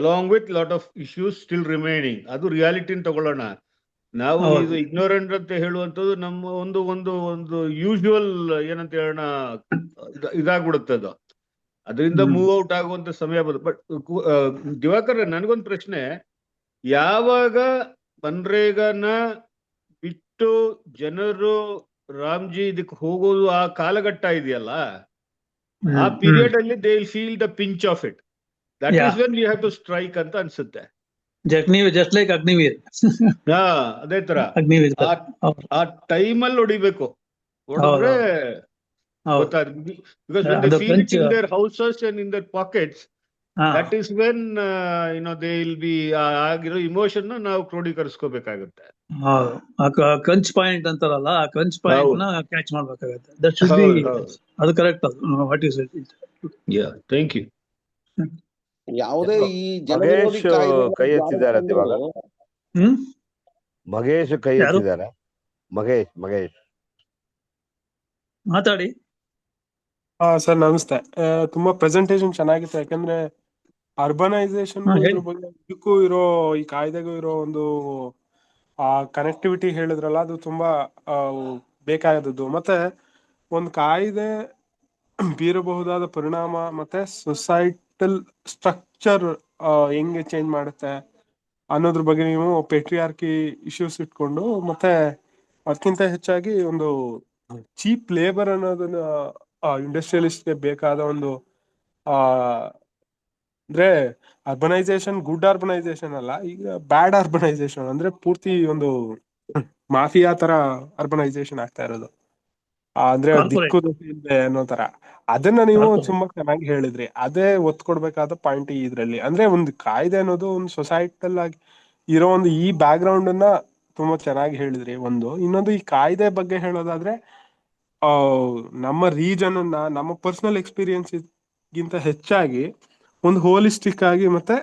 along with lot of issues still remaining. ಅದು ರಿಯಾಲಿಟಿನ ತಗೊಳ್ಳೋಣ. ನಾವು ಇದು ಇಗ್ನೋರೆಂಟ್ ಅಂತ ಹೇಳುವಂಥದ್ದು ನಮ್ಮ ಒಂದು ಒಂದು ಒಂದು ಯೂಶುವಲ್ ಏನಂತ ಹೇಳೋಣ ಇದಾಗ್ಬಿಡುತ್ತೆ ಅದು. ಅದರಿಂದ ಮೂವ್ ಔಟ್ ಆಗುವಂತ ಸಮಯ ಬಂದು. ಬಟ್ ದಿವಾಕರ್, ನನಗೊಂದು ಪ್ರಶ್ನೆ, ಯಾವಾಗ ಮನ್ರೇಗಾನ ಬಿಟ್ಟು ಜನರು ರಾಮ್ಜಿ ಇದಕ್ಕೆ ಹೋಗೋದು ಆ ಕಾಲಘಟ್ಟ ಇದೆಯಲ್ಲ, ಆ ಪೀರಿಯಡ್ ಅಲ್ಲಿ they will feel the pinch of it. That is when we have to strike ಅಂತ ಅನ್ಸುತ್ತೆ. Just like Agniveer. ಅದೇ ತರ ಆ ಟೈಮಲ್ಲಿ ಹೊಡಿಬೇಕು, ಹೊಡೆದ್ರೆ ಗೊತ್ತಾಗುತ್ತೆ. Because when they feel it in their houses and in their pockets, that is when they will be ಆಗಿರೋ ಇಮೋಷನ್ ನಾವು ಕ್ರೋಢೀಕರಿಸ್ಕೋಬೇಕಾಗುತ್ತೆ. ಕ್ರಂಚ್ ಪಾಯಿಂಟ್ ಅಂತಾರಲ್ಲ, ಆ ಕ್ರಂಚ್ ಪಾಯಿಂಟ್ ನ ಕ್ಯಾಚ್ ಮಾಡ್ಬೇಕಾಗುತ್ತೆ. ದಟ್ ಶುಡ್ ಬಿ, ಅದು ಕರೆಕ್ಟ್. ಅದು what you said. Yeah, thank you. ಯಾವುದೇ ಈ ಮಗೇಶ್ ಕೈ ಎತ್ತಿದ್ದಾರೆ ಇವಾಗ. ಮಗೇಶ್ ಕೈ ಎತ್ತಿದ್ದಾರೆ. ಮಗೇಶ್ ಮಾತಾಡಿ. ಸರ್ ನಮಸ್ತೆ. ತುಂಬಾ ಪ್ರೆಸೆಂಟೇಶನ್ ಚೆನ್ನಾಗಿತ್ತು. ಯಾಕಂದ್ರೆ ಅರ್ಬನೈಸೇಷನ್ ಬಗ್ಗೆ ಇದಕ್ಕೂ ಇರೋ, ಈ ಕಾಯ್ದೆಗೂ ಇರೋ ಒಂದು ಕನೆಕ್ಟಿವಿಟಿ ಹೇಳಿದ್ರಲ್ಲ, ಅದು ತುಂಬಾ ಬೇಕಾದದ್ದು. ಮತ್ತೆ ಒಂದು ಕಾಯ್ದೆ ಬೀರಬಹುದಾದ ಪರಿಣಾಮ ಮತ್ತೆ ಸೊಸೈಟಲ್ ಸ್ಟ್ರಕ್ಚರ್ ಹೆಂಗೆ ಚೇಂಜ್ ಮಾಡುತ್ತೆ ಅನ್ನೋದ್ರ ಬಗ್ಗೆ ನೀವು ಪೇಟ್ರಿಯಾರ್ಕಿ ಇಶ್ಯೂಸ್ ಇಟ್ಕೊಂಡು, ಮತ್ತೆ ಅದಕ್ಕಿಂತ ಹೆಚ್ಚಾಗಿ ಒಂದು ಚೀಪ್ ಲೇಬರ್ ಅನ್ನೋದನ್ನ ಇಂಡಸ್ಟ್ರಿಯಲಿಸ್ಟ್ಗೆ ಬೇಕಾದ ಒಂದು ಅಂದ್ರೆ ಅರ್ಬನೈಸೇಷನ್ ಗುಡ್ ಅರ್ಬನೈಸೇಷನ್ ಅಲ್ಲ, ಈಗ ಬ್ಯಾಡ್ ಅರ್ಬನೈಸೇಷನ್ ಅಂದ್ರೆ ಪೂರ್ತಿ ಒಂದು ಮಾಫಿಯಾ ತರ ಅರ್ಬನೈಸೇಷನ್ ಆಗ್ತಾ ಇರೋದು. ಅಂದ್ರೆ ದಿಕ್ಕು ಇಲ್ಲದೆ ಅನ್ನೋ ತರ. ಅದನ್ನ ನೀವು ತುಂಬಾ ಚೆನ್ನಾಗಿ ಹೇಳಿದ್ರಿ. ಅದೇ ಒತ್ತು ಕೊಡ್ಬೇಕಾದ ಪಾಯಿಂಟ್ ಇದ್ರಲ್ಲಿ. ಅಂದ್ರೆ ಒಂದು ಕಾಯ್ದೆ ಅನ್ನೋದು ಒಂದು ಸೊಸೈಟಲ್ ಆಗಿ ಇರೋ ಒಂದು ಈ ಬ್ಯಾಕ್ ಗ್ರೌಂಡ್ ಅನ್ನ ತುಂಬಾ ಚೆನ್ನಾಗಿ ಹೇಳಿದ್ರಿ. ಇನ್ನೊಂದು ಈ ಕಾಯ್ದೆ ಬಗ್ಗೆ ಹೇಳೋದಾದ್ರೆ, ನಮ್ಮ ರೀಜನ್ ಅನ್ನ, ನಮ್ಮ ಪರ್ಸನಲ್ ಎಕ್ಸ್ಪೀರಿಯನ್ಸ್ ಗಿಂತ ಹೆಚ್ಚಾಗಿ ಒಂದು ಹೋಲಿಸ್ಟಿಕ್ ಆಗಿ, ಮತ್ತೆ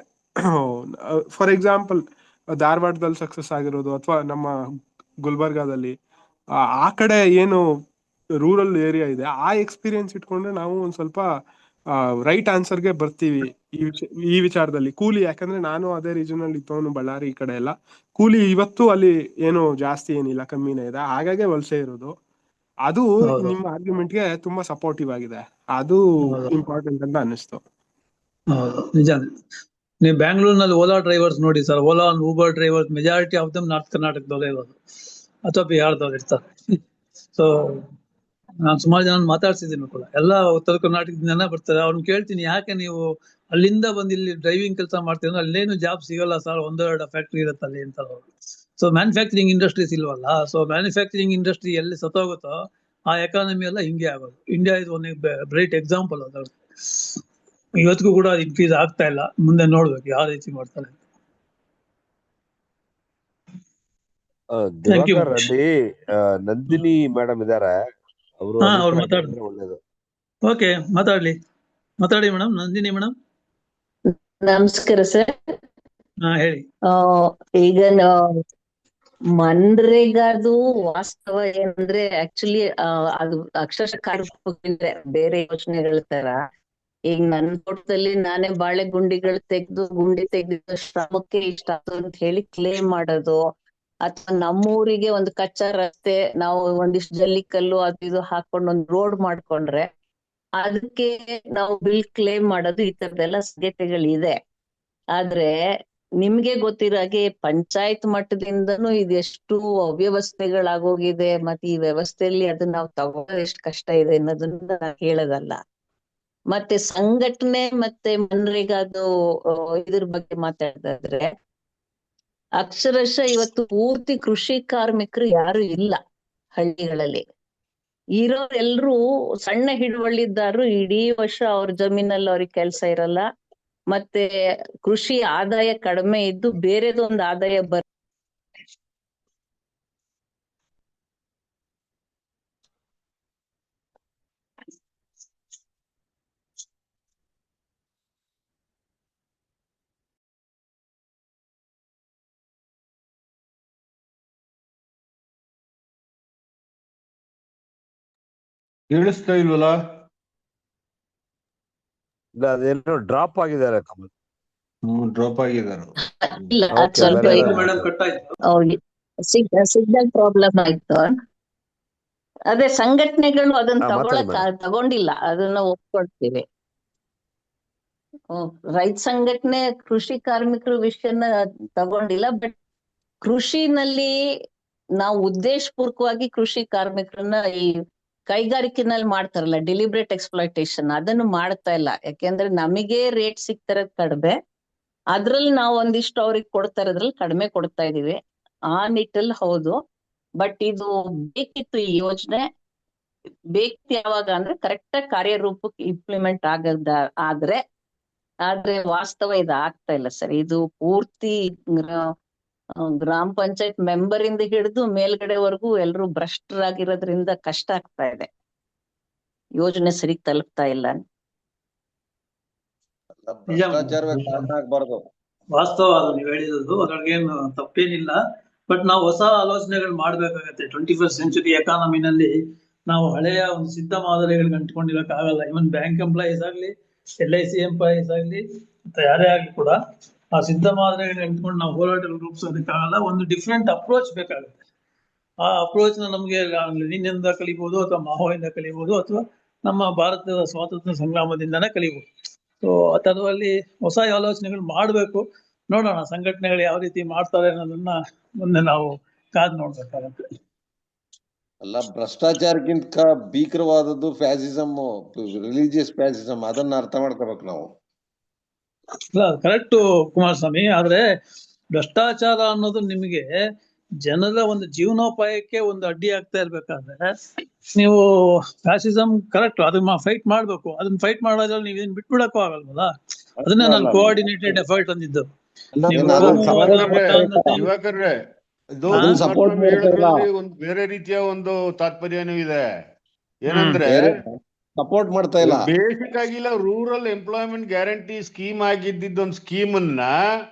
ಫಾರ್ ಎಕ್ಸಾಂಪಲ್ ಧಾರವಾಡದಲ್ಲಿ ಸಕ್ಸಸ್ ಆಗಿರೋದು, ಅಥವಾ ನಮ್ಮ ಗುಲ್ಬರ್ಗಾದಲ್ಲಿ ಆ ಕಡೆ ಏನು ರೂರಲ್ ಏರಿಯಾ ಇದೆ, ಆ ಎಕ್ಸ್ಪೀರಿಯನ್ಸ್ ಇಟ್ಕೊಂಡ್ರೆ ನಾವು ಒಂದ್ ಸ್ವಲ್ಪ ರೈಟ್ ಆನ್ಸರ್ಗೆ ಬರ್ತೀವಿ ಈ ವಿಚಾರದಲ್ಲಿ. ಕೂಲಿ, ಯಾಕಂದ್ರೆ ನಾನು ಅದೇ ರೀಜನ್ ಅಲ್ಲಿ ಇದ್ದವನು, ಬಳ್ಳಾರಿ ಈ ಕಡೆ ಎಲ್ಲ. ಕೂಲಿ ಇವತ್ತು ಅಲ್ಲಿ ಏನು ಜಾಸ್ತಿ ಏನಿಲ್ಲ, ಕಮ್ಮಿನೇ ಇದೆ, ಹಾಗಾಗಿ ವಲಸೆ ಇರೋದು. ಅದು ನಿಮ್ಮ ಆರ್ಗ್ಯುಮೆಂಟ್ಗೆ ತುಂಬಾ ಸಪೋರ್ಟಿವ್ ಆಗಿದೆ. ಅದು ಇಂಪಾರ್ಟೆಂಟ್ ಅಂತ ಅನಿಸ್ತು. ನಿಜ. ನೀವು ಬ್ಯಾಂಗ್ಳೂರ್ನಲ್ಲಿ ಓಲಾ ಡ್ರೈವರ್ಸ್ ನೋಡಿ sir, Ola and Uber drivers majority of them north ಕರ್ನಾಟಕದಲ್ಲೇ ಇರೋದು ಅಥವಾ ಬಿಹಾರದವ್ರು ಇರ್ತಾರೆ. ಸೊ ನಾನು ಸುಮಾರು ಜನ ಮಾತಾಡ್ಸಿದ್ದೀನಿ ಕೂಡ, ಎಲ್ಲ ಉತ್ತರ ಕರ್ನಾಟಕದ ಜನ ಬರ್ತಾರೆ. ಅವ್ರನ್ನ ಕೇಳ್ತೀನಿ, ಯಾಕೆ ನೀವು ಅಲ್ಲಿಂದ ಬಂದು ಇಲ್ಲಿ ಡ್ರೈವಿಂಗ್ ಕೆಲಸ ಮಾಡ್ತೀರ? ಅಲ್ಲೇನು ಜಾಬ್ ಸಿಗಲ್ಲ ಸರ್, 1-2 ಫ್ಯಾಕ್ಟ್ರಿ ಇರುತ್ತೆ ಅಲ್ಲಿ ಅಂತ. ಸೊ ಮ್ಯಾನುಫ್ಯಾಕ್ಚರಿಂಗ್ ಇಂಡಸ್ಟ್ರೀಸ್ ಇಲ್ವಲ್ಲ. ಸೊ ಮ್ಯಾನುಫ್ಯಾಕ್ಚರಿಂಗ್ ಇಂಡಸ್ಟ್ರಿ ಎಲ್ಲಿ ಸತ್ತೋಗುತ್ತೋ ಆ ಎಕಾನಮಿ ಎಲ್ಲ ಹಿಂಗೆ ಆಗೋದು. ಇಂಡಿಯಾ ಇದು ಒಂದು ಬ್ರೈಟ್ ಎಕ್ಸಾಂಪಲ್ ಅದ. ಇವತ್ತಿಗೂ ಕೂಡ ಅದು ಇನ್ಕ್ರೀಸ್ ಆಗ್ತಾ ಇಲ್ಲ. ಮುಂದೆ ನೋಡ್ಬೇಕು ಯಾವ ರೀತಿ ಮಾಡ್ತಾರೆ. ದಿವಾಕರ್, ಅಲ್ಲಿ ನಂದಿನಿ ಮೇಡಮ್ ಇದಾರೆ, ಅವರು ಮಾತಾಡಿದ್ರೆ ಒಳ್ಳೇದು. ಓಕೆ, ಮಾತಾಡಿ ಮೇಡಮ್. ನಂದಿನಿ ಮೇಡಮ್ ನಮಸ್ಕಾರ ಸರ್. ಹೇಳಿ. ಈಗ ಮನ್ರೇಗಾದು ವಾಸ್ತವ ಏನಂದ್ರೆ, ಆಕ್ಚುಲಿ ಅದು ಅಕ್ಷರಶಃ ಕಾರ್ಯಕ್ರಮ ಬೇರೆ ಯೋಚನೆಗಳ ತರ. ಈಗ ನನ್ನ ತೋಟದಲ್ಲಿ ನಾನೇ ಬಾಳೆ ಗುಂಡಿ ತೆಗೆದಿದ್ದ ಶ್ರಮಕ್ಕೆ ಇಷ್ಟ ಅಂತ ಹೇಳಿ ಕ್ಲೇಮ್ ಮಾಡೋದು, ಅಥವಾ ನಮ್ಮೂರಿಗೆ ಒಂದು ಕಚ್ಚಾ ರಸ್ತೆ, ನಾವು ಒಂದಿಷ್ಟು ಜಲ್ಲಿಕಲ್ಲು ಅದು ಇದು ಹಾಕೊಂಡು ಒಂದು ರೋಡ್ ಮಾಡ್ಕೊಂಡ್ರೆ ಅದಕ್ಕೆ ನಾವು ಬಿಲ್ ಕ್ಲೇಮ್ ಮಾಡೋದು, ಈ ತರದೆಲ್ಲ ಸಾಧ್ಯತೆಗಳಿದೆ. ಆದ್ರೆ ನಿಮ್ಗೆ ಗೊತ್ತಿರೋ ಹಾಗೆ ಪಂಚಾಯತ್ ಮಟ್ಟದಿಂದನೂ ಇದೆಷ್ಟು ಅವ್ಯವಸ್ಥೆಗಳಾಗೋಗಿದೆ. ಮತ್ತೆ ಈ ವ್ಯವಸ್ಥೆಯಲ್ಲಿ ಅದನ್ನ ನಾವು ತಗೊಳ್ಳೋದು ಎಷ್ಟು ಕಷ್ಟ ಇದೆ ಅನ್ನೋದನ್ನ ನಾನು ಹೇಳೋದಲ್ಲ. ಮತ್ತೆ ಸಂಘಟನೆ ಮತ್ತೆ ಮನ್ರೇಗಾದು ಇದ್ರ ಬಗ್ಗೆ ಮಾತಾಡಿದ್ರೆ, ಅಕ್ಷರಶಃ ಇವತ್ತು ಪೂರ್ತಿ ಕೃಷಿ ಕಾರ್ಮಿಕರು ಯಾರು ಇಲ್ಲ ಹಳ್ಳಿಗಳಲ್ಲಿ. ಇರೋರೆಲ್ರೂ ಸಣ್ಣ ಹಿಡುವಳಿದಾರರು. ಇಡೀ ವರ್ಷ ಅವ್ರ ಜಮೀನಲ್ಲಿ ಅವ್ರಿಗೆ ಕೆಲಸ ಇರಲ್ಲ. ಮತ್ತೆ ಕೃಷಿ ಆದಾಯ ಕಡಿಮೆ ಇದ್ದು ಬೇರೆದೊಂದು ಆದಾಯ ಕೇಳಿಸ್ತಾ ಇಲ್ವಲ್ಲ? ಇಲ್ಲ ಅದೇನೋ ಡ್ರಾಪ್ ಆಗಿದ್ದಾರೆ ಕಮಲ್. ಡ್ರಾಪ್ ಆಗಿದ್ದಾರೆ. ಇಲ್ಲ ಅದ್ Okay, ಸ್ವಲ್ಪ very ಇದು good. ಮೇಡಮ್ ಕಟ್ ಆಯ್ತು. ಅವ್ರಿಗೆ ಸಿಗ್ನಲ್ ಪ್ರಾಬ್ಲಮ್ ಆಯ್ತು. ಅದೇ ಸಂಘಟನೆಗಳು ಅದನ್ನ ಮಾತಾಡಿ ತಗೊಂಡಿಲ್ಲ, ಅದನ್ನ ಒಪ್ಕೊಳ್ತೀವಿ. ರೈತ ಸಂಘಟನೆ ಕೃಷಿ ಕಾರ್ಮಿಕರ ವಿಷಯನ ತಗೊಂಡಿಲ್ಲ. ಬಟ್ ಕೃಷಿನಲ್ಲಿ ನಾವು ಉದ್ದೇಶಪೂರ್ವಕವಾಗಿ ಕೃಷಿ ಕಾರ್ಮಿಕರನ್ನ ಈ ಕೈಗಾರಿಕೆನಲ್ಲಿ ಮಾಡ್ತಾರಲ್ಲ ಡೆಲಿಬ್ರೇಟ್ ಎಕ್ಸ್ಪ್ಲಾಯ್ಟೇಷನ್, ಅದನ್ನು ಮಾಡ್ತಾ ಇಲ್ಲ. ಯಾಕೆಂದ್ರೆ ನಮಗೆ ರೇಟ್ ಸಿಗ್ತಿರೋದ್ ಕಡಿಮೆ, ಅದ್ರಲ್ಲಿ ನಾವು ಒಂದಿಷ್ಟು ಅವ್ರಿಗೆ ಕೊಡ್ತಾ ಇರೋದ್ರಲ್ಲಿ ಕಡಿಮೆ ಕೊಡ್ತಾ ಇದೀವಿ. ಆ ನಿಟ್ಟಲ್ಲಿ ಹೌದು. ಬಟ್ ಇದು ಬೇಕಿತ್ತು, ಈ ಯೋಜನೆ ಬೇಕಿತ್ತು. ಯಾವಾಗ ಅಂದ್ರೆ ಕರೆಕ್ಟ್ ಆಗಿ ಕಾರ್ಯರೂಪಕ್ಕೆ ಇಂಪ್ಲಿಮೆಂಟ್ ಆದ್ರೆ ವಾಸ್ತವ ಇದು ಆಗ್ತಾ ಇಲ್ಲ ಸರ್. ಇದು ಪೂರ್ತಿ ಗ್ರಾಮ ಪಂಚಾಯತ್ ಮೆಂಬರ್ ಇಂದ ಹಿಡಿದು ಮೇಲ್ಗಡೆವರೆಗೂ ಎಲ್ರು ಭ್ರಷ್ಟರಾಗಿರೋದ್ರಿಂದ ಕಷ್ಟ ಆಗ್ತಾ ಇದೆ, ಯೋಜನೆ ಸರಿ ತಲುಪ್ತಾ ಇಲ್ಲ. ಭ್ರಷ್ಟಾಚಾರವೇ ಕಾರಣ ಆಗ್ಬಾರ್ದು. ವಾಸ್ತವ ಅದು ನೀವು ಹೇಳಿರೋದು, ಅದ್ರೊಳಗೇನು ತಪ್ಪೇನಿಲ್ಲ. ಬಟ್ ನಾವು ಹೊಸ ಆಲೋಚನೆಗಳು ಮಾಡ್ಬೇಕಾಗತ್ತೆ. 21st ಸೆಂಚುರಿ ಎಕಾನಮಿನಲ್ಲಿ ನಾವು ಹಳೆಯ ಒಂದು ಸಿದ್ಧ ಮಾದರಿಗಳಿಗೆ ಅಂಟ್ಕೊಂಡಿರಕ್ಕಾಗಲ್ಲ. ಇವನ್ ಬ್ಯಾಂಕ್ ಎಂಪ್ಲಾಯೀಸ್ ಆಗ್ಲಿ, LIC ಎಂಪ್ಲಾಯೀಸ್ ಆಗ್ಲಿ, ಮತ್ತೆ ಯಾರೇ ಆಗ್ಲಿ ಕೂಡ ಆ ಸಿದ್ಧ ಮಾದರಿಗಳಿಗೆ ಅಂಟ್ಕೊಂಡು ನಾವು ಹೋರಾಟಗಳು ರೂಪಿಸೋದಕ್ಕಾಗಲ್ಲ. ಒಂದು ಡಿಫ್ರೆಂಟ್ ಅಪ್ರೋಚ್ ಬೇಕಾಗುತ್ತೆ. ಆ ಅಪ್ರೋಚ್ ನ ನಮ್ಗೆ ಲೆನಿನ್ನಿಂದ ಕಲಿಬಹುದು, ಅಥವಾ ಮಾವೋಯಿಂದ ಕಲಿಬಹುದು, ಅಥವಾ ನಮ್ಮ ಭಾರತದ ಸ್ವಾತಂತ್ರ್ಯ ಸಂಗ್ರಾಮದಿಂದನೇ ಕಲಿಬಹುದು. ಸೊ ಆ ತರದಲ್ಲಿ ಹೊಸ ಆಲೋಚನೆಗಳು ಮಾಡ್ಬೇಕು. ನೋಡೋಣ ಸಂಘಟನೆಗಳು ಯಾವ ರೀತಿ ಮಾಡ್ತಾರೆ ಅನ್ನೋದನ್ನ ಮುಂದೆ ನಾವು ಕಾದ್ ನೋಡ್ಬೇಕಾಗತ್ತೆ. ಅಲ್ಲ, ಭ್ರಷ್ಟಾಚಾರಕ್ಕಿಂತ ಭೀಕರವಾದದ್ದು ಫ್ಯಾಸಿಸಮ್, ರಿಲಿಜಿಯಸ್ ಫ್ಯಾಸಿಸಮ್. ಅದನ್ನ ಅರ್ಥ ಮಾಡ್ಕೋಬೇಕು ನಾವು. ಕರೆಕ್ಟ್ ಕುಮಾರಸ್ವಾಮಿ. ಆದ್ರೆ ಭ್ರಷ್ಟಾಚಾರ ಅನ್ನೋದು ನಿಮಗೆ ಜನರ ಒಂದು ಜೀವನೋಪಾಯಕ್ಕೆ ಒಂದು ಅಡ್ಡಿ ಆಗ್ತಾ ಇರ್ಬೇಕಾದ್ರೆ ನೀವು ಫ್ಯಾಸಿಸಮ್ ಕರೆಕ್ಟ್ ಅದನ್ನ ಫೈಟ್ ಮಾಡ್ಬೇಕು. ಅದನ್ನ ಫೈಟ್ ಮಾಡೋದ್ರಲ್ಲಿ ನೀವೇನ್ ಬಿಟ್ಬಿಡಕ್ಕೂ ಆಗಲ್ವಲ್ಲ. ಅದನ್ನೇ ನಾನು ಕೋಆರ್ಡಿನೇಟೆಡ್ ಎಫರ್ಟ್ ಅಂದಿದ್ದು. ಯುವಕರೇ, ಇದು ಒಂದು ಬೇರೆ ರೀತಿಯ ಒಂದು ತಾತ್ಪರ್ಯನೂ ಇದೆ. ಏನಂದ್ರೆ ಸಪೋರ್ಟ್ ಮಾಡ್ತಾ ಇಲ್ಲ. ಬೇಸಿಕ್ ಆಗಿಲ್ಲ, ರೂರಲ್ ಎಂಪ್ಲಾಯ್ಮೆಂಟ್ ಗ್ಯಾರಂಟಿ ಸ್ಕೀಮ್ ಆಗಿದ್ದೊಂದು ಸ್ಕೀಮ್ ಅನ್ನ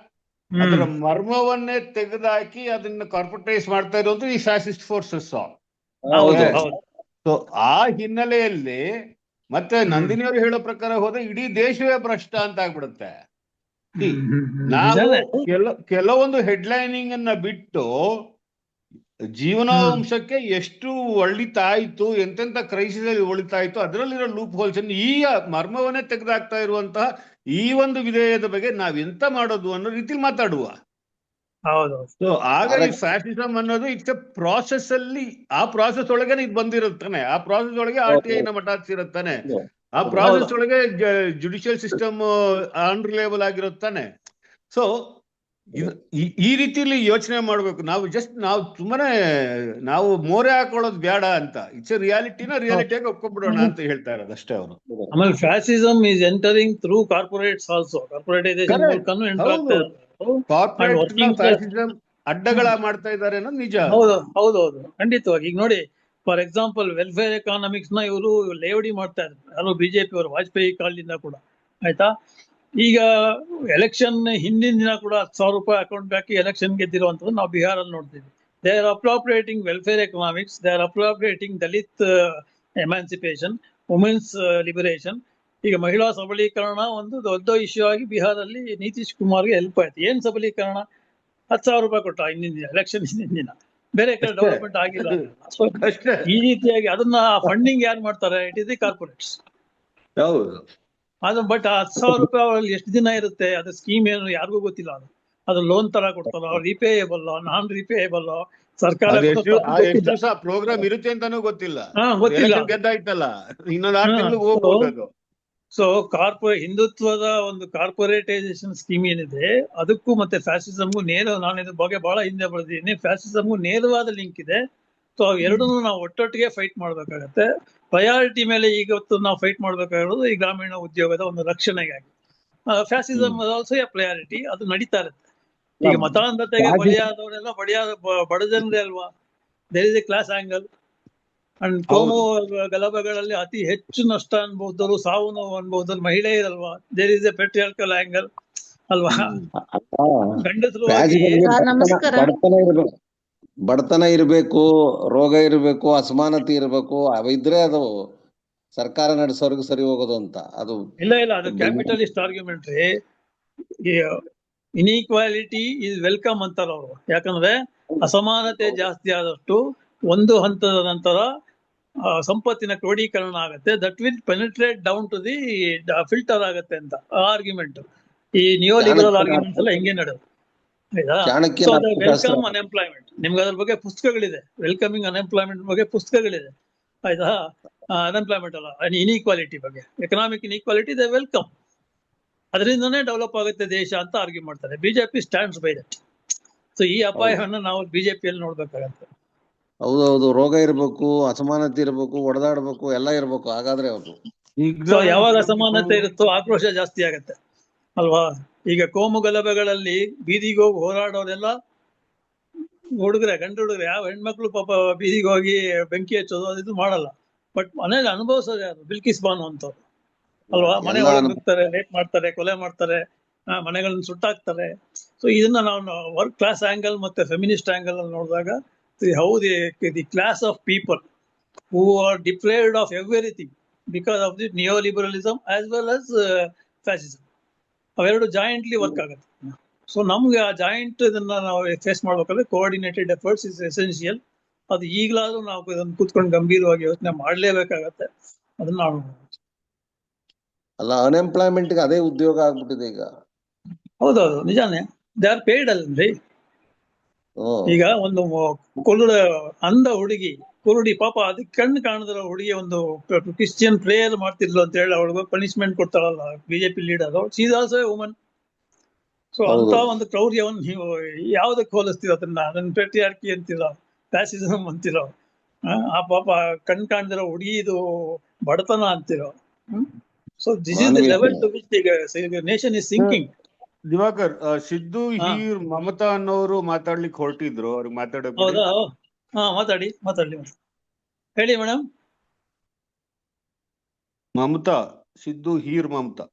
ಅದರ ಮರ್ಮವನ್ನೇ ತೆಗೆದುಹಾಕಿ ಅದನ್ನ ಕಾರ್ಪೊರೇಟೈಸ್ ಮಾಡ್ತಾ ಇರೋದು ಈ ಫ್ಯಾಸಿಸ್ಟ್ ಫೋರ್ಸಸ್. ಸೊ ಆ ಹಿನ್ನೆಲೆಯಲ್ಲಿ ಮತ್ತೆ ನಂದಿನಿಯವರು ಹೇಳೋ ಪ್ರಕಾರ ಹೋದ್ರೆ ಇಡೀ ದೇಶವೇ ಭ್ರಷ್ಟ ಅಂತ ಆಗ್ಬಿಡುತ್ತೆ. ನಾವು ಕೆಲವೊಂದು ಹೆಡ್ಲೈನಿಂಗ್ ಅನ್ನ ಬಿಟ್ಟು ಜೀವನಾಂಶಕ್ಕೆ ಎಷ್ಟು ಒಳಿತಾಯ್ತು, ಎಂತೆಂತ ಕ್ರೈಸಿಸ್ ಅಲ್ಲಿ ಒಳಿತಾಯ್ತು, ಅದರಲ್ಲಿರೋ ಲೂಪ್ ಹೋಲ್ಸ್ ಈ ಮರ್ಮವನ್ನೇ ತೆಗೆದಾಕ್ತಾ ಇರುವಂತಹ ಈ ಒಂದು ವಿಧೇಯದ ಬಗ್ಗೆ ನಾವೆಂತ ಮಾಡೋದು ಅನ್ನೋ ರೀತಿ ಮಾತಾಡುವ. ಸೊ ಆಗ ಈ ಫ್ಯಾಸಿಸಮ್ ಅನ್ನೋದು ಇಟ್ಸ್ ಎ ಪ್ರಾಸೆಸ್ ಅಲ್ಲಿ, ಆ ಪ್ರಾಸೆಸ್ ಒಳಗೆ ಇದು ಬಂದಿರುತ್ತಾನೆ. ಆ ಪ್ರಾಸೆಸ್ ಒಳಗೆ RTI ನ ಮಠ ಹಚ್ಚಿರುತ್ತಾನೆ. ಆ ಪ್ರಾಸೆಸ್ ಒಳಗೆ ಜುಡಿಷಿಯಲ್ ಸಿಸ್ಟಮ್ ಅನ್ರಿಲೇಬಲ್ ಆಗಿರುತ್ತಾನೆ. ಸೊ ಈ ರೀತಿಯಲ್ಲಿ ಯೋಚನೆ ಮಾಡ್ಬೇಕು ನಾವು. ನಾವು ಸುಮ್ಮನೆ ನಾವು ಮೋರೆ ಹಾಕೊಳ್ಳೋದು ಬೇಡ ಅಂತ. ಇಟ್ಸ್ ಎ ರಿಯಾಲಿಟಿಯಾಗಿ ಒಪ್ಕೊಂಡ್ಬಿಡೋಣ ಅಂತ ಹೇಳ್ತಾ ಇರೋದು ಅಷ್ಟೇ ಅವರು. ಆಮೇಲೆ fascism is entering through corporates also. Corporatisation ಮೂಲಕನೂ ಎಂಟರ್ ಆಗ್ತಾ ಫ್ಯಾಸಿಸಮ್ ಅಡ್ಡಗಳ ಮಾಡ್ತಾ ಇದ್ದಾರೆ ಅನ್ನೋದು ನಿಜ. ಹೌದೌದು, ಖಂಡಿತವಾಗಿ. ಈಗ ನೋಡಿ, ಫಾರ್ ಎಕ್ಸಾಂಪಲ್ ವೆಲ್ಫೇರ್ ಎಕಾನಮಿಕ್ಸ್ ನ ಇವರು ಲೇವಡಿ ಮಾಡ್ತಾ ಇದ್ರು, ಯಾರು BJP ಅವರು, ವಾಜಪೇಯಿ ಕಾಲದಿಂದ ಕೂಡ. ಆಯ್ತಾ, ಈಗ ಎಲೆಕ್ಷನ್ ಹಿಂದಿನ ದಿನ ಕೂಡ 10,000 ರೂಪಾಯಿ ಅಕೌಂಟ್ ಹಾಕಿ ಎಲೆಕ್ಷನ್ ಗೆದ್ದಿರುವಂತದ್ದು ನಾವು ಬಿಹಾರಲ್ಲಿ ನೋಡ್ತೀವಿ. They are appropriating welfare economics, they are appropriating Dalit emancipation, women's liberation. ಈಗ ಮಹಿಳಾ ಸಬಲೀಕರಣ ಒಂದು ದೊಡ್ಡ ಇಶ್ಯೂ ಆಗಿ ಬಿಹಾರಲ್ಲಿ ನಿತೀಶ್ ಕುಮಾರ್ಗೆ ಹೆಲ್ಪ್ ಆಯ್ತು. ಏನ್ ಸಬಲೀಕರಣ? 10,000 ರೂಪಾಯಿ ಕೊಟ್ಟ ಹಿಂದಿನ ದಿನ, ಎಲೆಕ್ಷನ್ ಹಿಂದಿನ ದಿನ. ಬೇರೆ ಕಡೆ ಡೆವಲಪ್ಮೆಂಟ್ ಆಗಿಲ್ಲ. ಈ ರೀತಿಯಾಗಿ ಅದನ್ನ ಫಂಡಿಂಗ್ ಯಾರು ಮಾಡ್ತಾರೆ? It is the corporates. ಅದು ಬಟ್ 10,000 ರೂಪಾಯಿ ಅವರಲ್ಲಿ ಎಷ್ಟು ದಿನ ಇರುತ್ತೆ? ಅದು ಸ್ಕೀಮ್ ಏನು ಯಾರಿಗೂ ಗೊತ್ತಿಲ್ಲ. ಅದು ಲೋನ್ ತರ ಕೊಡ್ತಾರೋ, ರಿಪೇಯಬಲ್, ನಾನ್ ರಿಪೇಯಬಲ್, ಸರ್ಕಾರ ಪ್ರೋಗ್ರಾಮ್ ಇರುತ್ತೆ ಅಂತಾನೂ ಗೊತ್ತಿಲ್ಲ. ಗೆದ್ದಾಯ್ತಲ್ಲ, ಇನ್ನೊಂದು 6 ತಿಂಗಳು ಹೋಗ್ಬೋದು. ಸೊ ಹಿಂದುತ್ವದ ಒಂದು ಕಾರ್ಪೊರೇಟೈಸೇಷನ್ ಸ್ಕೀಮ್ ಏನಿದೆ ಅದಕ್ಕೂ ಮತ್ತೆ ಫ್ಯಾಸಿಸಮ್ಗೂ ನಾನು ಇದ್ರ ಬಗ್ಗೆ ಬಹಳ ಹಿಂದೆ ಬರೆದಿದ್ದೀನಿ. ಫ್ಯಾಸಿಸಮ್ಗೂ ನೇರವಾದ ಲಿಂಕ್ ಇದೆ. ಸೊ ಎರಡನ್ನೂ ನಾವು ಒಟ್ಟೊಟ್ಟಿಗೆ ಫೈಟ್ ಮಾಡ್ಬೇಕಾಗತ್ತೆ. ಪ್ರಯಾರಿಟಿ ಮೇಲೆ ಇವತ್ತು ನಾವು ಫೈಟ್ ಮಾಡ್ಬೇಕಾಗಿರೋದು ಈ ಗ್ರಾಮೀಣ ಉದ್ಯೋಗದ ಒಂದು ರಕ್ಷಣೆಗಾಗಿ. ಫ್ಯಾಸಿಸಮ್ ಆಲ್ಸೋ ಎ ಪ್ರಯಾರಿಟಿ, ಅದು ನಡೀತಾ ಇರುತ್ತೆ. ಈಗ ಮತಾಂಧತೆಗೆ ಬಲಿಯಾದವರೆಲ್ಲ ಬಡ ಜನರೇ ಅಲ್ವಾ? There is a class angle. And ಕೋಮು ಗಲಭೆಗಳಲ್ಲಿ ಅತಿ ಹೆಚ್ಚು ನಷ್ಟ ಅನ್ಬಹುದವರು, ಸಾವು ನೋವು ಅನ್ಬಹುದವ್ರು ಮಹಿಳೆಯರಲ್ವಾ? There is a patriarchal angle ಅಲ್ವಾ? ಗಂಡಸರು ಬಡತನ ಇರಬೇಕು, ರೋಗ ಇರಬೇಕು, ಅಸಮಾನತೆ ಇರಬೇಕು. ಅವಿದ್ರೆ ಅದು ಸರ್ಕಾರ ನಡೆಸೋರ್ಗು ಸರಿ ಹೋಗೋದು ಅಂತ. ಅದು ಇಲ್ಲ ಅದು ಕ್ಯಾಪಿಟಲಿಸ್ಟ್ ಆರ್ಗ್ಯುಮೆಂಟ್ ರೀ. ಇನ್ಇಕ್ವಾಲಿಟಿ ಈಸ್ ವೆಲ್ಕಮ್ ಅಂತಾರ ಅವರು. ಯಾಕಂದ್ರೆ ಅಸಮಾನತೆ ಜಾಸ್ತಿ ಆದಷ್ಟು ಒಂದು ಹಂತದ ನಂತರ ಸಂಪತ್ತಿನ ಕ್ರೋಢೀಕರಣ ಆಗುತ್ತೆ. That will penetrate down to the filter ಆಗುತ್ತೆ ಅಂತ ಆರ್ಗ್ಯುಮೆಂಟ್. ಈ ನಿಯೋಲಿಬರಲ್ ಆರ್ಗ್ಯುಮೆಂಟ್ಸ್ ಎಲ್ಲ ಹೆಂಗೆ ನಡೆದು ಆಯ್ತಾ. ಸೊ ಅದು ವೆಲ್ಕಮ್ ಅನ್ಎಂಪ್ಲಾಯ್ಮೆಂಟ್, ನಿಮ್ಗೆ ಅದ್ರ ಬಗ್ಗೆ ಪುಸ್ತಕಗಳಿದೆ. ವೆಲ್ಕಮಿಂಗ್ ಅನ್ಎಂಪ್ಲಾಯ್ಮೆಂಟ್ ಬಗ್ಗೆ ಪುಸ್ತಕಗಳಿದೆ ಆಯ್ತಾ. ಅನ್ಎಂಪ್ಲಾಯ್ಮೆಂಟ್ ಅಲ್ಲ, ಇನ್ಇಕ್ವಾಲಿಟಿ ಬಗ್ಗೆ, ಎಕನಾಮಿಕ್ ಇನ್ಇಕ್ವಾಲಿಟಿ ದೇ ವೆಲ್ಕಮ್. ಅದರಿಂದನೇ ಡೆವಲಪ್ ಆಗುತ್ತೆ ದೇಶ ಅಂತ ಆರ್ಗ್ಯೂ ಮಾಡ್ತಾರೆ. BJP stands by that. So ಈ ಅಪಾಯವನ್ನು ನಾವು ಬಿಜೆಪಿಯಲ್ಲಿ ನೋಡ್ಬೇಕಾಗತ್ತೆ. ಹೌದೌದು, ರೋಗ ಇರ್ಬೇಕು, ಅಸಮಾನತೆ ಇರ್ಬೇಕು, ಹೊಡೆದಾಡ್ಬೇಕು, ಎಲ್ಲ ಇರ್ಬೇಕು. ಹಾಗಾದ್ರೆ ಅವರು ಯಾವಾಗ ಅಸಮಾನತೆ ಇರುತ್ತೋ ಆಕ್ರೋಶ ಜಾಸ್ತಿ ಆಗತ್ತೆ ಅಲ್ವಾ. ಈಗ ಕೋಮು ಗಲಭೆಗಳಲ್ಲಿ ಬೀದಿಗೆ ಹೋಗಿ ಹೋರಾಡೋರೆಲ್ಲ ಗಂಡು ಹುಡುಗರೆ, ಯಾವ ಹೆಣ್ಮಕ್ಳು ಪಾಪ ಬೀದಿಗೆ ಹೋಗಿ ಬೆಂಕಿ ಹಚ್ಚೋದು ಅದು ಇದು ಮಾಡಲ್ಲ. ಬಟ್ ಮನೇಲಿ ಅನುಭವಿಸೋದು ಯಾರು? ಬಿಲ್ಕಿಸ್ ಬಾನು ಅಂತವ್ರು ಅಲ್ವಾ. ಮನೆ ಒಳಗೆ ನುಗ್ತಾರೆ, ರೇಪ್ ಮಾಡ್ತಾರೆ, ಕೊಲೆ ಮಾಡ್ತಾರೆ, ಮನೆಗಳನ್ನ ಸುಟ್ಟಾಕ್ತಾರೆ. ಸೊ ಇದನ್ನ ನಾವು ವರ್ಕ್ ಕ್ಲಾಸ್ ಆಂಗಲ್ ಮತ್ತೆ ಫೆಮಿನಿಸ್ಟ್ ಆಂಗಲ್ ಅಲ್ಲಿ ನೋಡಿದಾಗ how the class of people who are deprived of everything because of the neoliberalism as well as fascism, ಅವೆರಡು ಜಾಯಿಂಟ್ಲಿ ವರ್ಕ್ ಆಗುತ್ತೆ. ಸೊ ನಮ್ಗೆ ಆ ಜಾಯಿಂಟ್ ಇದನ್ನ ನಾವು ಫೇಸ್ ಮಾಡ್ಬೇಕಾದ್ರೆ ಕೋಆರ್ಡಿನೇಟೆಡ್ ಎಫರ್ಟ್ಸ್ ಇಸ್ ಎಸೆನ್ಷಿಯಲ್. ಅದು ಈಗಲಾದ್ರೂ ನಾವು ಇದನ್ನು ಕೂತ್ಕೊಂಡು ಗಂಭೀರವಾಗಿ ಯೋಚನೆ ಮಾಡ್ಲೇಬೇಕಾಗತ್ತೆ. ಅದನ್ನ ನಾವು ಅಲ್ಲ, ಅನ್ಎಂಪ್ಲಾಯ್ಮೆಂಟ್ ಅದೇ ಉದ್ಯೋಗ ಆಗ್ಬಿಟ್ಟಿದೆ ಈಗ. ಹೌದೌದು, ನಿಜಾನೇ. ದೇ ಆರ್ ಪೇಯ್ಡ್ ಅಲ್ರಿ. ಈಗ ಒಂದು ಅಂಧ ಹುಡುಗಿ, ಕುರುಡಿ ಪಾಪ, ಅದಕ್ಕೆ ಕಣ್ಣು ಕಾಣದ್ರ ಹುಡುಗಿ, ಒಂದು ಕ್ರಿಶ್ಚಿಯನ್ ಪ್ರೇಯರ್ ಮಾಡ್ತಿದ್ಲು ಅಂತ ಹೇಳಿ ಅವಳಿಗೆ ಪನಿಷ್ಮೆಂಟ್ ಕೊಡ್ತಾರಲ್ಲ BJP leader, she is also A woman. So ಅಂತ ಒಂದು ಕ್ರೌರ್ಯವನ್ನು ನೀವು ಯಾವ್ದಕ್ಕೆ ಹೋಲಿಸ್ತೀರ? ಅದನ್ನ ಪೇಟ್ರಿಯಾರ್ಕಿ ಅಂತಿರೋ, ಫ್ಯಾಸಿಸಮ್ ಅಂತಿರೋ, ಆ ಪಾಪ ಕಣ್ ಕಾಣ್ದಿರೋ ಹುಡುಗಿದು ಬಡತನ ಅಂತಿರೋ. So this is the level to which the nation is sinking. Diwakar, Siddu Heer Mamata ಅನ್ನೋರು ಮಾತಾಡ್ಲಿಕ್ಕೆ ಹೊರಟಿದ್ರು, ಅವ್ರಿಗೆ ಮಾತಾಡೋದು. ಹೌದಾ? ಮಾತಾಡಿ ಹೇಳಿ ಮೇಡಮ್. ಮಮತಾ, ಸಿದ್ದು ಹೀರ್ ಮಮತಾ.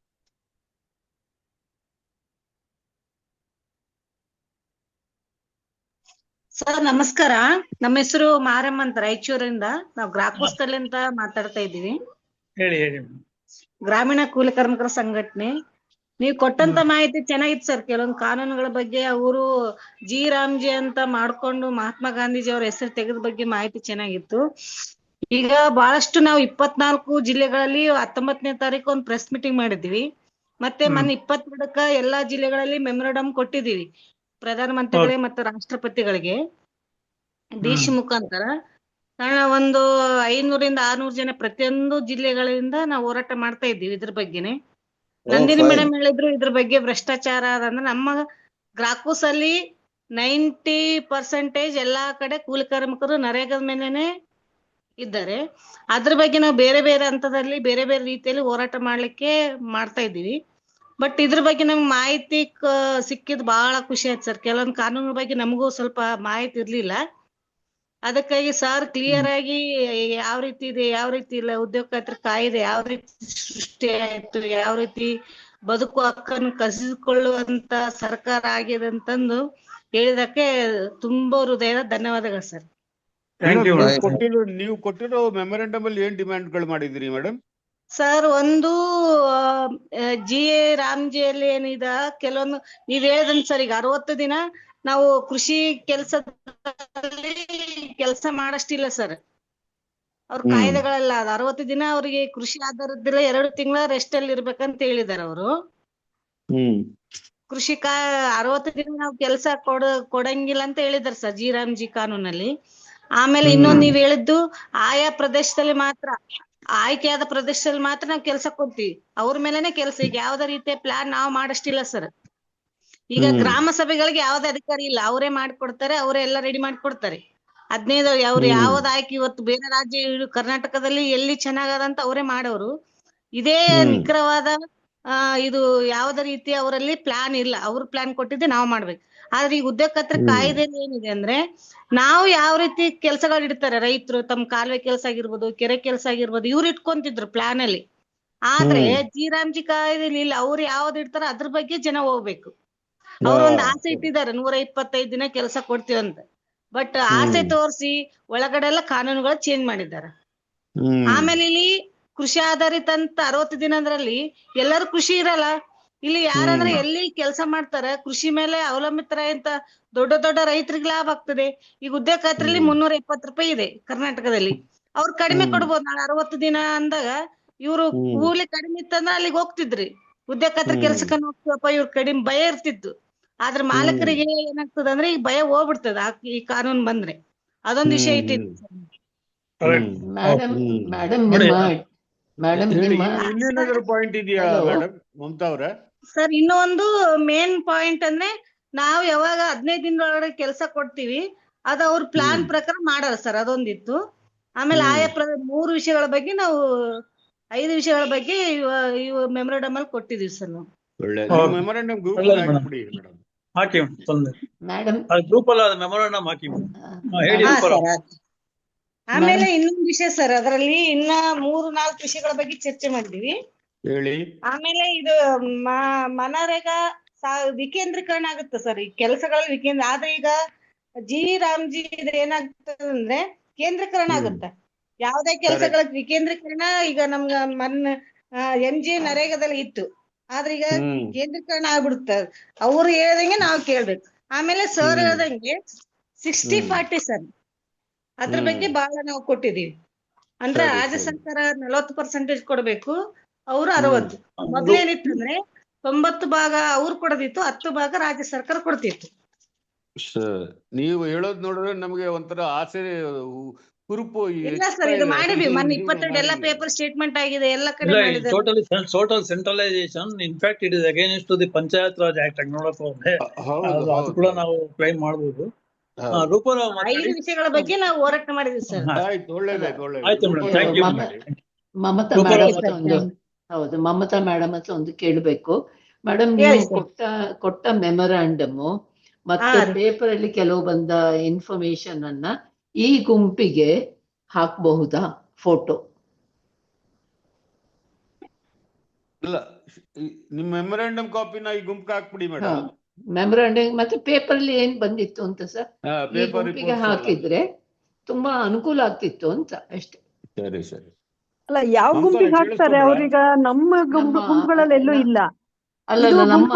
ಸರ್ ನಮಸ್ಕಾರ. ನಮ್ಮ ಹೆಸರು ಮಾರಮ್ಮ ಅಂತ, ರಾಯಚೂರಿಂದ. ನಾವು ಗ್ರಾಕೋಸ್ತಲಿಂದ ಮಾತಾಡ್ತಾ ಇದ್ದೀವಿ. ಹೇಳಿ. ಗ್ರಾಮೀಣ ಕೂಲಿ ಕಾರ್ಮಿಕರ ಸಂಘಟನೆ. ನೀವು ಕೊಟ್ಟಂತ ಮಾಹಿತಿ ಚೆನ್ನಾಗಿತ್ತು ಸರ್. ಕೆಲವೊಂದು ಕಾನೂನುಗಳ ಬಗ್ಗೆ ಅವರು ಜಿ ರಾಮ್ಜಿ ಅಂತ ಮಾಡ್ಕೊಂಡು ಮಹಾತ್ಮ ಗಾಂಧೀಜಿ ಅವರ ಹೆಸರು ತೆಗೆದ ಬಗ್ಗೆ ಮಾಹಿತಿ ಚೆನ್ನಾಗಿತ್ತು. ಈಗ ಬಹಳಷ್ಟು ನಾವು 24 ಜಿಲ್ಲೆಗಳಲ್ಲಿ 19ನೇ ತಾರೀಕು ಒಂದು ಪ್ರೆಸ್ ಮೀಟಿಂಗ್ ಮಾಡಿದ್ವಿ. ಮತ್ತೆ ಮೊನ್ನೆ 22ಕ್ಕ ಎಲ್ಲಾ ಜಿಲ್ಲೆಗಳಲ್ಲಿ ಮೆಮೊರಾಂಡಮ್ ಕೊಟ್ಟಿದೀವಿ, ಪ್ರಧಾನಮಂತ್ರಿಗಳಿಗೆ ಮತ್ತು ರಾಷ್ಟ್ರಪತಿಗಳಿಗೆ ಡಿಸಿ ಮುಖಾಂತರ. ಕಾರಣ ಒಂದು 500ರಿಂದ 600 ಜನ ಪ್ರತಿಯೊಂದು ಜಿಲ್ಲೆಗಳಿಂದ ನಾವು ಹೋರಾಟ ಮಾಡ್ತಾ ಇದ್ದೀವಿ ಇದ್ರ ಬಗ್ಗೆನೆ. ನಂದಿನಿ ಮೇಡಮ್ ಹೇಳಿದ್ರು ಇದ್ರ ಬಗ್ಗೆ ಭ್ರಷ್ಟಾಚಾರ ಅದಂದ್ರೆ ನಮ್ಮ ಗ್ರಾಕೂಸ್ ಅಲ್ಲಿ 90% ಎಲ್ಲಾ ಕಡೆ ಕೂಲಿ ಕಾರ್ಮಿಕರು ನರೇಗಾದ ಮೇಲೆನೆ ಇದ್ದಾರೆ. ಅದ್ರ ಬಗ್ಗೆ ನಾವು ಬೇರೆ ಬೇರೆ ಹಂತದಲ್ಲಿ ಬೇರೆ ಬೇರೆ ರೀತಿಯಲ್ಲಿ ಹೋರಾಟ ಮಾಡ್ತಾ ಇದ್ದೀವಿ. ಬಟ್ ಇದ್ರ ಬಗ್ಗೆ ನಮ್ಗೆ ಮಾಹಿತಿ ಸಿಕ್ಕಿದ್ ಬಹಳ ಖುಷಿ ಆಯ್ತು ಸರ್. ಕೆಲವೊಂದು ಕಾನೂನು ಬಗ್ಗೆ ನಮಗೂ ಸ್ವಲ್ಪ ಮಾಹಿತಿ ಇರ್ಲಿಲ್ಲ. ಅದಕ್ಕಾಗಿ ಸರ್ ಕ್ಲಿಯರ್ ಆಗಿ ಯಾವ ರೀತಿ ಇದೆ, ಯಾವ ರೀತಿ ಇಲ್ಲ, ಉದ್ಯೋಗ ಖಾತ್ರಿ ಕಾಯ್ದೆ ಯಾವ ರೀತಿ ಸೃಷ್ಟಿ ಆಯ್ತು, ಯಾವ ರೀತಿ ಬದುಕು ಹಕ್ಕನ್ನು ಕಸಿದುಕೊಳ್ಳುವಂತ ಸರ್ಕಾರ ಆಗಿದೆ ಅಂತಂದು ಹೇಳಿದಕ್ಕೆ ತುಂಬಾ ಹೃದಯದ ಧನ್ಯವಾದಗಳು ಸರ್. ನೀವು ಕೊಟ್ಟಿರೋ ಮೆಮೊರಾಂಡಮ್ ಅಲ್ಲಿ ಏನ್ ಡಿಮ್ಯಾಂಡ್ಗಳು ಮಾಡಿದ್ರಿ ಮೇಡಮ್? ಸರ್, ಒಂದು ಜಿ ರಾಮ್ಜಿಯಲ್ಲಿ ಏನಿದ ಕೆಲವೊಂದು ನೀವ್ ಹೇಳ್ದಂತ ಸರ್, ಈಗ 60 ದಿನ ನಾವು ಕೃಷಿ ಕೆಲಸ ಮಾಡಷ್ಟಿಲ್ಲ ಸರ್. ಅವ್ರ ಕಾಯ್ದೆಗಳೆಲ್ಲ 60 ದಿನ ಅವ್ರಿಗೆ ಕೃಷಿ ಆಧಾರದಿಲ್ಲ, 2 ತಿಂಗಳ ರೆಸ್ಟ್ ಅಲ್ಲಿ ಇರ್ಬೇಕಂತ ಹೇಳಿದಾರೆ ಅವರು. ಕೃಷಿ 60 ದಿನ ನಾವು ಕೆಲಸ ಕೊಡಂಗಿಲ್ಲ ಅಂತ ಹೇಳಿದಾರೆ ಸರ್ ಜಿ ರಾಮ್ಜಿ ಕಾನೂನಲ್ಲಿ. ಆಮೇಲೆ ಇನ್ನೊಂದ್ ನೀವ್ ಹೇಳಿದ್ದು ಆಯಾ ಪ್ರದೇಶದಲ್ಲಿ ಮಾತ್ರ, ಆಯ್ಕೆಯಾದ ಪ್ರದೇಶದಲ್ಲಿ ಮಾತ್ರ ನಾವು ಕೆಲಸ ಕೊಡ್ತೀವಿ, ಅವ್ರ ಮೇಲೆನೆ ಕೆಲಸ. ಈಗ ಯಾವ್ದೇ ರೀತಿಯ ಪ್ಲಾನ್ ನಾವು ಮಾಡಷ್ಟಿಲ್ಲ ಸರ್. ಈಗ ಗ್ರಾಮ ಸಭೆಗಳಿಗೆ ಯಾವ್ದೇ ಅಧಿಕಾರಿ ಇಲ್ಲ, ಅವರೇ ಮಾಡ್ಕೊಡ್ತಾರೆ, ಅವರೇ ಎಲ್ಲ ರೆಡಿ ಮಾಡ್ಕೊಡ್ತಾರೆ. 15 ಅವ್ರು ಯಾವ್ದು ಆಯ್ಕೆ ಇವತ್ತು ಬೇರೆ ರಾಜ್ಯ ಕರ್ನಾಟಕದಲ್ಲಿ ಎಲ್ಲಿ ಚೆನ್ನಾಗದಂತ ಅವರೇ ಮಾಡೋರು. ಇದೇ ನಿಖರವಾದ ಇದು ಯಾವ್ದೇ ರೀತಿ ಅವರಲ್ಲಿ ಪ್ಲಾನ್ ಇಲ್ಲ. ಅವ್ರು ಪ್ಲಾನ್ ಕೊಟ್ಟಿದ್ದೆ ನಾವು ಮಾಡ್ಬೇಕು. ಆದ್ರೆ ಈಗ ಉದ್ಯೋಗ ಖಾತ್ರಿ ಕಾಯ್ದೆಯಲ್ಲಿ ಏನಿದೆ ಅಂದ್ರೆ, ನಾವು ಯಾವ ರೀತಿ ಕೆಲ್ಸಗಳು ಇಡ್ತಾರೆ ರೈತರು, ತಮ್ಮ ಕಾಲುವೆ ಕೆಲಸ ಆಗಿರ್ಬೋದು, ಕೆರೆ ಕೆಲಸ ಆಗಿರ್ಬೋದು, ಇವ್ರು ಇಟ್ಕೊಂತಿದ್ರು ಪ್ಲಾನ್ ಅಲ್ಲಿ. ಆದ್ರೆ ಜಿ ರಾಮ್ಜಿ ಕಾಯ್ದೆಯಲ್ಲಿ ಇಲ್ಲ, ಅವ್ರು ಯಾವ್ದು ಇಡ್ತಾರ ಅದ್ರ ಬಗ್ಗೆ ಜನ ಹೋಗ್ಬೇಕು. ಅವ್ರು ಒಂದು ಆಸೆ ಇಟ್ಟಿದ್ದಾರೆ 125 ದಿನ ಕೆಲಸ ಕೊಡ್ತೀವಂತ. ಬಟ್ ಆಸೆ ತೋರಿಸಿ ಒಳಗಡೆ ಎಲ್ಲ ಕಾನೂನುಗಳು ಚೇಂಜ್ ಮಾಡಿದ್ದಾರೆ. ಆಮೇಲೆ ಇಲ್ಲಿ ಕೃಷಿ ಆಧಾರಿತ ಅಂತ 60 ದಿನದ್ರಲ್ಲಿ ಎಲ್ಲರೂ ಕೃಷಿ ಇರಲ್ಲ. ಇಲ್ಲಿ ಯಾರಂದ್ರೆ ಎಲ್ಲಿ ಕೆಲಸ ಮಾಡ್ತಾರ ಕೃಷಿ ಮೇಲೆ ಅವಲಂಬಿತರ ಅಂತ ದೊಡ್ಡ ದೊಡ್ಡ ರೈತರಿಗೆ ಲಾಭ ಆಗ್ತದೆ. ಈಗ ಉದ್ಯೋಗ ಖಾತ್ರಿಲಿ 320 ರೂಪಾಯಿ ಇದೆ ಕರ್ನಾಟಕದಲ್ಲಿ. ಅವ್ರು ಕಡಿಮೆ ಕೊಡ್ಬೋದು. ನಾಳೆ 60 ದಿನ ಅಂದಾಗ ಇವ್ರು ಕೂಲಿ ಕಡಿಮೆ ಇತ್ತಂದ್ರೆ ಅಲ್ಲಿಗೆ ಹೋಗ್ತಿದ್ರಿ. ಉದ್ಯೋಗ ಖಾತ್ರಿ ಕೆಲ್ಸಕ್ಕೆ ಹೋಗ್ತೀವಪ್ಪ ಇವ್ರು ಕಡಿಮೆ ಭಯ ಇರ್ತಿತ್ತು. ಆದ್ರೆ ಮಾಲಕರಿಗೆ ಏನಾಗ್ತದ ಅಂದ್ರೆ ಈಗ ಭಯ ಹೋಗ್ಬಿಡ್ತದ ಈ ಕಾನೂನು ಬಂದ್ರೆ. ಅದೊಂದು ವಿಷಯ ಐತಿ. ಇನ್ನೇನಾದ್ರೂ ಪಾಯಿಂಟ್ ಇದೆಯಾ ಮೇಡಮ್ ಮಮತಾ ಅವ್ರೆ? ಸರ್ ಇನ್ನೂ ಒಂದು ಮೇನ್ ಪಾಯಿಂಟ್ ಅಂದ್ರೆ ನಾವು ಯಾವಾಗ 15 ದಿನದೊಳಗಡೆ ಕೆಲಸ ಕೊಡ್ತೀವಿ ಅದ ಅವ್ರ ಪ್ಲಾನ್ ಪ್ರಕಾರ ಮಾಡಲ್ಲ ಸರ್. ಅದೊಂದಿತ್ತು. ಆಮೇಲೆ ಆಯಾ 3 ವಿಷಯಗಳ ಬಗ್ಗೆ ನಾವು 5 ವಿಷಯಗಳ ಬಗ್ಗೆ ಇವ ಮೆಮೊರಾಂಡಮ್ ಅಲ್ಲಿ ಕೊಟ್ಟಿದೀವಿ ಸರ್ ನಾವು. ಮೆಮೊರಾಂಡಮ್ ಹಾಕಿ ಮೇಡಮ್ ಗ್ರೂಪ್ ಅಲ್ಲ ಮೆಮೊರಾಂಡಮ್ ಹಾಕಿ ಹೇಳಿ. ಆಮೇಲೆ ಇನ್ನೊಂದು ವಿಷಯ ಸರ್, ಅದರಲ್ಲಿ ಇನ್ನ 3-4 ವಿಷಯಗಳ ಬಗ್ಗೆ ಚರ್ಚೆ ಮಾಡಿದೀವಿ. ಹೇಳಿ. ಆಮೇಲೆ ಇದು ಮನರೇಗಾ ವಿಕೇಂದ್ರೀಕರಣ ಆಗುತ್ತೆ ಸರ್. ಈ ಕೆಲಸಗಳಲ್ಲಿ ಆದ್ರೆ ಈಗ ಜಿ ರಾಮ್ಜಿ ಏನಾಗ್ತದೆ ಅಂದ್ರೆ ಕೇಂದ್ರೀಕರಣ ಆಗುತ್ತೆ. ಯಾವ್ದೇ ಕೆಲಸಗಳ ವಿಕೇಂದ್ರೀಕರಣ ಈಗ ನಮ್ಗ MG ನರೇಗಾದಲ್ಲಿ ಇತ್ತು. ಆದ್ರೆ ಈಗ ಕೇಂದ್ರೀಕರಣ ಆಗ್ಬಿಡುತ್ತೆ. ಅವ್ರು ಹೇಳ್ದಂಗೆ ನಾವು ಕೇಳ್ಬೇಕು. ಆಮೇಲೆ ಸರ್ ಹೇಳ್ದಂಗೆ 60-40 ಸರ್, ಅದ್ರ ಬಗ್ಗೆ ಬಹಳ ನಾವು ಕೊಟ್ಟಿದೀವಿ. ಅಂದ್ರೆ ರಾಜ್ಯ ಸರ್ಕಾರ 40% ಕೊಡ್ಬೇಕು, ಅವ್ರು 60. ಮೊದ್ಲೇನಿತ್ತಂದ್ರೆ 90 ಭಾಗ ಅವ್ರು ಕೊಡದಿತ್ತು, 10 ಭಾಗ ರಾಜ್ಯ ಸರ್ಕಾರ ಕೊಡ್ತಿತ್ತು. ನೀವು ಹೇಳೋದ್ ನೋಡಿದ್ರೆ ನಮ್ಗೆ ಒಂಥರ ಆಸೆ ಹುರುಪು. ಇಲ್ಲ ಸರ್, ಇದು ಮಾಡಿದ್ವಿ ಮೊನ್ನೆ 22 ಎಲ್ಲ ಪೇಪರ್ ಸ್ಟೇಟ್ಮೆಂಟ್ ಆಗಿದೆ, ಎಲ್ಲ ಕಡೆ ಮಾಡಿದ್ದಾರೆ. Total centralisation in fact it is against to the panchayat raj act ಆಗಿ ನೋಡಕ್ ಹೋದ್ರೆ ಅದು ಕೂಡ ನಾವು ಕ್ಲೈಮ್ ಮಾಡಬಹುದು. 5 ವಿಷಯಗಳ ಬಗ್ಗೆ ನಾವು ಹೋರಾಟ ಮಾಡಿದ್ವಿ ಸರ್. ಮಮತಾ ಮೇಡಮ್ ಹೌದು, ಮಮತಾ ಮೇಡಮ್ ಹತ್ರ ಒಂದು ಕೇಳಬೇಕು ಮೇಡಮ್. ನೀವು ಕೊಟ್ಟ ಮೆಮೊರಾಂಡಮ್ ಮತ್ತೆ ಪೇಪರ್ ಅಲ್ಲಿ ಕೆಲವು ಬಂದ ಇನ್ಫಾರ್ಮೇಶನ್ ಅನ್ನ ಈ ಗುಂಪಿಗೆ ಹಾಕಬಹುದಾ ಫೋಟೋ? ಇಲ್ಲ, ನಿಮ್ ಮೆಮೊರಾಂಡಮ್ ಕಾಪಿನ ಈ ಗುಂಪಿಗೆ ಹಾಕ್ಬಿಡಿ ಮೇಡಮ್. ಮೆಮೊರಾಂಡಮ್ ಮತ್ತೆ ಪೇಪರ್ ಅಲ್ಲಿ ಏನ್ ಬಂದಿತ್ತು ಅಂತ ಸರ್ ಈ ಗುಂಪಿಗೆ ಹಾಕಿದ್ರೆ ತುಂಬಾ ಅನುಕೂಲ ಆಗ್ತಿತ್ತು ಅಂತ ಅಷ್ಟೇ. ಸರಿ ಸರಿ. ಅಲ್ಲ, ಯಾವ ಗುಂಪಿಗೆ ಹಾಕ್ತಾರೆ ಅವ್ರೀಗ? ನಮ್ಮ ಗುಂಪುಗಳಲ್ಲಿ ಎಲ್ಲೂ ಇಲ್ಲ. ಅಲ್ಲ, ನಮ್ಮ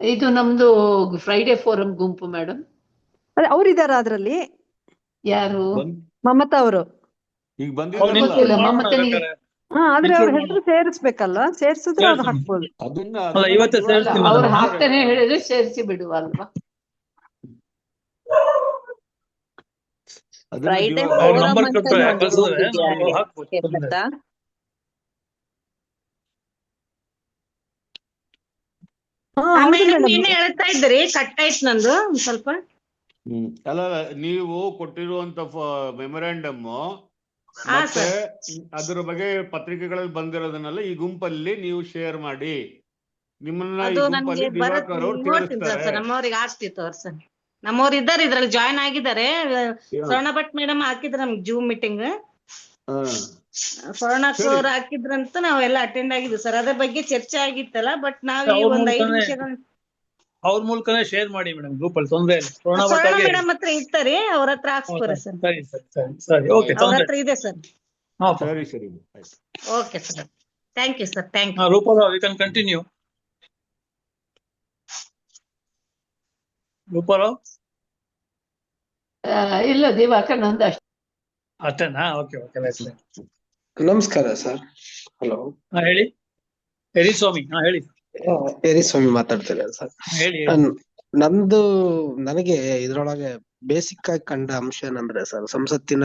ಇದು ನಮ್ದು ಫ್ರೈಡೆ ಫೋರಂ ಗುಂಪು ಮೇಡಮ್. ಅವ್ರಿದಾರ ಅದ್ರಲ್ಲಿ? ಯಾರು? ಮಮತಾ ಅವರು. ಈಗ ಬಂದಿಲ್ಲ ಮಮತನಿಗೆ. ಆದ್ರೆ ಅವ್ರ ಹೆಸರು ಸೇರಿಸ್ಬೇಕಲ್ಲ, ಸೇರ್ಸಿದ್ರೆ ಅವ್ರು ಹಾಕ್ಬೋದು. ಅವ್ರು ಹಾಕ್ತಾನೆ ಹೇಳಿದ್ರೆ ಸೇರಿಸಿ ಬಿಡುವ ಅಲ್ವಾ? ಫ್ರೈಡೆ ಹೇಳ್ತಾ ಇದ್ರಿ, ಕಟ್ ಆಯ್ತು ನಂದು ಒಂದ್ ಸ್ವಲ್ಪ. ಅಲ್ಲ, ನೀವು ಕೊಟ್ಟಿರುವಂತ ಮೆಮೊರಾಂಡಮ್ ಮತ್ತೆ ಅದ್ರ ಬಗ್ಗೆ ಪತ್ರಿಕೆಗಳಲ್ಲಿ ಬಂದಿರೋದನ್ನೆಲ್ಲ ಈ ಗುಂಪಲ್ಲಿ ನೀವು ಶೇರ್ ಮಾಡಿ. ನಿಮ್ಮನ್ನ ಈ ಗುಂಪಲ್ಲಿ ದಿವಾಕರ್ ಅವರು ತಿಳಿಸ್ತಾರೆ. ನಮ್ಮವ್ರಿಗೆ ಆಗ್ತಿತ್ತು ಅವ್ರ ಸರ್, ನಮ್ಮವ್ರು ಇದ್ದಾರೆ ಇದ್ರಲ್ಲಿ ಜಾಯ್ನ್ ಆಗಿದ್ದಾರೆ. ಸ್ವರ್ಣ ಭಟ್ ಮೇಡಮ್ ಹಾಕಿದ್ರ ನಮ್ಗೆ ಜೂಮ್ ಮೀಟಿಂಗ್. ಸ್ವರ್ಣಕ್ಕವ್ರು ಹಾಕಿದ್ರಂತ ನಾವೆಲ್ಲ ಅಟೆಂಡ್ ಆಗಿದ್ವಿ ಸರ್. ಅದ್ರ ಬಗ್ಗೆ ಚರ್ಚೆ ಆಗಿತ್ತಲ್ಲ. ಬಟ್ ನಾವ್ ಈ ಒಂದ್ 5 ವಿಷಯಗಳ ಅವ್ರ ಮೂಲಕನೇ ಶೇರ್ ಮಾಡಿ ಮೇಡಮ್ ಗ್ರೂಪ್ ಅಲ್ಲಿ. ತೊಂದ್ರೆ ಇಲ್ಲ. ಸ್ವರ್ಣ ಮೇಡಮ್ ಹತ್ರ ಇರ್ತಾರೆ, ಅವ್ರ ಹತ್ರ ಹಾಕ್ಸ್ಕೊರಿ ಸರ್. ಅವ್ರ ಹತ್ರ ಇದೆ ಸರ್. ಸರಿ ಸರಿ. Okay sir, thank you sir. Thank you. Rupa Rao, you can continue. Rupa Rao ಇಲ್ಲ, ದಿವಾಕರ್ ನಂದು ಅಷ್ಟೇನಾ? Okay okay. ನಮಸ್ಕಾರ ಸರ್. ಹಲೋ, ಹೇಳಿ. ಎರಿಸ್ವಾಮಿ ಹೇಳಿ. ಎರಿಸ್ವಾಮಿ ಮಾತಾಡ್ತೇನೆ ಸರ್. ನಂದು ನನಗೆ ಇದ್ರೊಳಗೆ ಬೇಸಿಕ್ ಆಗಿ ಕಂಡ ಅಂಶ ಏನಂದ್ರೆ ಸರ್, ಸಂಸತ್ತಿನ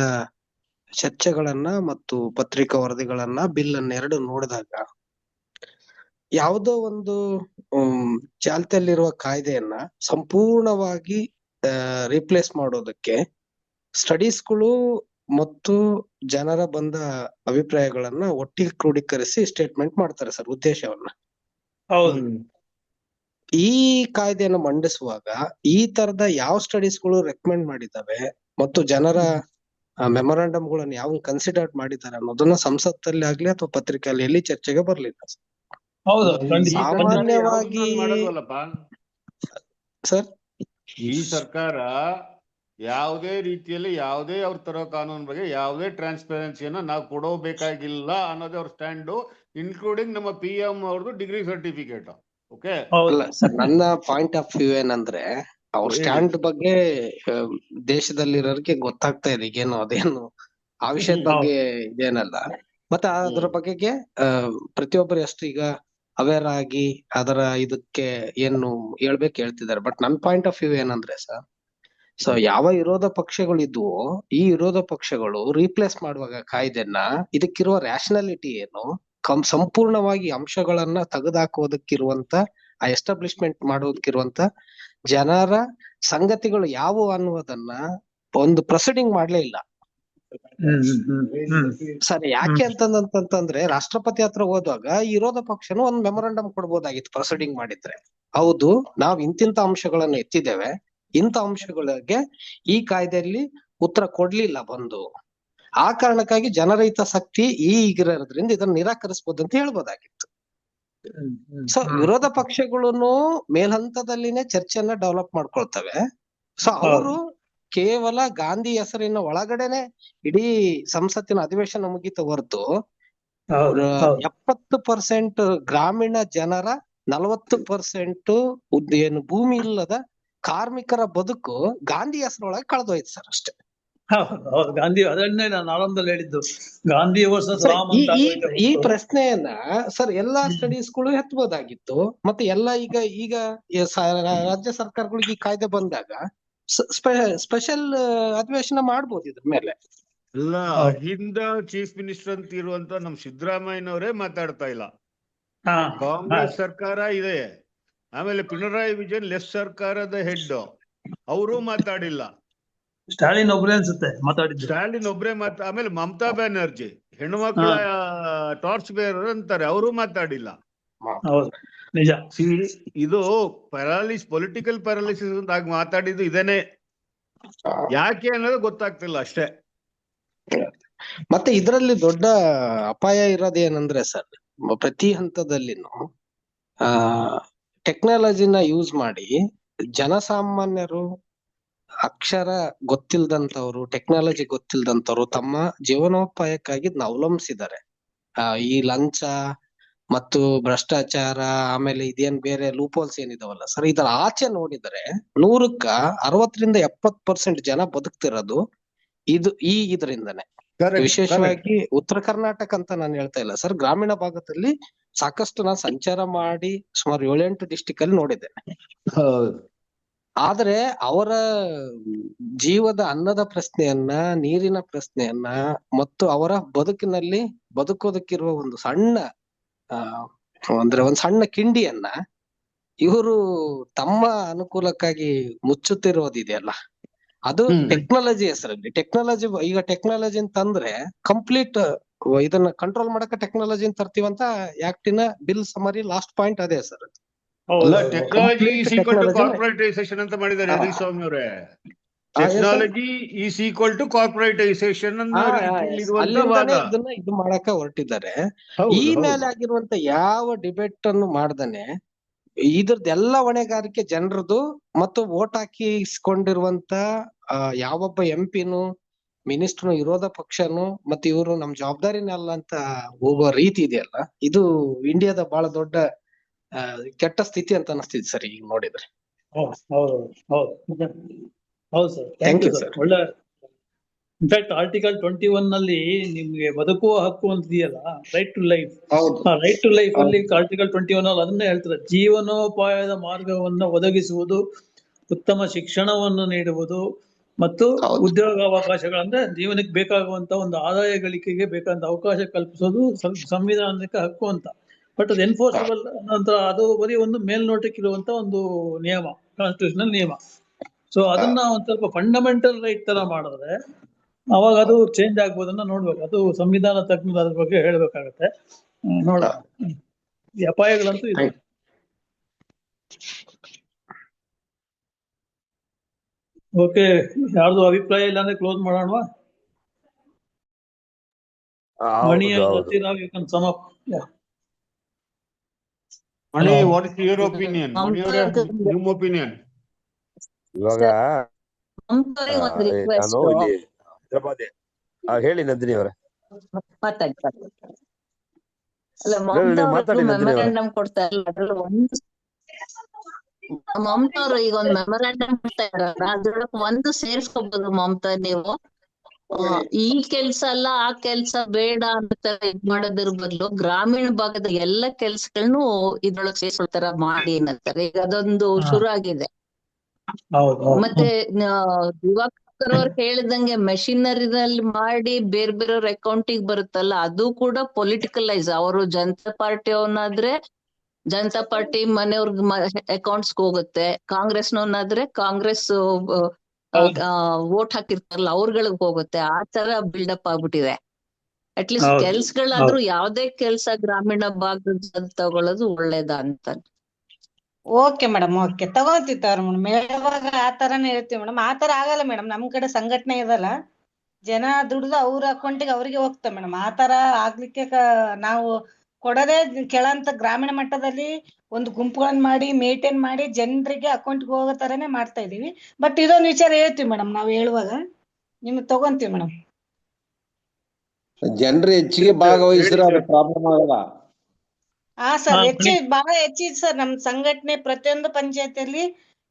ಚರ್ಚೆಗಳನ್ನ ಮತ್ತು ಪತ್ರಿಕಾ ವರದಿಗಳನ್ನ, ಬಿಲ್ ಅನ್ನ ಎರಡು ನೋಡಿದಾಗ ಯಾವುದೋ ಒಂದು ಚಾಲ್ತಿಯಲ್ಲಿರುವ ಕಾಯ್ದೆಯನ್ನ ಸಂಪೂರ್ಣವಾಗಿ ರಿಪ್ಲೇಸ್ ಮಾಡೋದಕ್ಕೆ ಸ್ಟಡೀಸ್ಗಳು ಮತ್ತು ಜನರ ಬಂದ ಅಭಿಪ್ರಾಯಗಳನ್ನ ಒಟ್ಟಿಗೆ ಕ್ರೋಢೀಕರಿಸಿ ಸ್ಟೇಟ್ಮೆಂಟ್ ಮಾಡ್ತಾರೆ ಸರ್, ಉದ್ದೇಶವನ್ನ. ಹೌದು. ಈ ಕಾಯ್ದೆಯನ್ನು ಮಂಡಿಸುವಾಗ ಈ ತರದ ಯಾವ ಸ್ಟಡೀಸ್ಗಳು ರೆಕಮೆಂಡ್ ಮಾಡಿದ್ದಾವೆ ಮತ್ತು ಜನರ ಮೆಮೊರಾಂಡಮ್ಗಳನ್ನು ಯಾವ ಕನ್ಸಿಡರ್ ಮಾಡಿದ್ದಾರೆ ಅನ್ನೋದನ್ನ ಸಂಸತ್ತಲ್ಲಿ ಆಗ್ಲಿ ಅಥವಾ ಪತ್ರಿಕೆಯಲ್ಲಿ ಎಲ್ಲಿ ಚರ್ಚೆಗೆ ಬರ್ಲಿಲ್ಲ. ಸಾಮಾನ್ಯವಾಗಿ ಸರ್, ಸರ್ ಈ ಸರ್ಕಾರ ಯಾವುದೇ ರೀತಿಯಲ್ಲಿ ಯಾವುದೇ ಅವ್ರ ತರೋ ಕಾನೂನು ಬಗ್ಗೆ ಯಾವುದೇ ಟ್ರಾನ್ಸ್ಪರೆನ್ಸಿಯನ್ನ ನಾವು ಕೊಡೋಬೇಕಾಗಿಲ್ಲ ಅನ್ನೋದೇ ಅವ್ರ ಸ್ಟ್ಯಾಂಡು, ಇನ್ಕ್ಲೂಡಿಂಗ್ ನಮ್ಮ PM ಅವ್ರದ್ದು ಡಿಗ್ರಿ ಸರ್ಟಿಫಿಕೇಟ್. ಓಕೆ, ಅಲ್ಲ ಸರ್, ನನ್ನ ಪಾಯಿಂಟ್ ಆಫ್ ವ್ಯೂ ಏನಂದ್ರೆ ಅವ್ರ ಸ್ಟ್ಯಾಂಡ್ ಬಗ್ಗೆ ದೇಶದಲ್ಲಿರೋರಿಗೆ ಗೊತ್ತಾಗ್ತಾ ಇದೆ ಈಗೇನು ಅದೇನು ಆ ವಿಷಯದ ಬಗ್ಗೆ ಇದೇನಲ್ಲ. ಮತ್ತೆ ಅದ್ರ ಬಗೆಗೆ ಪ್ರತಿಯೊಬ್ಬರು ಎಷ್ಟು ಈಗ ಅವೇರ್ ಆಗಿ ಅದರ ಇದಕ್ಕೆ ಏನು ಹೇಳ್ತಿದ್ದಾರೆ. ಬಟ್ ನನ್ ಪಾಯಿಂಟ್ ಆಫ್ ವ್ಯೂ ಏನಂದ್ರೆ ಸರ್, ಸೊ ಯಾವ ವಿರೋಧ ಪಕ್ಷಗಳು ಇದ್ವು, ಈ ವಿರೋಧ ಪಕ್ಷಗಳು ರೀಪ್ಲೇಸ್ ಮಾಡುವಾಗ ಕಾಯ್ದೆನ ಇದಕ್ಕಿರುವ ರ್ಯಾಷನಾಲಿಟಿ ಏನು, ಸಂಪೂರ್ಣವಾಗಿ ಅಂಶಗಳನ್ನ ತೆಗೆದುಹಾಕೋದಕ್ಕಿರುವಂತ ಆ ಎಸ್ಟಾಬ್ಲಿಷ್ಮೆಂಟ್ ಮಾಡೋದಕ್ಕಿರುವಂತ ಜನರ ಸಂಗತಿಗಳು ಯಾವುವು ಅನ್ನುವುದನ್ನ ಒಂದು ಪ್ರೊಸೀಡಿಂಗ್ ಮಾಡ್ಲೇ ಇಲ್ಲ ಸರ್. ಯಾಕೆ ಅಂತಂದ್ರೆ ರಾಷ್ಟ್ರಪತಿ ಹತ್ರ ಹೋದಾಗ ಈ ವಿರೋಧ ಪಕ್ಷನು ಒಂದ್ ಮೆಮೊರಂಡಮ್ ಕೊಡ್ಬೋದಾಗಿತ್ತು ಪ್ರೊಸೀಡಿಂಗ್ ಮಾಡಿದ್ರೆ. ಹೌದು, ನಾವ್ ಇಂತಿಂತ ಅಂಶಗಳನ್ನ ಎತ್ತಿದ್ದೇವೆ, ಇಂಥ ಅಂಶಗಳಿಗೆ ಈ ಕಾಯ್ದೆಯಲ್ಲಿ ಉತ್ತರ ಕೊಡ್ಲಿಲ್ಲ ಬಂದು, ಆ ಕಾರಣಕ್ಕಾಗಿ ಜನರ ಹಿತಾಸಕ್ತಿ ಈಗಿರೋದ್ರಿಂದ ಇದನ್ನ ನಿರಾಕರಿಸಬಹುದು ಅಂತ ಹೇಳ್ಬೋದಾಗಿತ್ತು. ಸೊ ವಿರೋಧ ಪಕ್ಷಗಳನ್ನು ಮೇಲ್ಹಂತದಲ್ಲಿನೇ ಚರ್ಚೆಯನ್ನ ಡೆವಲಪ್ ಮಾಡ್ಕೊಳ್ತವೆ. ಸೊ ಅವರು ಕೇವಲ ಗಾಂಧಿ ಹೆಸರಿನ ಒಳಗಡೆನೆ ಇಡೀ ಸಂಸತ್ತಿನ ಅಧಿವೇಶನ ಮುಗಿತ ಹೊರತು 70% ಗ್ರಾಮೀಣ ಜನರ 40% ಏನು ಭೂಮಿ ಇಲ್ಲದ ಕಾರ್ಮಿಕರ ಬದುಕು ಗಾಂಧಿ ಹೆಸರೊಳಗೆ ಕಳೆದೋಯ್ತು ಸರ್ ಅಷ್ಟೇ. ಹೌದು, ಗಾಂಧಿ, ಅದನ್ನೇ ನಾನು ಆರಂಭದಲ್ಲಿ ಹೇಳಿದ್ದು, ಗಾಂಧಿ ವರ್ಸಸ್ ರಾಮ್ ಅಂತ ಈ ಪ್ರಶ್ನೆಯನ್ನ ಸರ್ ಎಲ್ಲಾ ಸ್ಟಡೀಸ್ಗಳು ಎತ್ತಬಹುದಾಗಿತ್ತು. ಮತ್ತೆ ಎಲ್ಲ ಈಗ ರಾಜ್ಯ ಸರ್ಕಾರಗಳಿಗೆ ಈ ಕಾಯ್ದೆ ಬಂದಾಗ ಸ್ಪೆಷಲ್ ಅಧಿವೇಶನ ಮಾಡ್ಬೋದು ಇದ್ರ ಮೇಲೆ. ಅಲ್ಲ, ಹಿಂದ ಚೀಫ್ ಮಿನಿಸ್ಟರ್ ಅಂತ ಇರುವಂತ ನಮ್ ಸಿದ್ದರಾಮಯ್ಯನವರೇ ಮಾತಾಡ್ತಾ ಇಲ್ಲ. ಕಾಂಗ್ರೆಸ್ ಸರ್ಕಾರ ಇದೆ, ಆಮೇಲೆ ಪಿಣರಾಯಿ ವಿಜಯನ್ ಲೆಫ್ಟ್ ಸರ್ಕಾರದ ಹೆಡ್, ಅವರು ಮಾತಾಡಿಲ್ಲ. ಸ್ಟಾಲಿನ್ ಒಬ್ರೇ ಅನ್ಸುತ್ತೆ ಮಾತಾಡಿದ್ದು. ಸ್ಟಾಲಿನ್ ಒಬ್ರೇ ಆಮೇಲೆ ಮಮತಾ ಬ್ಯಾನರ್ಜಿ ಹೆಣ್ಣುಮಕ್ಕಳ ಟಾರ್ಚ್ ಬೇರರ್ ಅಂತಾರೆ, ಅವರು ಮಾತಾಡಿಲ್ಲ. ನಿಜ, ಇದು ಪೊಲಿಟಿಕಲ್ ಪ್ಯಾರಾಲಿಸಿಸ್ ಅಂತ ಆಗಿ ಮಾತಾಡಿದ್ದು ಇದೇನೆ, ಯಾಕೆ ಅನ್ನೋದು ಗೊತ್ತಾಗ್ತಿಲ್ಲ ಅಷ್ಟೇ. ಮತ್ತೆ ಇದರಲ್ಲಿ ದೊಡ್ಡ ಅಪಾಯ ಇರೋದೇನಂದ್ರೆ ಸರ್, ಪ್ರತಿ ಹಂತದಲ್ಲಿನೂ ಟೆಕ್ನಾಲಜಿನ ಯೂಸ್ ಮಾಡಿ ಜನಸಾಮಾನ್ಯರು, ಅಕ್ಷರ ಗೊತ್ತಿಲ್ದಂತವ್ರು, ಟೆಕ್ನಾಲಜಿ ಗೊತ್ತಿಲ್ದಂತವ್ರು ತಮ್ಮ ಜೀವನೋಪಾಯಕ್ಕಾಗಿ ಅವಲಂಬಿಸಿದ್ದಾರೆ. ಈ ಲಂಚ ಮತ್ತು ಭ್ರಷ್ಟಾಚಾರ, ಆಮೇಲೆ ಇದೇನ್ ಬೇರೆ ಲೂಪೋಲ್ಸ್ ಏನಿದಾವಲ್ಲ ಸರ್, ಇದರ ಆಚೆ ನೋಡಿದರೆ 160% ಜನ ಬದುಕ್ತಿರೋದು ಇದರಿಂದನೇ. ವಿಶೇಷವಾಗಿ ಉತ್ತರ ಕರ್ನಾಟಕ ಅಂತ ನಾನು ಹೇಳ್ತಾ ಇಲ್ಲ ಸರ್, ಗ್ರಾಮೀಣ ಭಾಗದಲ್ಲಿ ಸಾಕಷ್ಟು ನಾನು ಸಂಚಾರ ಮಾಡಿ ಸುಮಾರು 7-8 ಡಿಸ್ಟಿಕ್ ಅಲ್ಲಿ ನೋಡಿದ್ದೇನೆ. ಆದ್ರೆ ಅವರ ಜೀವದ ಅನ್ನದ ಪ್ರಶ್ನೆಯನ್ನ, ನೀರಿನ ಪ್ರಶ್ನೆಯನ್ನ ಮತ್ತು ಅವರ ಬದುಕಿನಲ್ಲಿ ಬದುಕೋದಕ್ಕಿರುವ ಒಂದು ಸಣ್ಣ ಒಂದ್ ಸಣ್ಣ ಕಿಂಡಿಯನ್ನ ಇವರು ತಮ್ಮ ಅನುಕೂಲಕ್ಕಾಗಿ ಮುಚ್ಚುತ್ತಿರೋದಿದೆಯಲ್ಲ, ಅದು ಟೆಕ್ನಾಲಜಿ ಹೆಸರಲ್ಲಿ. ಟೆಕ್ನಾಲಜಿ ಅಂತಂದ್ರೆ ಕಂಪ್ಲೀಟ್ ಇದನ್ನ ಕಂಟ್ರೋಲ್ ಮಾಡಕ ಟೆಕ್ನಾಲಜಿ ಅಂತ ತರ್ತೀವಂತ ಆಕ್ಟಿನ ಬಿಲ್ ಸಮರಿ ಲಾಸ್ಟ್ ಪಾಯಿಂಟ್ ಅದೇ sir. Technology is equal to corporatisation ಅಂತ ಮಾಡಿದ್ದಾರೆ ಯದುವೀರ್ ಸ್ವಾಮಿ ಅವರೇ. Technology is equal to corporatisation ಇದನ್ನ ಇದು ಮಾಡಕ ಹೊರಟಿದ್ದಾರೆ. ಈ ಮೇಲೆ ಆಗಿರುವಂತ ಯಾವ ಡಿಬೇಟ್ ಅನ್ನು ಮಾಡ್ದಾನೆ ಇದ್ರದ್ದೆಲ್ಲ ಹೊಣೆಗಾರಿಕೆ ಜನರದು ಮತ್ತು ವೋಟ್ ಹಾಕಿಸ್ಕೊಂಡಿರುವಂತ ಯಾವೊಬ್ಬ MP-ನು, ಮಿನಿಸ್ಟರ್ನು, ವಿರೋಧ ಪಕ್ಷನು ಮತ್ತೆ ಇವರು ನಮ್ ಜವಾಬ್ದಾರಿನೇ ಅಲ್ಲ ಅಂತ ಹೋಗೋ ರೀತಿ ಇದೆಯಲ್ಲ, ಇದು ಇಂಡಿಯಾದ ಬಹಳ ದೊಡ್ಡ ಕೆಟ್ಟ ಸ್ಥಿತಿ ಅಂತ ಅನಿಸ್ತಿದೆ ಸರ್ ಈಗ ನೋಡಿದ್ರೆ. ಹೌದು ಸರ್, ಥ್ಯಾಂಕ್ ಯು ಸರ್. ಒಳ್ಳೆ, ಇನ್ಫ್ಯಾಕ್ಟ್ ಆರ್ಟಿಕಲ್ 21 ನಲ್ಲಿ ನಿಮ್ಗೆ ಬದುಕುವ ಹಕ್ಕು ಅಂತ ಇದೆಯಲ್ಲ, right to life. Right to life ಅಲ್ಲಿ ಆರ್ಟಿಕಲ್ 21 ಅಲ್ಲಿ ಅದನ್ನೇ ಹೇಳ್ತಾರೆ, ಜೀವನೋಪಾಯದ ಮಾರ್ಗವನ್ನು ಒದಗಿಸುವುದು, ಉತ್ತಮ ಶಿಕ್ಷಣವನ್ನು ನೀಡುವುದು ಮತ್ತು ಉದ್ಯೋಗಾವಕಾಶಗಳಂದ್ರೆ ಜೀವನಕ್ಕೆ ಬೇಕಾಗುವಂತ ಒಂದು ಆದಾಯ ಗಳಿಕೆಗೆ ಬೇಕಾದಂತ ಅವಕಾಶ ಕಲ್ಪಿಸೋದು ಸಂವಿಧಾನಿಕ ಹಕ್ಕು ಅಂತ. ಬಟ್ ಅದು ಎನ್ಫೋರ್ಸಬಲ್ ನಂತರ ಅದು ಬರೀ ಒಂದು ಮೇಲ್ನೋಟಕ್ಕೆ ಇರುವಂತ ಒಂದು ನಿಯಮ, ಕಾನ್ಸ್ಟಿಟ್ಯೂಷನಲ್ ನಿಯಮ. ಸೊ ಅದನ್ನ ಒಂದ್ ಸ್ವಲ್ಪ ಫಂಡಮೆಂಟಲ್ ರೈಟ್ ತರ ಮಾಡಿದ್ರೆ ಅವಾಗ ಅದು ಚೇಂಜ್ ಆಗ್ಬೋದನ್ನ ನೋಡ್ಬೇಕು. ಅದು ಸಂವಿಧಾನ ತಜ್ಞರು ಅದ್ರ ಬಗ್ಗೆ ಹೇಳ್ಬೇಕಾಗತ್ತೆ. ನೋಡ, ಈ ಅಪಾಯಗಳಂತೂ ಇದೆ. ಓಕೆ, ಯಾರ್ದು ಅಭಿಪ್ರಾಯ ಇಲ್ಲ ಅಂದ್ರೆ ಕ್ಲೋಸ್ ಮಾಡೋಣವಾ? Mani sum up. Mani, what is your opinion? ನಿಮ್ಮ ಒಪಿನಿಯನ್? ಇವಾಗ ಮಮತಾಗೆ ಒಂದು ನಾನು ರಿಕ್ವೆಸ್ಟ್ ಇಲ್ಲಿ ಹೈದರಾಬಾದ್ ಹೇಳಿ ನಂದಿನಿ ಅವರೇ. ಮಾತಾಡಿ. ಅಲ್ಲ, ಮಮತಾ ಮಾತಾಡಿ ಅವರು ನಂದಿನಿ ಅವರೇ. ಮೆಮೊರಾಂಡಮ್ ಕೊಡ್ತಾ ಇಲ್ಲ, ಅದ್ರಲ್ಲಿ ಒಂದು ಮಮತಾ ಅವರು ಈಗ ಒಂದು ಮೆಮೊರಾಂಡಮ್ ಕೊಡ್ತಾ ಇದಾರಲ್ಲ, ಅದ್ರೊಳಗೆ ಒಂದು ಸೇರ್ಸ್ಕೋಬಹುದು ಮಮತಾ ನೀವು. ಈ ಕೆಲ್ಸ ಅಲ್ಲ ಆ ಕೆಲ್ಸ ಬೇಡ ಅಂತ ಇದ್ ಮಾಡೋದ್ರ ಬದಲು ಗ್ರಾಮೀಣ ಭಾಗದ ಎಲ್ಲ ಕೆಲ್ಸಗಳನ್ನು ಇದ್ರೊಳಗೆ ಸೇರ್ಸೋತರ ಮಾಡಿ ಅನ್ನತ್ತಾರೆ. ಈಗ ಅದೊಂದು ಶುರು ಆಗಿದೆ. ಮತ್ತೆ ದಿವಾಕರ್ ಅವ್ರು ಹೇಳಿದಂಗೆ ಮೆಷಿನರಿನಲ್ಲಿ ಮಾಡಿ ಬೇರೆ ಬೇರೆಯವ್ರ ಅಕೌಂಟಿಗೆ ಬರುತ್ತಲ್ಲ, ಅದು ಕೂಡ ಪೊಲಿಟಿಕಲೈಸ್. ಅವರು ಜನತಾ ಪಾರ್ಟಿ ಅವನಾದ್ರೆ ಜನತಾ ಪಾರ್ಟಿ ಮನೆಯವ್ರ ಅಕೌಂಟ್ಸ್ ಹೋಗುತ್ತೆ, ಕಾಂಗ್ರೆಸ್ನವನಾದ್ರೆ ಕಾಂಗ್ರೆಸ್ ವೋಟ್ ಹಾಕಿರ್ತಾರಲ್ಲ ಅವ್ರಗಳಿಗೆ ಹೋಗುತ್ತೆ. ಆ ತರ ಬಿಲ್ಡಪ್ ಆಗ್ಬಿಟ್ಟಿದೆ. ಅಟ್ಲೀಸ್ಟ್ ಕೆಲ್ಸಗಳಾದ್ರೂ ಯಾವ್ದೇ ಕೆಲ್ಸ ಗ್ರಾಮೀಣ ಭಾಗದ ತಗೊಳ್ಳೋದು ಒಳ್ಳೇದ ಅಂತ. ಓಕೆ ಮೇಡಮ್, ಓಕೆ ತಗೋತಿತ್ತವ್ರ ಮೇಡಮ್. ಹೇಳುವಾಗ ಆ ತರಾನೇ ಹೇಳ್ತೀವಿ ಮೇಡಮ್. ಆ ತರ ಆಗಲ್ಲ ಮೇಡಮ್, ನಮ್ ಕಡೆ ಸಂಘಟನೆ ಇದಲ್ಲ, ಜನ ದುಡ್ದು ಅವ್ರ ಅಕೌಂಟಿಗೆ ಅವ್ರಿಗೆ ಹೋಗ್ತವೆ ಮೇಡಮ್. ಆ ತರ ಆಗ್ಲಿಕ್ಕೆ ನಾವು ಕೊಡೋದೇ ಕೆಳಂತ ಗ್ರಾಮೀಣ ಮಟ್ಟದಲ್ಲಿ ಒಂದು ಗುಂಪುಗಳನ್ನ ಮಾಡಿ ಮೇಂಟೈನ್ ಮಾಡಿ ಜನರಿಗೆ ಅಕೌಂಟ್ಗೆ ಹೋಗೋ ತರನೇ ಮಾಡ್ತಾ ಇದೀವಿ. ಬಟ್ ಇದೊಂದು ವಿಚಾರ ಹೇಳ್ತೀವಿ ಮೇಡಮ್, ನಾವು ಹೇಳುವಾಗ ನಿಮ್ಗೆ ತಗೊಂತೀವಿ ಮೇಡಮ್. ಜನರು ಹೆಚ್ಚಿಗೆ ಭಾಗವಹಿಸಿದ್ರೆ ಅದು ಪ್ರಾಬ್ಲಮ್ ಆಗಲ್ಲ. ಹಾ ಸರ್, ಬಹಳ ಹೆಚ್ಚಿದೆ ಸರ್. ನಮ್ ಸಂಘಟನೆ ಪ್ರತಿಯೊಂದು ಪಂಚಾಯತಿಯಲ್ಲಿ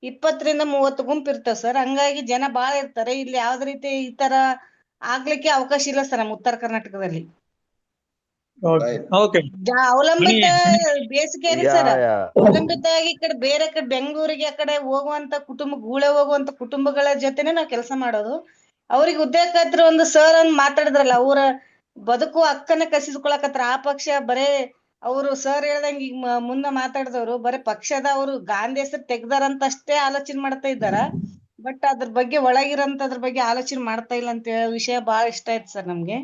20 ರಿಂದ 30 ಗುಂಪು ಇರ್ತಾವ ಸರ್. ಹಂಗಾಗಿ ಜನ ಬಾಳ ಇರ್ತಾರೆ. ಇಲ್ಲಿ ಯಾವ್ದೇ ರೀತಿ ಈ ತರ ಆಗ್ಲಿಕ್ಕೆ ಅವಕಾಶ ಇಲ್ಲ ಸರ್ ನಮ್ಮ ಉತ್ತರ ಕರ್ನಾಟಕದಲ್ಲಿ. ಅವಲಂಬಿತ ಬೇಸಿಗೆ ರೀ ಸರ್. ಅವಲಂಬಿತ ಆಗಿ ಈ ಕಡೆ ಬೇರೆ ಕಡೆ ಬೆಂಗಳೂರಿಗೆ ಆ ಕಡೆ ಹೋಗುವಂತ ಗೂಳೆ ಹೋಗುವಂತ ಕುಟುಂಬಗಳ ಜೊತೆನೆ ನಾವ್ ಕೆಲಸ ಮಾಡೋದು. ಅವ್ರಿಗೆ ಉದ್ಯೋಗಕತ್ರ ಒಂದು ಸರ್ ಅಂತ ಮಾತಾಡಿದ್ರಲ್ಲ, ಅವ್ರ ಬದುಕು ಹಕ್ಕನ್ನ ಕಸಿದುಕೊಳಕತ್ರ. ಆ ಪಕ್ಷ ಬರೇ ಅವರು ಸರ್ ಹೇಳ್ದಂಗ ಈಗ ಮುಂದೆ ಮಾತಾಡಿದವರು ಬರೀ ಪಕ್ಷದ ಅವರು ಗಾಂಧಿ ಹೆಸರು ತೆಗ್ದಾರಂತ ಅಷ್ಟೇ ಆಲೋಚನೆ ಮಾಡ್ತಾ ಇದ್ದಾರ. ಬಟ್ ಅದ್ರ ಬಗ್ಗೆ ಒಳಗಿರಂತದ್ರ ಬಗ್ಗೆ ಆಲೋಚನೆ ಮಾಡ್ತಾ ಇಲ್ಲ ಅಂತ ಹೇಳೋ ವಿಷಯ ಬಹಳ ಇಷ್ಟ ಆಯ್ತು ಸರ್ ನಮ್ಗೆ.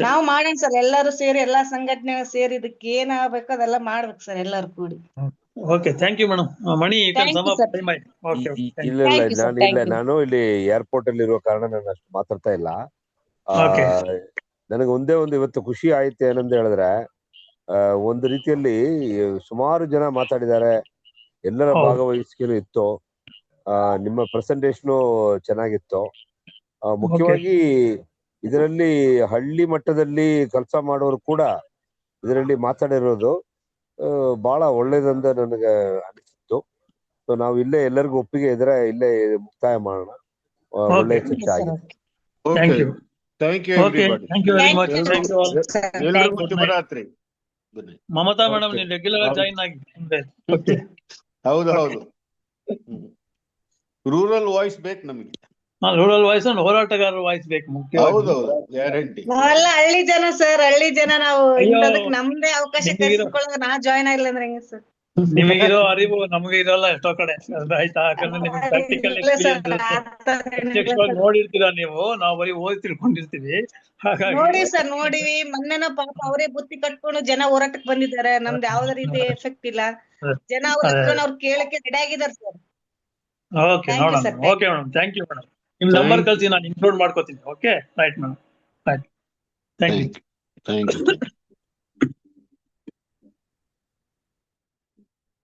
ನಾವ್ ಮಾಡೋಣ ಸರ್, ಎಲ್ಲರೂ ಸೇರಿ, ಎಲ್ಲಾ ಸಂಘಟನೆ ಸೇರಿ ಇದಕ್ಕೆ ಏನ್ ಆಗ್ಬೇಕು ಅದೆಲ್ಲ ಮಾಡ್ಬೇಕು ಸರ್, ಎಲ್ಲರೂ ಕೂಡಿ. Okay, thank you madam. Mani ನಾನು ಇಲ್ಲಿ ಏರ್ಪೋರ್ಟ್ ಅಲ್ಲಿ ಇರುವ ಕಾರಣ ನಾನು ಅಷ್ಟು ಮಾತಾಡ್ತಾ ಇಲ್ಲ. ನನಗೆ ಒಂದೇ ಒಂದು ಇವತ್ತು ಖುಷಿ ಆಯ್ತು ಏನಂತ ಹೇಳಿದ್ರೆ, ಒಂದು ರೀತಿಯಲ್ಲಿ ಸುಮಾರು ಜನ ಮಾತಾಡಿದ್ದಾರೆ, ಎಲ್ಲರ ಭಾಗವಹಿಸಿಕೆನೂ ಇತ್ತು, ನಿಮ್ಮ ಪ್ರೆಸೆಂಟೇಶನ್ ಚೆನ್ನಾಗಿತ್ತು. ಮುಖ್ಯವಾಗಿ ಇದರಲ್ಲಿ ಹಳ್ಳಿ ಮಟ್ಟದಲ್ಲಿ ಕೆಲಸ ಮಾಡೋರು ಕೂಡ ಇದರಲ್ಲಿ ಮಾತಾಡಿರೋದು ಬಹಳ ಒಳ್ಳೇದಂತ ನನಗೆ ಅನಿಸಿತ್ತು. ಸೊ ನಾವು ಇಲ್ಲೇ ಎಲ್ಲರಿಗೂ ಒಪ್ಪಿಗೆ ಇದ್ರೆ ಇಲ್ಲೇ ಮುಕ್ತಾಯ ಮಾಡೋಣ. ಒಳ್ಳೆ ಚರ್ಚೆ ಆಗಿದೆ. ಮಮತಾ ಮೇಡಮ್, ನೀವು ರೆಗ್ಯುಲರ್ ಜಾಯಿನ್ ಆಗಿ. ಹೌದು ಹೌದು, ರೂರಲ್ ವಾಯ್ಸ್ ಬೇಕು ನಮಗೆ. ರೂರಲ್ ವಾಯ್ಸ್ ಅಂಡ್ ಹೋರಾಟಗಾರರ ವಾಯ್ಸ್ ಬೇಕು ಮುಖ್ಯ. ಗ್ಯಾರಂಟಿ. ನಾವೆಲ್ಲ ಹಳ್ಳಿ ಜನ ಸರ್, ಹಳ್ಳಿ ಜನ. ನಾವು ಇಂಥದಕ್ಕೆ ನಮ್ದೇ ಅವಕಾಶ ಕಲ್ಪಿಸಿಕೊಳ್ಳೋದು ನಾ ಜಾಯಿನ್ ಆಗಿಲ್ಲ ಅಂದ್ರೆ ಹೆಂಗೆ ಸರ್? ನಿಮಗಿರೋ ಅರಿವು ನಮಗೆ ಇರೋಲ್ಲ ಎಷ್ಟೋ ಕಡೆ, ಆಯ್ತಾ? ಯಾಕಂದ್ರೆ ನಿಮ್ಗೆ ಪ್ರಾಕ್ಟಿಕಲ್ ಎಕ್ಸ್ಪೀರಿಯನ್ಸ್ ನೋಡಿರ್ತೀರಾ ನೀವು, ನಾವು ಬರೀ ಓದಿ ತಿಳ್ಕೊಂಡಿರ್ತೀವಿ. ಹಾಗಾಗಿ ನೋಡಿ ಸರ್, ನೋಡಿವಿ. ಮೊನ್ನೆನ ಪಾಪ ಅವರೇ ಬುತ್ತಿ ಕಟ್ಕೊಂಡು ಜನ ಹೋರಾಟಕ್ಕೆ ಬಂದಿದ್ದಾರೆ. ನಮ್ದು ಯಾವ್ದೇ ರೀತಿ ಎಫೆಕ್ಟ್ ಇಲ್ಲ. ಜನ ಅವ್ರ ಕೇಳಕ್ಕೆ ರೆಡಿ ಆಗಿದ್ದಾರೆ ಸರ್. ಓಕೆ, ನೋಡೋಣ. Okay madam, thank you madam. ನಿಮ್ ನಂಬರ್ ಕಳ್ಸಿ, ನಾನು ಇನ್ಕ್ಲೂಡ್ ಮಾಡ್ಕೋತೀನಿ. Okay, right madam, right. Thank you.